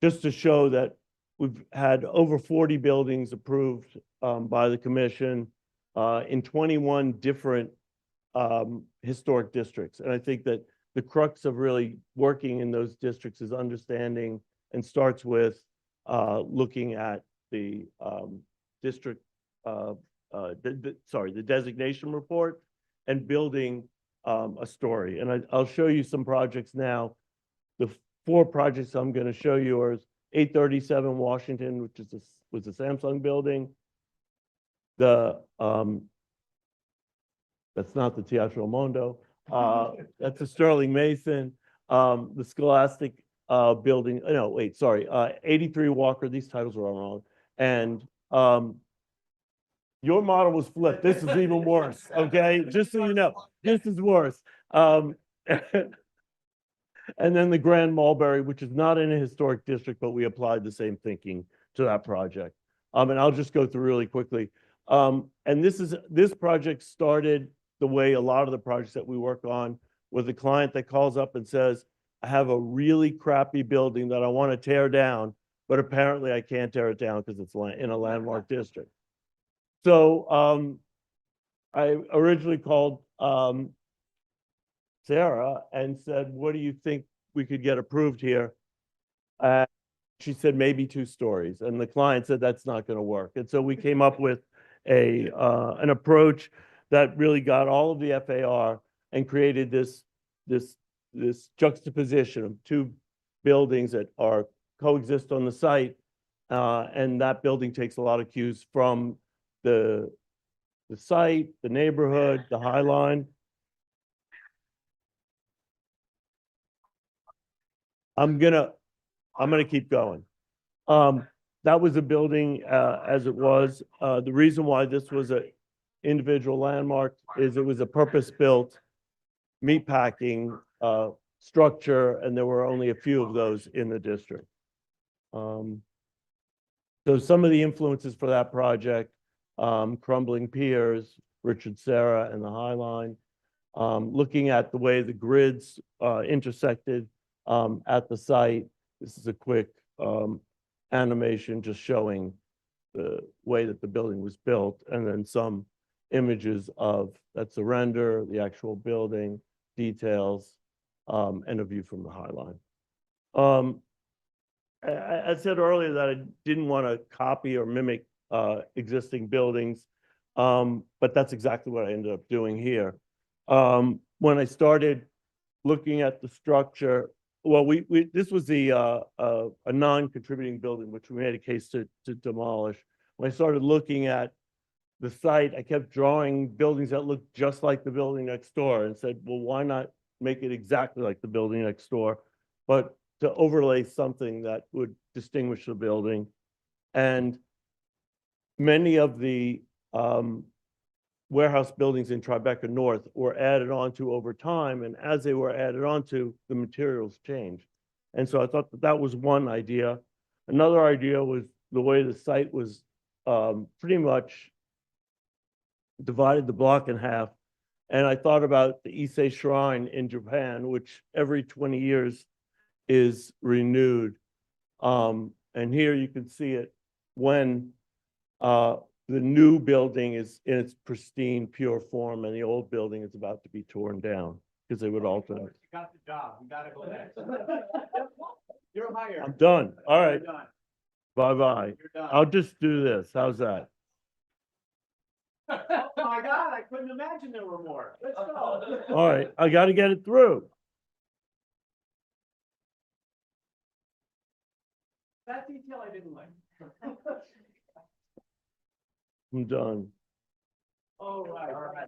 just to show that we've had over 40 buildings approved by the commission in 21 different historic districts. And I think that the crux of really working in those districts is understanding and starts with looking at the district, the designation report and building a story. And I'll show you some projects now. The 4 projects I'm going to show you are 837 Washington, which is was a Samsung building. The that's not the Teatro Mondo. That's a Sterling Mason. The Scholastic building. No, wait, sorry. 83 Walker. These titles are all wrong. And your model was flipped. This is even worse. Okay, just so you know, this is worse. And then the Grand Mulberry, which is not in a historic district, but we applied the same thinking to that project. And I'll just go through really quickly. And this project started the way a lot of the projects that we work on with a client that calls up and says, I have a really crappy building that I want to tear down, but apparently I can't tear it down because it's in a landmark district. So I originally called Sarah and said, what do you think we could get approved here? She said, maybe 2 stories. And the client said, that's not going to work. And so we came up with an approach that really got all of the FAR and created this juxtaposition of 2 buildings that are coexist on the site. And that building takes a lot of cues from the site, the neighborhood, the High Line. I'm gonna keep going. That was a building as it was. The reason why this was an individual landmark is it was a purpose-built meatpacking structure, and there were only a few of those in the district. So some of the influences for that project, crumbling piers, Richard Serra and the High Line, looking at the way the grids intersected at the site. This is a quick animation just showing the way that the building was built, and then some images of that's a render, the actual building, details, and a view from the High Line. I said earlier that I didn't want to copy or mimic existing buildings, but that's exactly what I ended up doing here. When I started looking at the structure, well, this was a non-contributing building, which we made a case to demolish. When I started looking at the site, I kept drawing buildings that looked just like the building next door and said, well, why not make it exactly like the building next door, but to overlay something that would distinguish the building. And many of the warehouse buildings in Tribeca North were added onto over time, and as they were added onto, the materials changed. And so I thought that that was one idea. Another idea was the way the site was pretty much divided the block in half. And I thought about the Issei Shrine in Japan, which every 20 years is renewed. And here you can see it when the new building is in its pristine, pure form, and the old building is about to be torn down because they would alternate. You got the job. You gotta go next. You're hired. I'm done. All right. You're done. Bye-bye. You're done. I'll just do this. How's that? Oh my God, I couldn't imagine there were more. Let's go. All right. I got to get it through. That detail I didn't like. I'm done. All right, all right.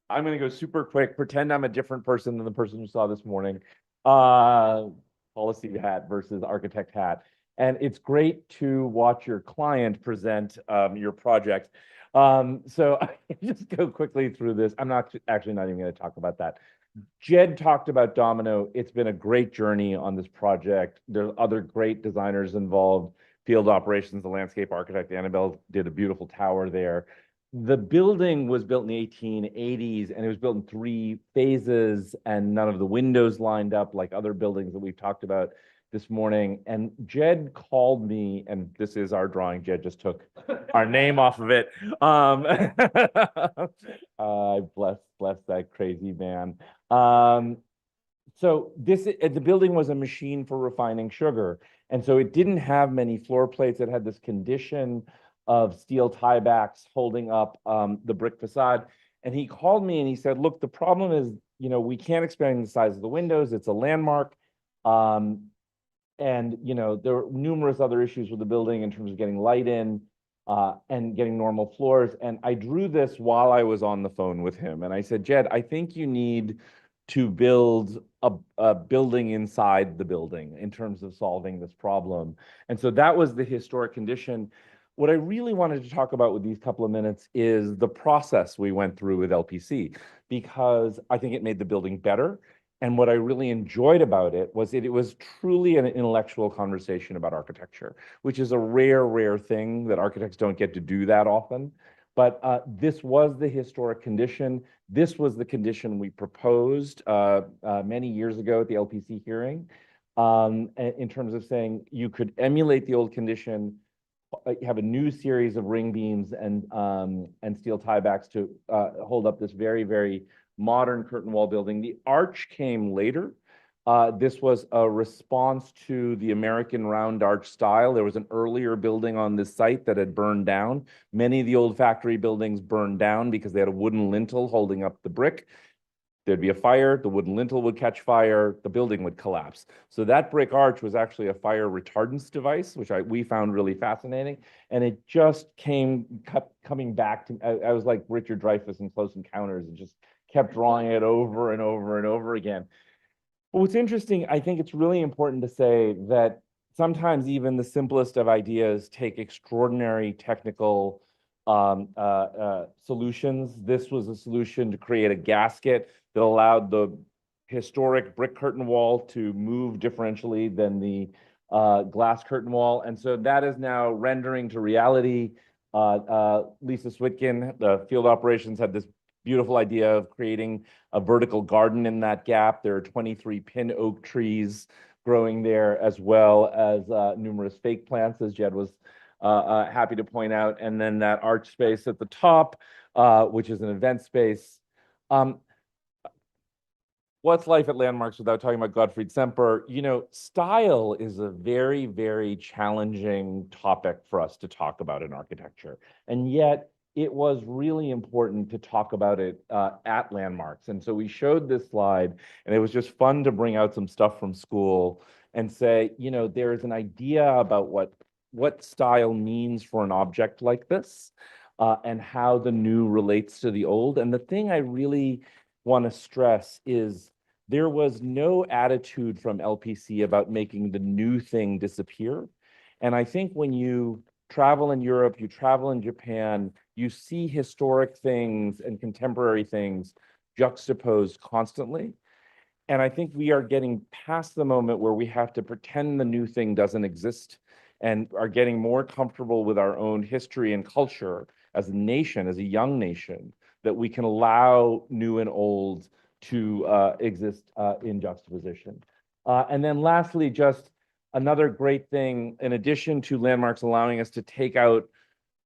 I'm gonna go super quick, pretend I'm a different person than the person you saw this morning. Policy hat versus architect hat. And it's great to watch your client present your project. So I just go quickly through this. I'm not actually not even going to talk about that. Jed talked about Domino. It's been a great journey on this project. There's other great designers involved. Field operations, the landscape architect, Annabelle, did a beautiful tower there. The building was built in the 1880s, and it was built in 3 phases, and none of the windows lined up like other buildings that we've talked about this morning. And Jed called me, and this is our drawing. Jed just took our name off of it. Bless that crazy man. So the building was a machine for refining sugar. And so it didn't have many floor plates. It had this condition of steel tiebacks holding up the brick facade. And he called me and he said, look, the problem is, we can't expand the size of the windows. It's a landmark. And, there were numerous other issues with the building in terms of getting light in and getting normal floors. And I drew this while I was on the phone with him. And I said, Jed, I think you need to build a building inside the building in terms of solving this problem. And so that was the historic condition. What I really wanted to talk about with these couple of minutes is the process we went through with LPC, because I think it made the building better. And what I really enjoyed about it was it was truly an intellectual conversation about architecture, which is a rare thing that architects don't get to do that often. But this was the historic condition. This was the condition we proposed many years ago at the LPC hearing in terms of saying you could emulate the old condition, have a new series of ring beams and steel tiebacks to hold up this very modern curtain wall building. The arch came later. This was a response to the American round arch style. There was an earlier building on this site that had burned down. Many of the old factory buildings burned down because they had a wooden lintel holding up the brick. There'd be a fire, the wooden lintel would catch fire, the building would collapse. So that brick arch was actually a fire retardance device, which we found really fascinating. And it just kept coming back to, I was like Richard Dreyfuss in Close Encounters, and just kept drawing it over and over and over again. But what's interesting, I think it's really important to say that sometimes even the simplest of ideas take extraordinary technical solutions. This was a solution to create a gasket that allowed the historic brick curtain wall to move differentially than the glass curtain wall. And so that is now rendering to reality. Lisa Switkin, the field operations, had this beautiful idea of creating a vertical garden in that gap. There are 23 pin oak trees growing there, as well as numerous fake plants, as Jed was happy to point out. And then that arch space at the top, which is an event space. What's life at Landmarks without talking about Gottfried Semper? Style is a very challenging topic for us to talk about in architecture. And yet it was really important to talk about it at Landmarks. And so we showed this slide, and it was just fun to bring out some stuff from school and say, there is an idea about what style means for an object like this and how the new relates to the old. And the thing I really want to stress is there was no attitude from LPC about making the new thing disappear. And I think when you travel in Europe, you travel in Japan, you see historic things and contemporary things juxtaposed constantly. And I think we are getting past the moment where we have to pretend the new thing doesn't exist, and are getting more comfortable with our own history and culture as a nation, as a young nation, that we can allow new and old to exist in juxtaposition. And then lastly, just another great thing, in addition to Landmarks allowing us to take out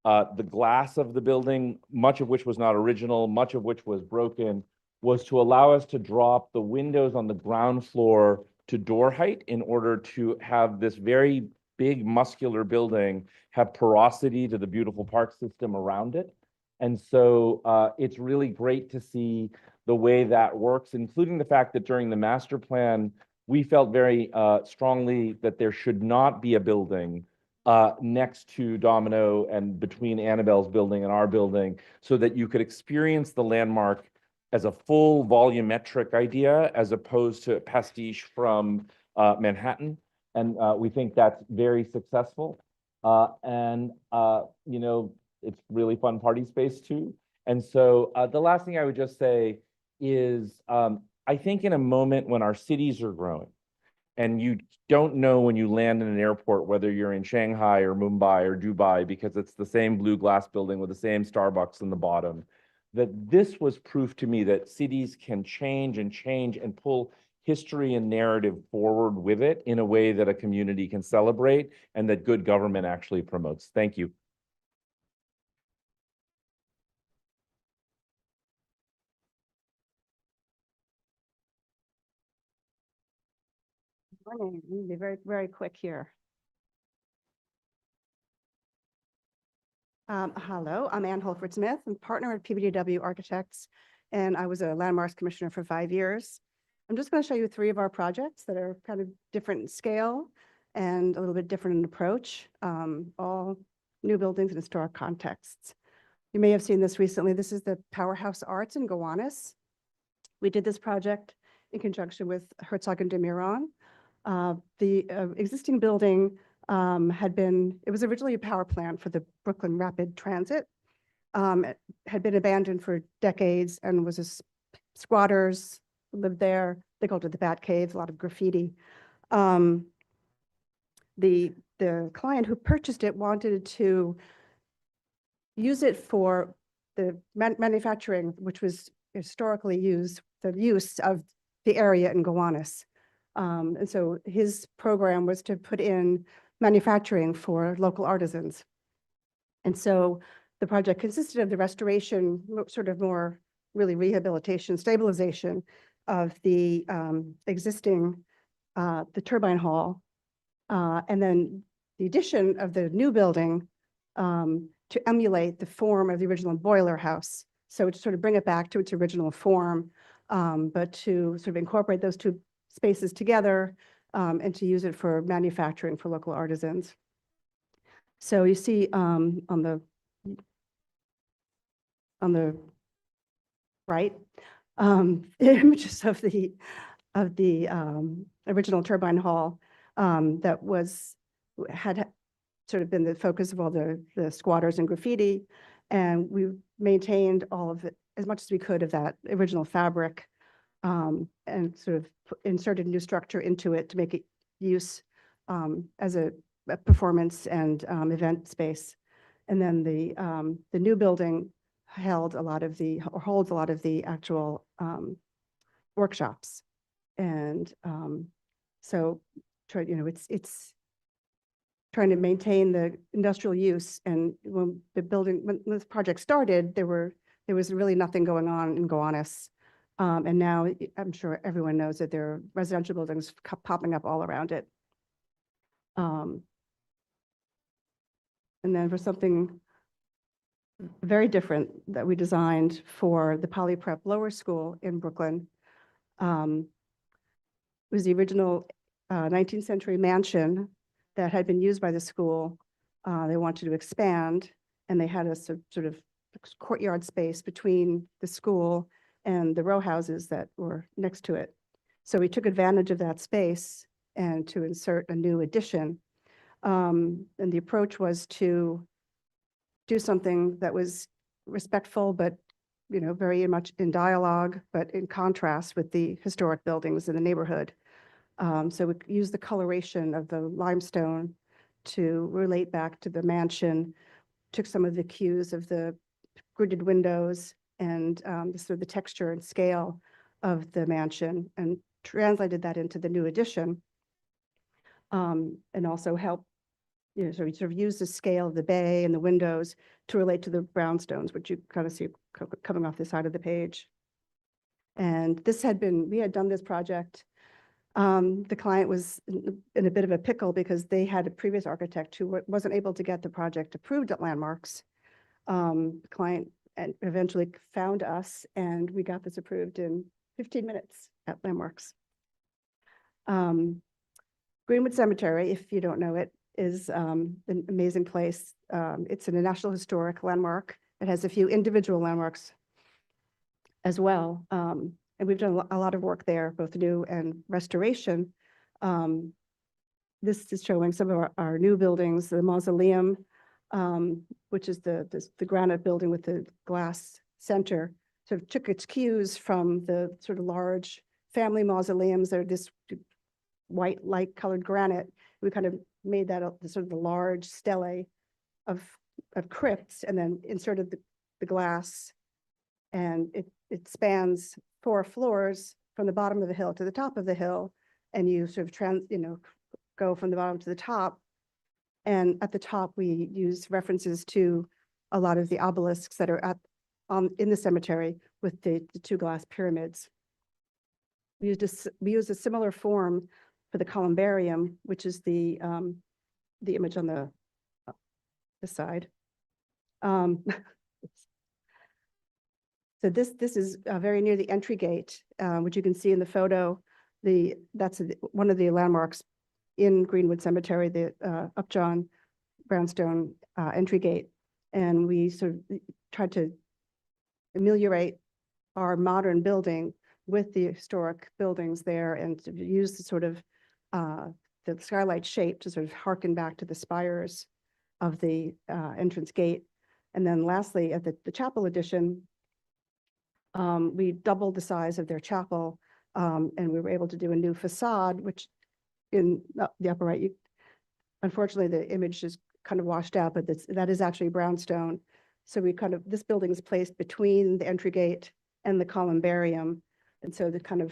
the glass of the building, much of which was not original, much of which was broken, was to allow us to drop the windows on the ground floor to door height in order to have this very big muscular building have porosity to the beautiful park system around it. And so it's really great to see the way that works, including the fact that during the master plan, we felt very strongly that there should not be a building next to Domino and between Annabelle's building and our building, so that you could experience the landmark as a full volumetric idea, as opposed to pastiche from Manhattan. And we think that's very successful. You know, it's really fun party space too. And so the last thing I would just say is I think in a moment when our cities are growing, and you don't know when you land in an airport whether you're in Shanghai or Mumbai or Dubai because it's the same blue glass building with the same Starbucks in the bottom, that this was proof to me that cities can change and pull history and narrative forward with it in a way that a community can celebrate and that good government actually promotes. Thank you. Morning. I'm gonna be very, very quick here. Hello, I'm Ann Holford Smith. I'm partner at PBDW Architects, and I was a landmarks commissioner for 5 years. I'm just going to show you 3 of our projects that are kind of different in scale and a little bit different in approach, all new buildings in historic contexts. You may have seen this recently. This is the Powerhouse Arts in Gowanus. We did this project in conjunction with Herzog and de Meuron. The existing building it was originally a power plant for the Brooklyn Rapid Transit. It had been abandoned for decades and was squatters lived there. They called it the Bat Cave, a lot of graffiti. The client who purchased it wanted to use it for the manufacturing, which was historically the use of the area in Gowanus. And so his program was to put in manufacturing for local artisans. And so the project consisted of the restoration, sort of more really rehabilitation, stabilization of the existing, the turbine hall, and then the addition of the new building to emulate the form of the original boiler house. So to sort of bring it back to its original form, but to sort of incorporate those 2 spaces together and to use it for manufacturing for local artisans. So you see on the right, images of the original turbine hall that had sort of been the focus of all the squatters and graffiti, and we maintained all of it as much as we could of that original fabric. And sort of inserted new structure into it to make it use as a performance and event space. And then the new building holds a lot of the actual workshops. And so it's trying to maintain the industrial use. And when this project started, there was really nothing going on in Gowanus. And now I'm sure everyone knows that there are residential buildings popping up all around it. And then for something very different that we designed for the Poly Prep Lower School in Brooklyn, it was the original 19th century mansion that had been used by the school. They wanted to expand, and they had a sort of courtyard space between the school and the row houses that were next to it. So we took advantage of that space and to insert a new addition. And the approach was to do something that was respectful, but very much in dialogue, but in contrast with the historic buildings in the neighborhood. So we used the coloration of the limestone to relate back to the mansion, took some of the cues of the gridded windows and sort of the texture and scale of the mansion and translated that into the new addition. And also help, so we sort of use the scale of the bay and the windows to relate to the brownstones, which you kind of see coming off the side of the page. And we had done this project. The client was in a bit of a pickle because they had a previous architect who wasn't able to get the project approved at Landmarks. The client eventually found us, and we got this approved in 15 minutes at Landmarks. Greenwood Cemetery, if you don't know it, is an amazing place. It's a National Historic Landmark. It has a few individual landmarks as well. And we've done a lot of work there, both new and restoration. this is showing some of our new buildings, the mausoleum, which is the granite building with the glass center. Sort of took its cues from the sort of large family mausoleums that are this white light colored granite. We kind of made that the sort of the large stele of crypts, and then inserted the glass, and it spans 4 floors from the bottom of the hill to the top of the hill, and you sort of go from the bottom to the top. And at the top, we use references to a lot of the obelisks that are in the cemetery with the 2 glass pyramids. We used a similar form for the columbarium, which is the image on the side. So this is very near the entry gate, which you can see in the photo. That's one of the landmarks in Greenwood Cemetery, the Upjohn brownstone entry gate. And we sort of tried to ameliorate our modern building with the historic buildings there, and to use the sort of the skylight shape to sort of harken back to the spires of the entrance gate. And then lastly, at the chapel addition, we doubled the size of their chapel, and we were able to do a new facade, which in the upper right, unfortunately, the image is kind of washed out, but that is actually brownstone. So this building is placed between the entry gate and the columbarium. And so that kind of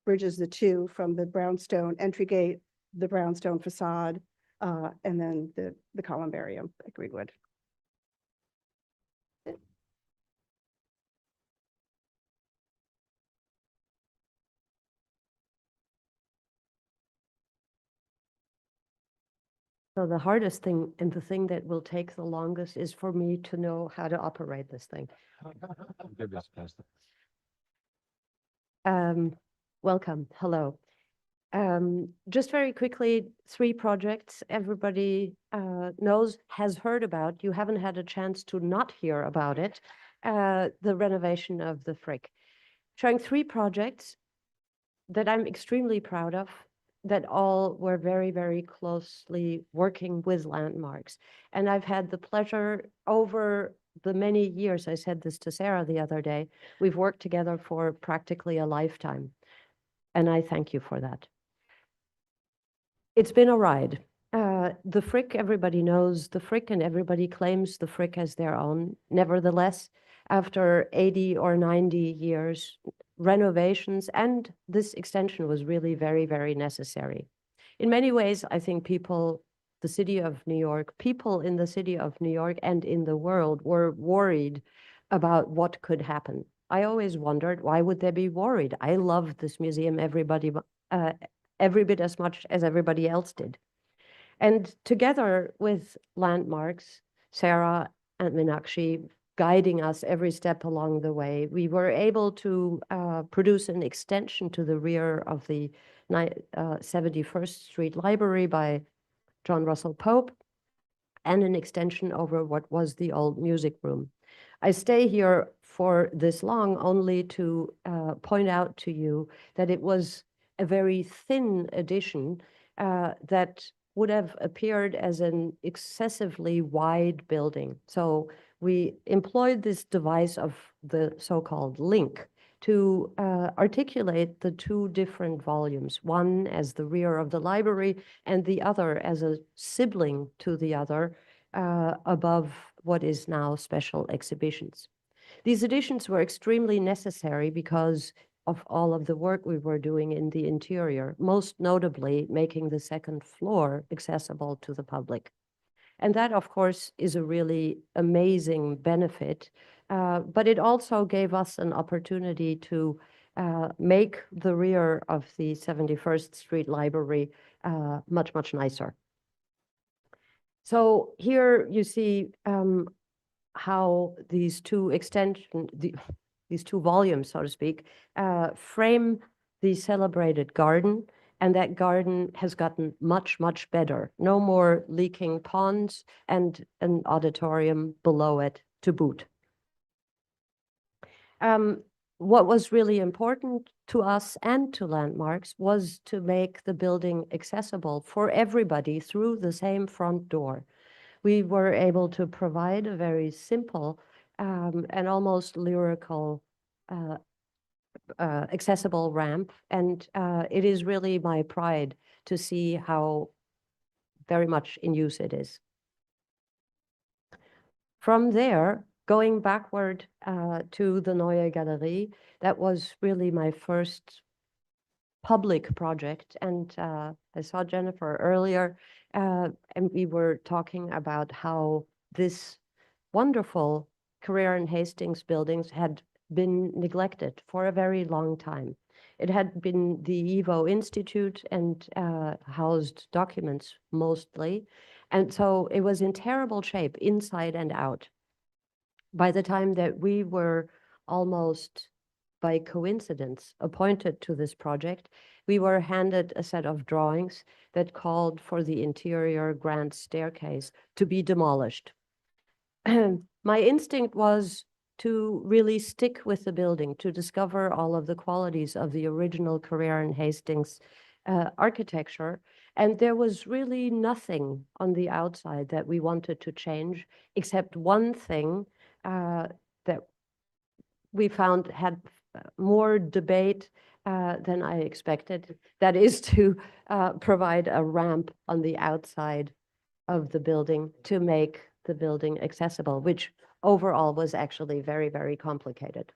bridges the two, from the brownstone entry gate, the brownstone facade, and then the columbarium at Greenwood. So the hardest thing, and the thing that will take the longest, is for me to know how to operate this thing. Welcome, hello. Just very quickly, 3 projects everybody has heard about. You haven't had a chance to not hear about it. The renovation of the Frick. Showing 3 projects that I'm extremely proud of, that all were very, very closely working with landmarks. And I've had the pleasure over the many years, I said this to Sarah the other day, we've worked together for practically a lifetime. And I thank you for that. It's been a ride. The Frick, everybody knows the Frick, and everybody claims the Frick as their own. Nevertheless, after 80 or 90 years, renovations and this extension was really very, very necessary. In many ways, I think people in the city of New York and in the world were worried about what could happen. I always wondered, why would they be worried? I love this museum, every bit as much as everybody else did. And together with landmarks, Sarah and Meenakshi guiding us every step along the way, we were able to produce an extension to the rear of the 71st Street Library by John Russell Pope, and an extension over what was the old music room. I stay here for this long only to point out to you that it was a very thin addition that would have appeared as an excessively wide building. So we employed this device of the so-called link to articulate the 2 different volumes, one as the rear of the library and the other as a sibling to the other above what is now special exhibitions. These additions were extremely necessary because of all of the work we were doing in the interior, most notably making the 2nd floor accessible to the public. And that, of course, is a really amazing benefit, but it also gave us an opportunity to make the rear of the 71st Street Library much, much nicer. So here you see how these 2 these 2 volumes, so to speak, frame the celebrated garden. And that garden has gotten much, much better. No more leaking ponds, and an auditorium below it to boot. what was really important to us and to Landmarks was to make the building accessible for everybody through the same front door. We were able to provide a very simple and almost lyrical accessible ramp. And it is really my pride to see how very much in use it is. From there, going backward to the Neue Galerie, that was really my first public project. And I saw Jennifer earlier, and we were talking about how this wonderful Career and Hastings buildings had been neglected for a very long time. It had been the Evo Institute and housed documents mostly. And so it was in terrible shape inside and out. By the time that we were almost by coincidence appointed to this project, we were handed a set of drawings that called for the interior grand staircase to be demolished. My instinct was to really stick with the building, to discover all of the qualities of the original Career and Hastings architecture. And there was really nothing on the outside that we wanted to change, except one thing that we found had more debate than I expected. That is to provide a ramp on the outside of the building to make the building accessible, which overall was actually very, very complicated.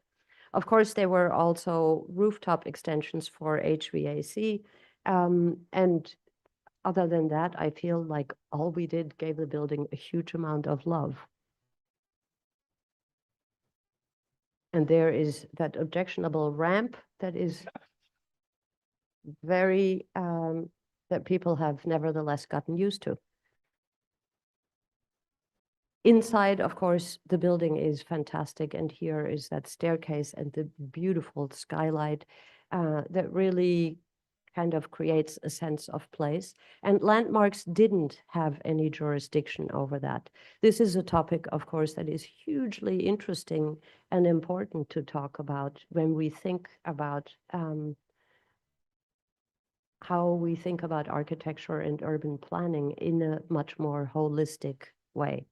Of course, there were also rooftop extensions for HVAC. And other than that, I feel like all we did gave the building a huge amount of love. And there is that objectionable ramp that is very, that people have nevertheless gotten used to. Inside, of course, the building is fantastic. And here is that staircase and the beautiful skylight that really kind of creates a sense of place. And Landmarks didn't have any jurisdiction over that. This is a topic, of course, that is hugely interesting and important to talk about when we think about how we think about architecture and urban planning in a much more holistic way.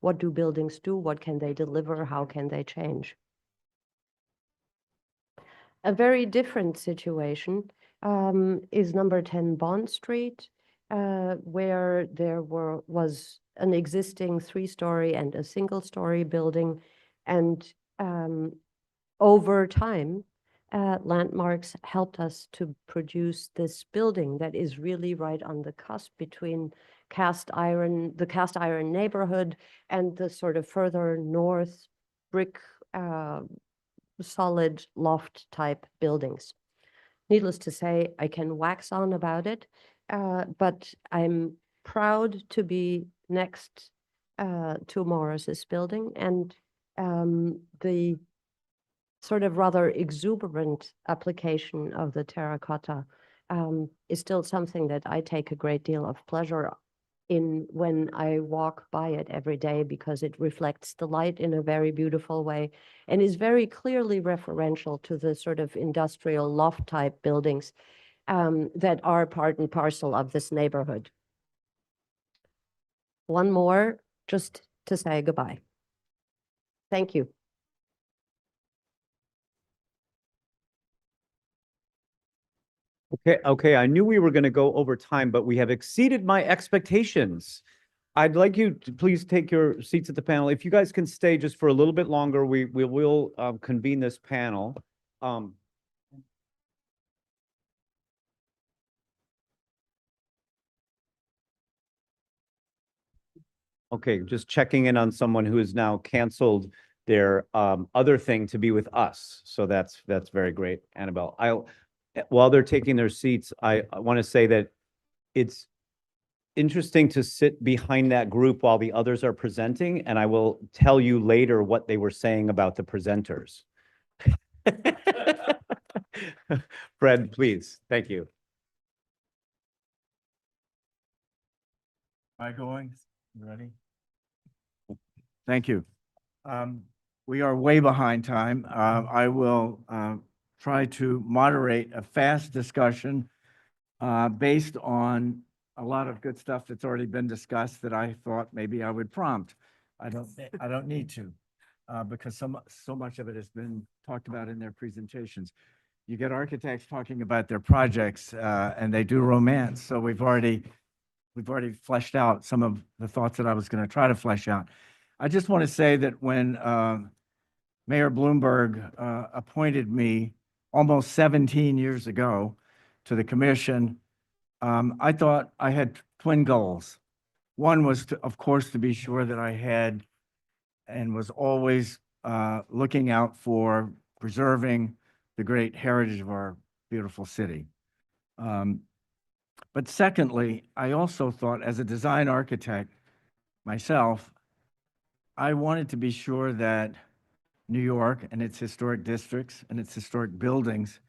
What do buildings do? What can they deliver? How can they change? A very different situation is number 10 Bond Street, where there was an existing 3-story and a single-story building. And over time, Landmarks helped us to produce this building that is really right on the cusp between the cast iron neighborhood and the sort of further north brick solid loft type buildings. Needless to say, I can wax on about it, but I'm proud to be next to Morris's building, and the sort of rather exuberant application of the terracotta is still something that I take a great deal of pleasure in when I walk by it every day, because it reflects the light in a very beautiful way and is very clearly referential to the sort of industrial loft type buildings that are part and parcel of this neighborhood. One more just to say goodbye. Thank you. Okay, I knew we were going to go over time, but we have exceeded my expectations. I'd like you to please take your seats at the panel. If you guys can stay just for a little bit longer, we will convene this panel. Okay, just checking in on someone who has now canceled their other thing to be with us. So that's very great, Annabelle. While they're taking their seats, I want to say that it's interesting to sit behind that group while the others are presenting, and I will tell you later what they were saying about the presenters. Fred, please. Thank you. Am I going? You ready? Thank you. we are way behind time. I will try to moderate a fast discussion based on a lot of good stuff that's already been discussed that I thought maybe I would prompt. I don't need to, because so much of it has been talked about in their presentations. You get architects talking about their projects, and they do romance. So we've already fleshed out some of the thoughts that I was going to try to flesh out. I just want to say that when Mayor Bloomberg appointed me almost 17 years ago to the commission, I thought I had twin goals. One was, of course, to be sure that I had and was always looking out for preserving the great heritage of our beautiful city. But secondly, I also thought, as a design architect myself, I wanted to be sure that New York and its historic districts and its historic buildings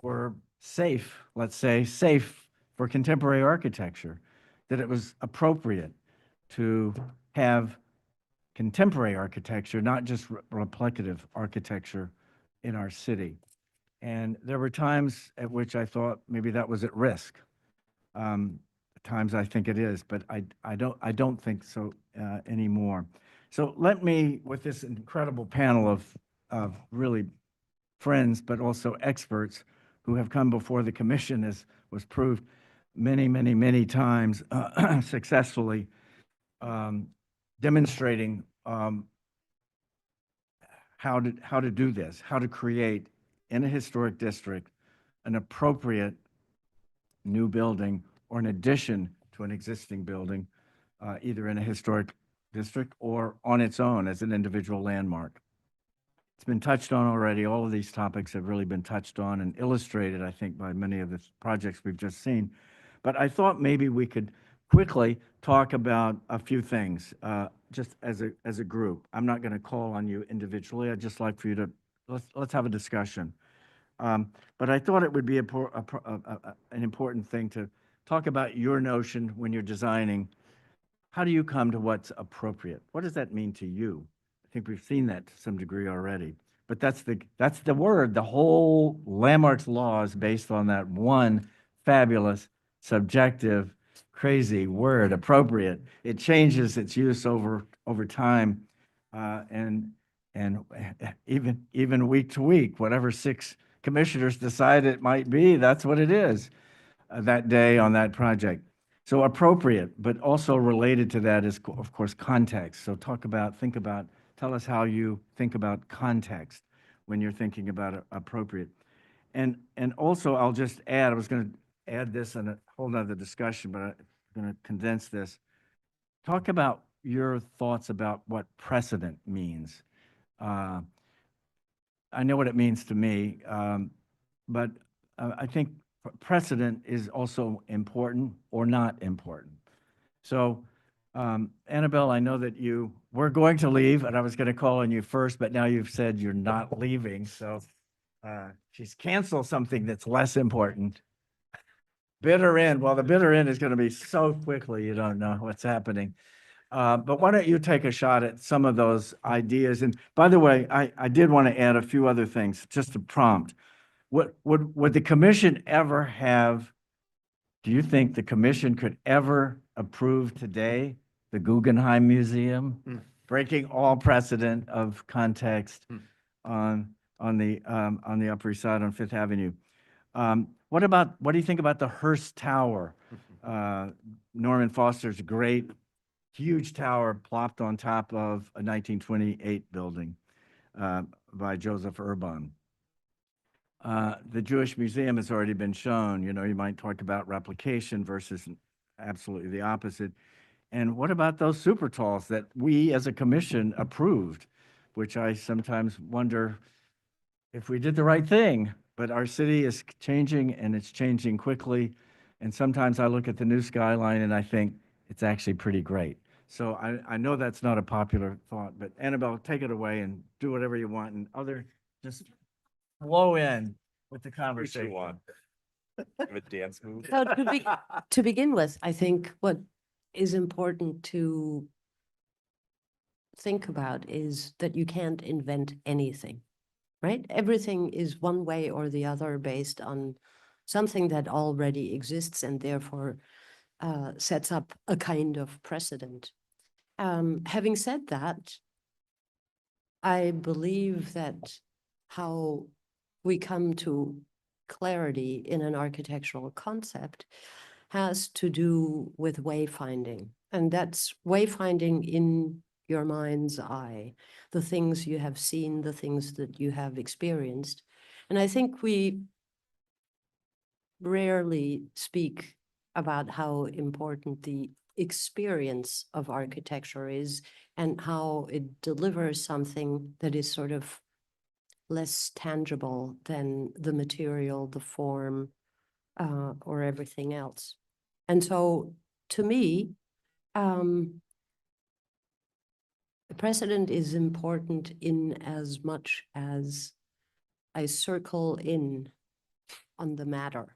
were safe, let's say, safe for contemporary architecture, that it was appropriate to have contemporary architecture, not just replicative architecture in our city. And there were times at which I thought maybe that was at risk. Times I think it is, but I don't think so anymore. So let me, with this incredible panel of really friends, but also experts who have come before the commission, as was proved many times successfully, demonstrating how to do this, how to create in a historic district an appropriate new building or an addition to an existing building, either in a historic district or on its own as an individual landmark. It's been touched on already. All of these topics have really been touched on and illustrated, I think, by many of the projects we've just seen. But I thought maybe we could quickly talk about a few things, just as a group. I'm not going to call on you individually. I'd just like for you to, let's have a discussion. But I thought it would be an important thing to talk about your notion when you're designing. How do you come to what's appropriate? What does that mean to you? I think we've seen that to some degree already. But that's the word. The whole landmarks law is based on that one fabulous, subjective, crazy word, appropriate. It changes its use over time, and even week to week, whatever 6 commissioners decide it might be, that's what it is that day on that project. So appropriate, but also related to that is, of course, context. So tell us how you think about context when you're thinking about appropriate. And also, I'll just add, I was going to add this in a whole nother discussion, but I'm going to condense this. Talk about your thoughts about what precedent means. I know what it means to me, but I think precedent is also important or not important. So, Annabelle, I know that you were going to leave, and I was going to call on you first, but now you've said you're not leaving, so she's canceled something that's less important. Bitter end. Well, the bitter end is going to be so quickly, you don't know what's happening. But why don't you take a shot at some of those ideas? And by the way, I did want to add a few other things just to prompt. Would the commission ever have, do you think the commission could ever approve today the Guggenheim Museum, breaking all precedent of context on the Upper East Side on Fifth Avenue? What do you think about the Hearst Tower? Norman Foster's great, huge tower plopped on top of a 1928 building by Joseph Urban. The Jewish Museum has already been shown. You know, you might talk about replication versus absolutely the opposite. And what about those super talls that we as a commission approved, which I sometimes wonder if we did the right thing. But our city is changing, and it's changing quickly. And sometimes I look at the new skyline and I think it's actually pretty great. So I know that's not a popular thought, but Annabelle, take it away and do whatever you want, and just flow in with the conversation. A dance move. So to begin with, I think what is important to think about is that you can't invent anything, right? Everything is one way or the other based on something that already exists and therefore sets up a kind of precedent. Having said that, I believe that how we come to clarity in an architectural concept has to do with wayfinding. And that's wayfinding in your mind's eye, the things you have seen, the things that you have experienced. And I think we rarely speak about how important the experience of architecture is and how it delivers something that is sort of less tangible than the material, the form, or everything else. And so to me, the precedent is important in as much as I circle in on the matter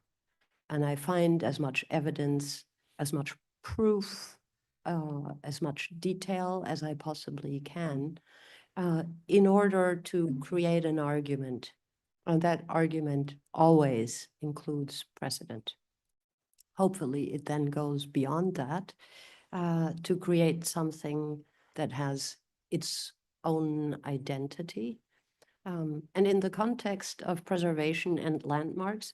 and I find as much evidence, as much proof, as much detail as I possibly can in order to create an argument. And that argument always includes precedent. Hopefully, it then goes beyond that to create something that has its own identity. And in the context of preservation and landmarks,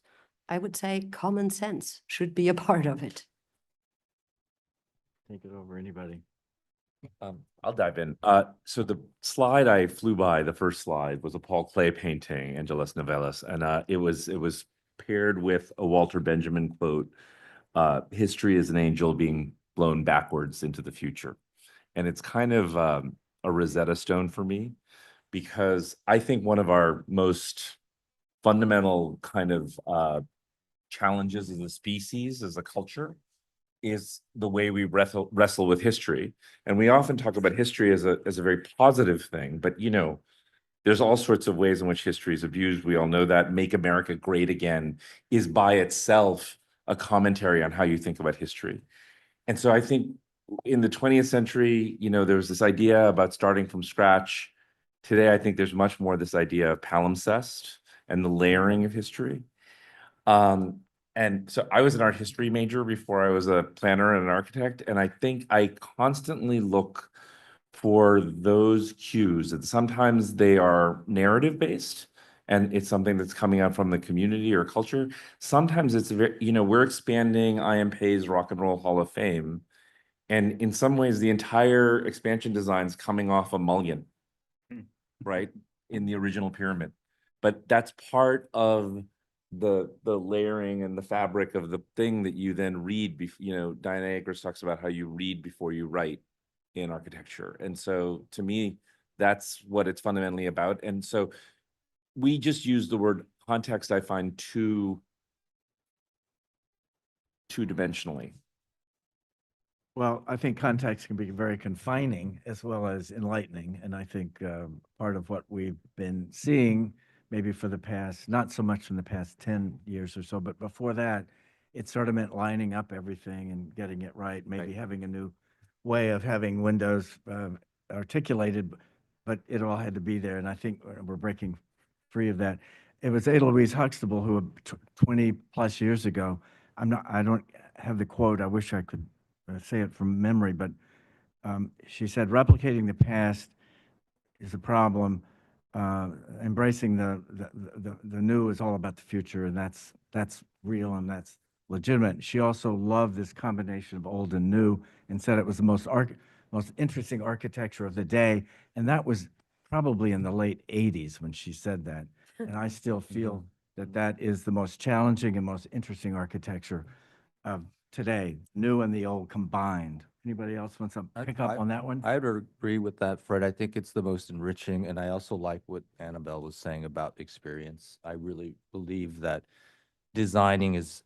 I would say common sense should be a part of it. Take it over, anybody. I'll dive in. So the slide I flew by, the first slide, was a Paul Klee painting, Angelus Novellis, and it was paired with a Walter Benjamin quote, history is an angel being blown backwards into the future. And it's kind of a Rosetta Stone for me, because I think one of our most fundamental kind of challenges as a species, as a culture, is the way we wrestle with history. And we often talk about history as a very positive thing, but you know, there's all sorts of ways in which history is abused. We all know that. Make America Great Again is by itself a commentary on how you think about history. And so I think in the 20th century, you know, there was this idea about starting from scratch. Today, I think there's much more this idea of palimpsest and the layering of history. And so I was an art history major before I was a planner and an architect. And I think I constantly look for those cues, and sometimes they are narrative based and it's something that's coming out from the community or culture. Sometimes it's very, you know, we're expanding I.M. Pei's Rock and Roll Hall of Fame. And in some ways, the entire expansion design is coming off a mullion, right, in the original pyramid. But that's part of the layering and the fabric of the thing that you then read. You know, Diana Akers talks about how you read before you write in architecture. And so to me, that's what it's fundamentally about. And so we just use the word context, I find, too two-dimensionally. Well, I think context can be very confining as well as enlightening. And I think part of what we've been seeing, maybe for the past, not so much in the past 10 years or so, but before that, it sort of meant lining up everything and getting it right, maybe having a new way of having windows articulated, but it all had to be there. And I think we're breaking free of that. It was Ada Louise Huxtable who 20 plus years ago, I don't have the quote, I wish I could say it from memory, but she said, replicating the past is a problem. Embracing the new is all about the future, and that's real and that's legitimate. She also loved this combination of old and new, and said it was the most interesting architecture of the day. And that was probably in the late 80s when she said that. And I still feel that that is the most challenging and most interesting architecture of today, new and the old combined. Anybody else wants to pick up on that one? I would agree with that, Fred. I think it's the most enriching, and I also like what Annabelle was saying about experience. I really believe that designing is,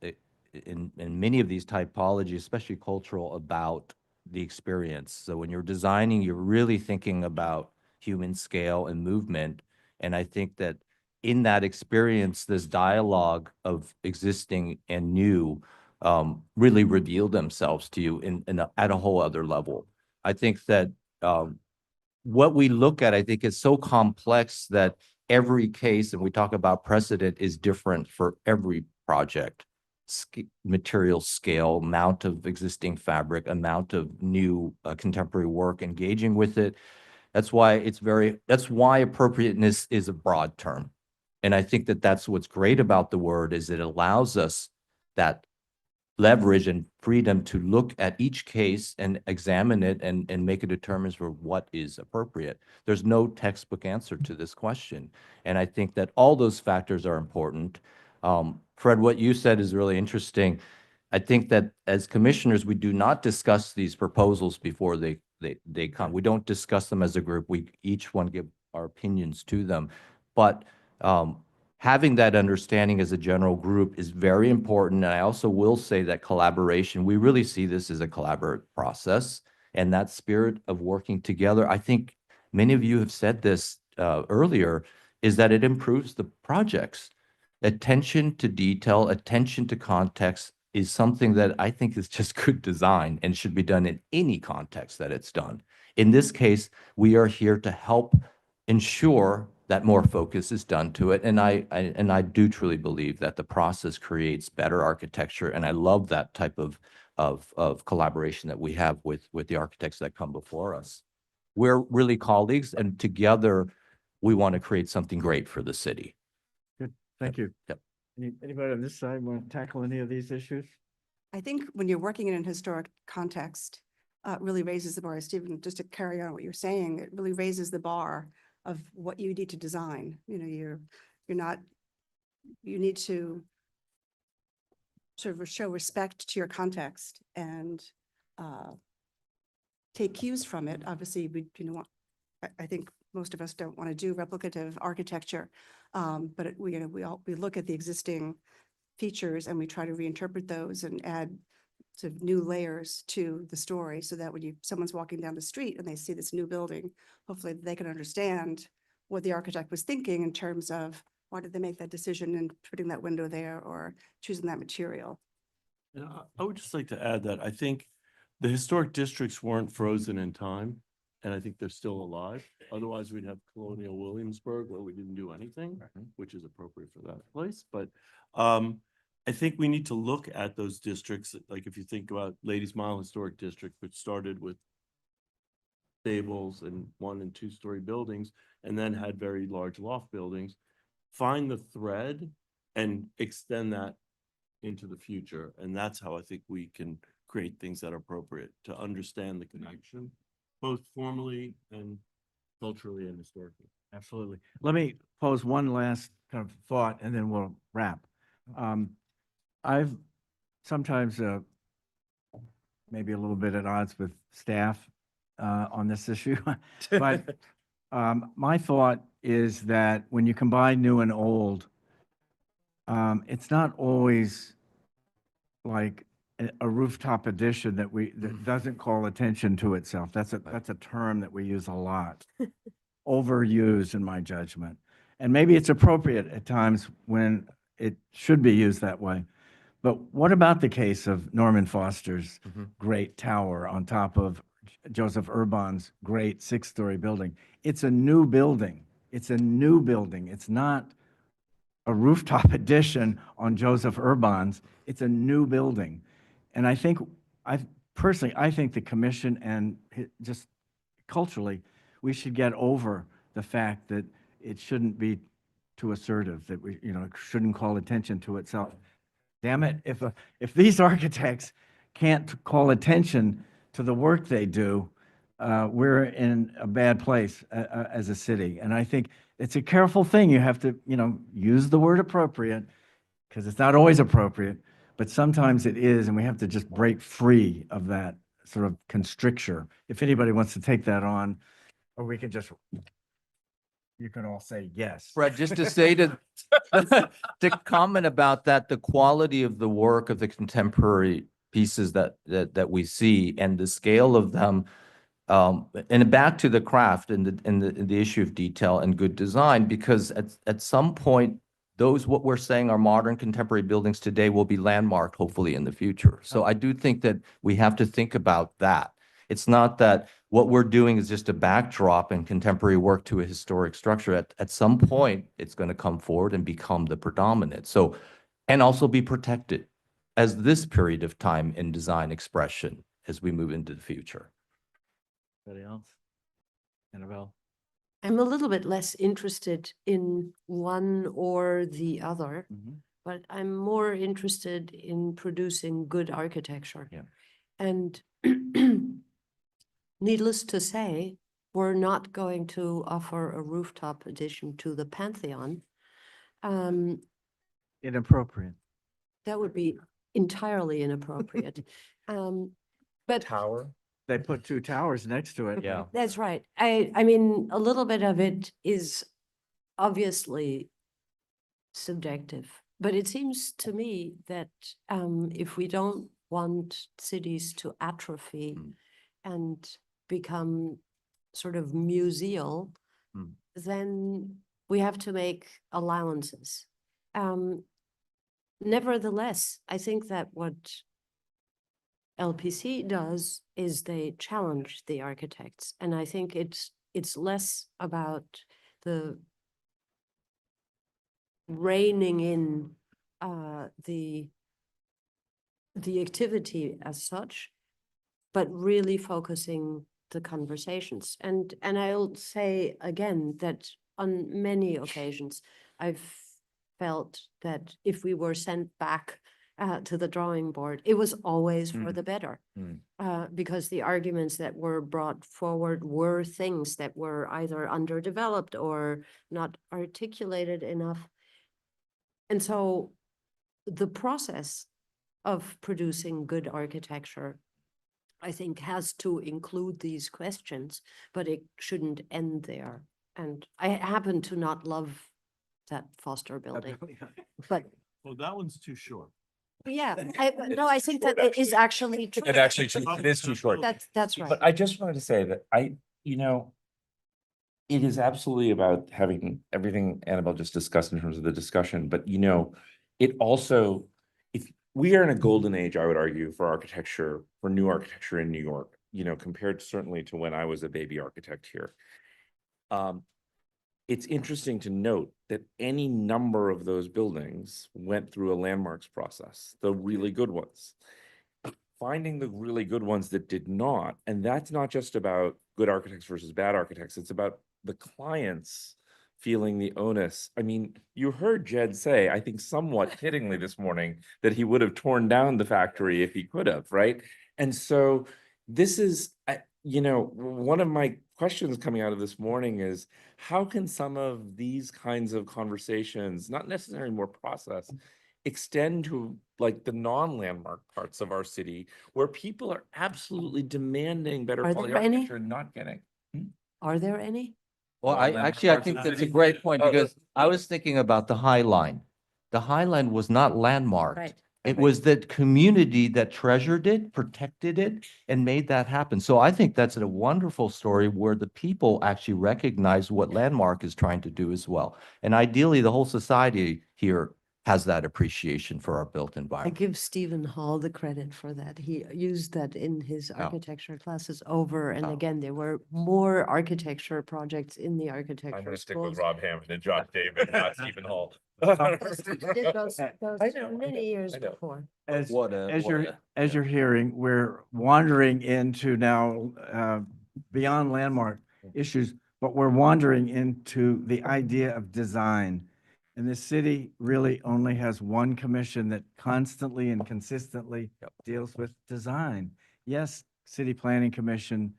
in many of these typologies, especially cultural, about the experience. So when you're designing, you're really thinking about human scale and movement. And I think that in that experience, this dialogue of existing and new really reveal themselves to you at a whole other level. I think that what we look at, I think, is so complex that every case, and we talk about precedent, is different for every project. Material scale, amount of existing fabric, amount of new contemporary work engaging with it. That's why appropriateness is a broad term. And I think that that's what's great about the word, is it allows us that leverage and freedom to look at each case and examine it and make a determination for what is appropriate. There's no textbook answer to this question. And I think that all those factors are important. Fred, what you said is really interesting. I think that as commissioners, we do not discuss these proposals before they come. We don't discuss them as a group. We each one give our opinions to them. But having that understanding as a general group is very important. And I also will say that collaboration, we really see this as a collaborative process, and that spirit of working together, I think many of you have said this earlier, is that it improves the projects. Attention to detail, attention to context is something that I think is just good design and should be done in any context that it's done. In this case, we are here to help ensure that more focus is done to it. And I do truly believe that the process creates better architecture. And I love that type of collaboration that we have with the architects that come before us. We're really colleagues, and together we want to create something great for the city. Good, thank you. Yep. Anybody on this side want to tackle any of these issues? I think when you're working in an historic context, it really raises the bar. Stephen, just to carry on what you're saying, it really raises the bar of what you need to design. You know, you need to sort of show respect to your context and take cues from it. Obviously, I think most of us don't want to do replicative architecture, but we look at the existing features and we try to reinterpret those and add sort of new layers to the story, so that when someone's walking down the street and they see this new building, hopefully they can understand what the architect was thinking in terms of why did they make that decision in putting that window there or choosing that material. And I would just like to add that I think the historic districts weren't frozen in time, and I think they're still alive. Otherwise, we'd have Colonial Williamsburg where we didn't do anything, which is appropriate for that place. But I think we need to look at those districts. Like if you think about Ladies Mile Historic District, which started with stables and 1- and 2-story buildings, and then had very large loft buildings, find the thread and extend that into the future. And that's how I think we can create things that are appropriate to understand the connection, both formally and culturally and historically. Absolutely. Let me pose one last kind of thought and then we'll wrap. I've sometimes maybe a little bit at odds with staff on this issue, but my thought is that when you combine new and old, it's not always like a rooftop addition that doesn't call attention to itself. That's a term that we use a lot, overused in my judgment. And maybe it's appropriate at times when it should be used that way. But what about the case of Norman Foster's great tower on top of Joseph Urban's great 6-story building? It's a new building. It's a new building. It's not a rooftop addition on Joseph Urban's. It's a new building. And I think, I think the commission and just culturally, we should get over the fact that it shouldn't be too assertive, that we, shouldn't call attention to itself. Damn it, if these architects can't call attention to the work they do, we're in a bad place as a city. And I think it's a careful thing. You have to, use the word appropriate, because it's not always appropriate, but sometimes it is, and we have to just break free of that sort of constricture. If anybody wants to take that on, or we can just, you can all say yes. Fred, just to say to comment about that, the quality of the work of the contemporary pieces that we see and the scale of them, and back to the craft and the issue of detail and good design, because at some point, what we're saying are modern contemporary buildings today will be landmarked, hopefully in the future. So I do think that we have to think about that. It's not that what we're doing is just a backdrop and contemporary work to a historic structure. At some point, it's going to come forward and become the predominant. So, and also be protected as this period of time in design expression as we move into the future. Anybody else? Annabelle? I'm a little bit less interested in one or the other, but I'm more interested in producing good architecture. Yeah. And needless to say, we're not going to offer a rooftop addition to the Pantheon. Inappropriate. That would be entirely inappropriate. But Tower. They put two towers next to it. Yeah. that's right. I mean, a little bit of it is obviously subjective, but it seems to me that if we don't want cities to atrophy and become sort of museal, then we have to make allowances. Nevertheless, I think that what LPC does is they challenge the architects, and I think it's less about the reining in the activity as such, but really focusing the conversations. And I'll say again that on many occasions, I've felt that if we were sent back to the drawing board, it was always for the better. Because the arguments that were brought forward were things that were either underdeveloped or not articulated enough. And so the process of producing good architecture, I think, has to include these questions, but it shouldn't end there. And I happen to not love that Foster building, but Well, that one's too short. yeah, I think that it is actually true. It actually, it is too short. That's right. But I just wanted to say that it is absolutely about having everything Annabelle just discussed in terms of the discussion, but it also, if we are in a golden age, I would argue, for architecture, for new architecture in New York, compared certainly to when I was a baby architect here. It's interesting to note that any number of those buildings went through a landmarks process, the really good ones. Finding the really good ones that did not, and that's not just about good architects versus bad architects, it's about the clients feeling the onus. I mean, you heard Jed say, I think somewhat fittingly this morning, that he would have torn down the factory if he could have, right? And so this is, one of my questions coming out of this morning is, how can some of these kinds of conversations, not necessarily more process, extend to like the non-landmark parts of our city where people are absolutely demanding better Are quality there any? architecture and not getting? Are there any? Well, I landmark actually, I parts of think the that's a city? great point Oh, because I was thinking about the High Line. The High Line was not landmarked. Right. It was that community that treasured it, protected it, and made that happen. So I think that's a wonderful story where the people actually recognize what Landmark is trying to do as well. And ideally, the whole society here has that appreciation for our built I environment. give Stephen Hall the credit for that. He used that in his architecture classes over and Oh. again. There were more architecture projects in the I'm architecture gonna stick with schools. Rob Hammond and Josh David, not Stephen Hall. Did those I know, many years I know. before. As What you're hearing, we're wandering into now beyond landmark issues, but we're wandering into the idea of design. And the city really only has one commission that constantly and consistently deals with design. Yes, City Planning Commission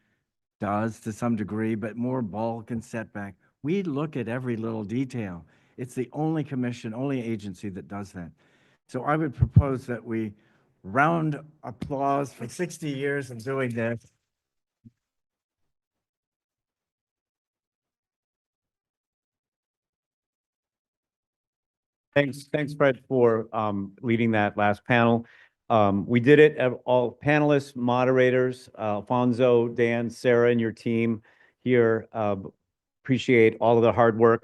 does to some degree, but more bulk and setback. We look at every little detail. It's the only commission, only agency that does that. So I would propose that we round applause for 60 years of doing this. Thanks, Fred, for leading that last panel. We did it, all panelists, moderators, Alfonso, Dan, Sarah, and your team here. Appreciate all of the hard work.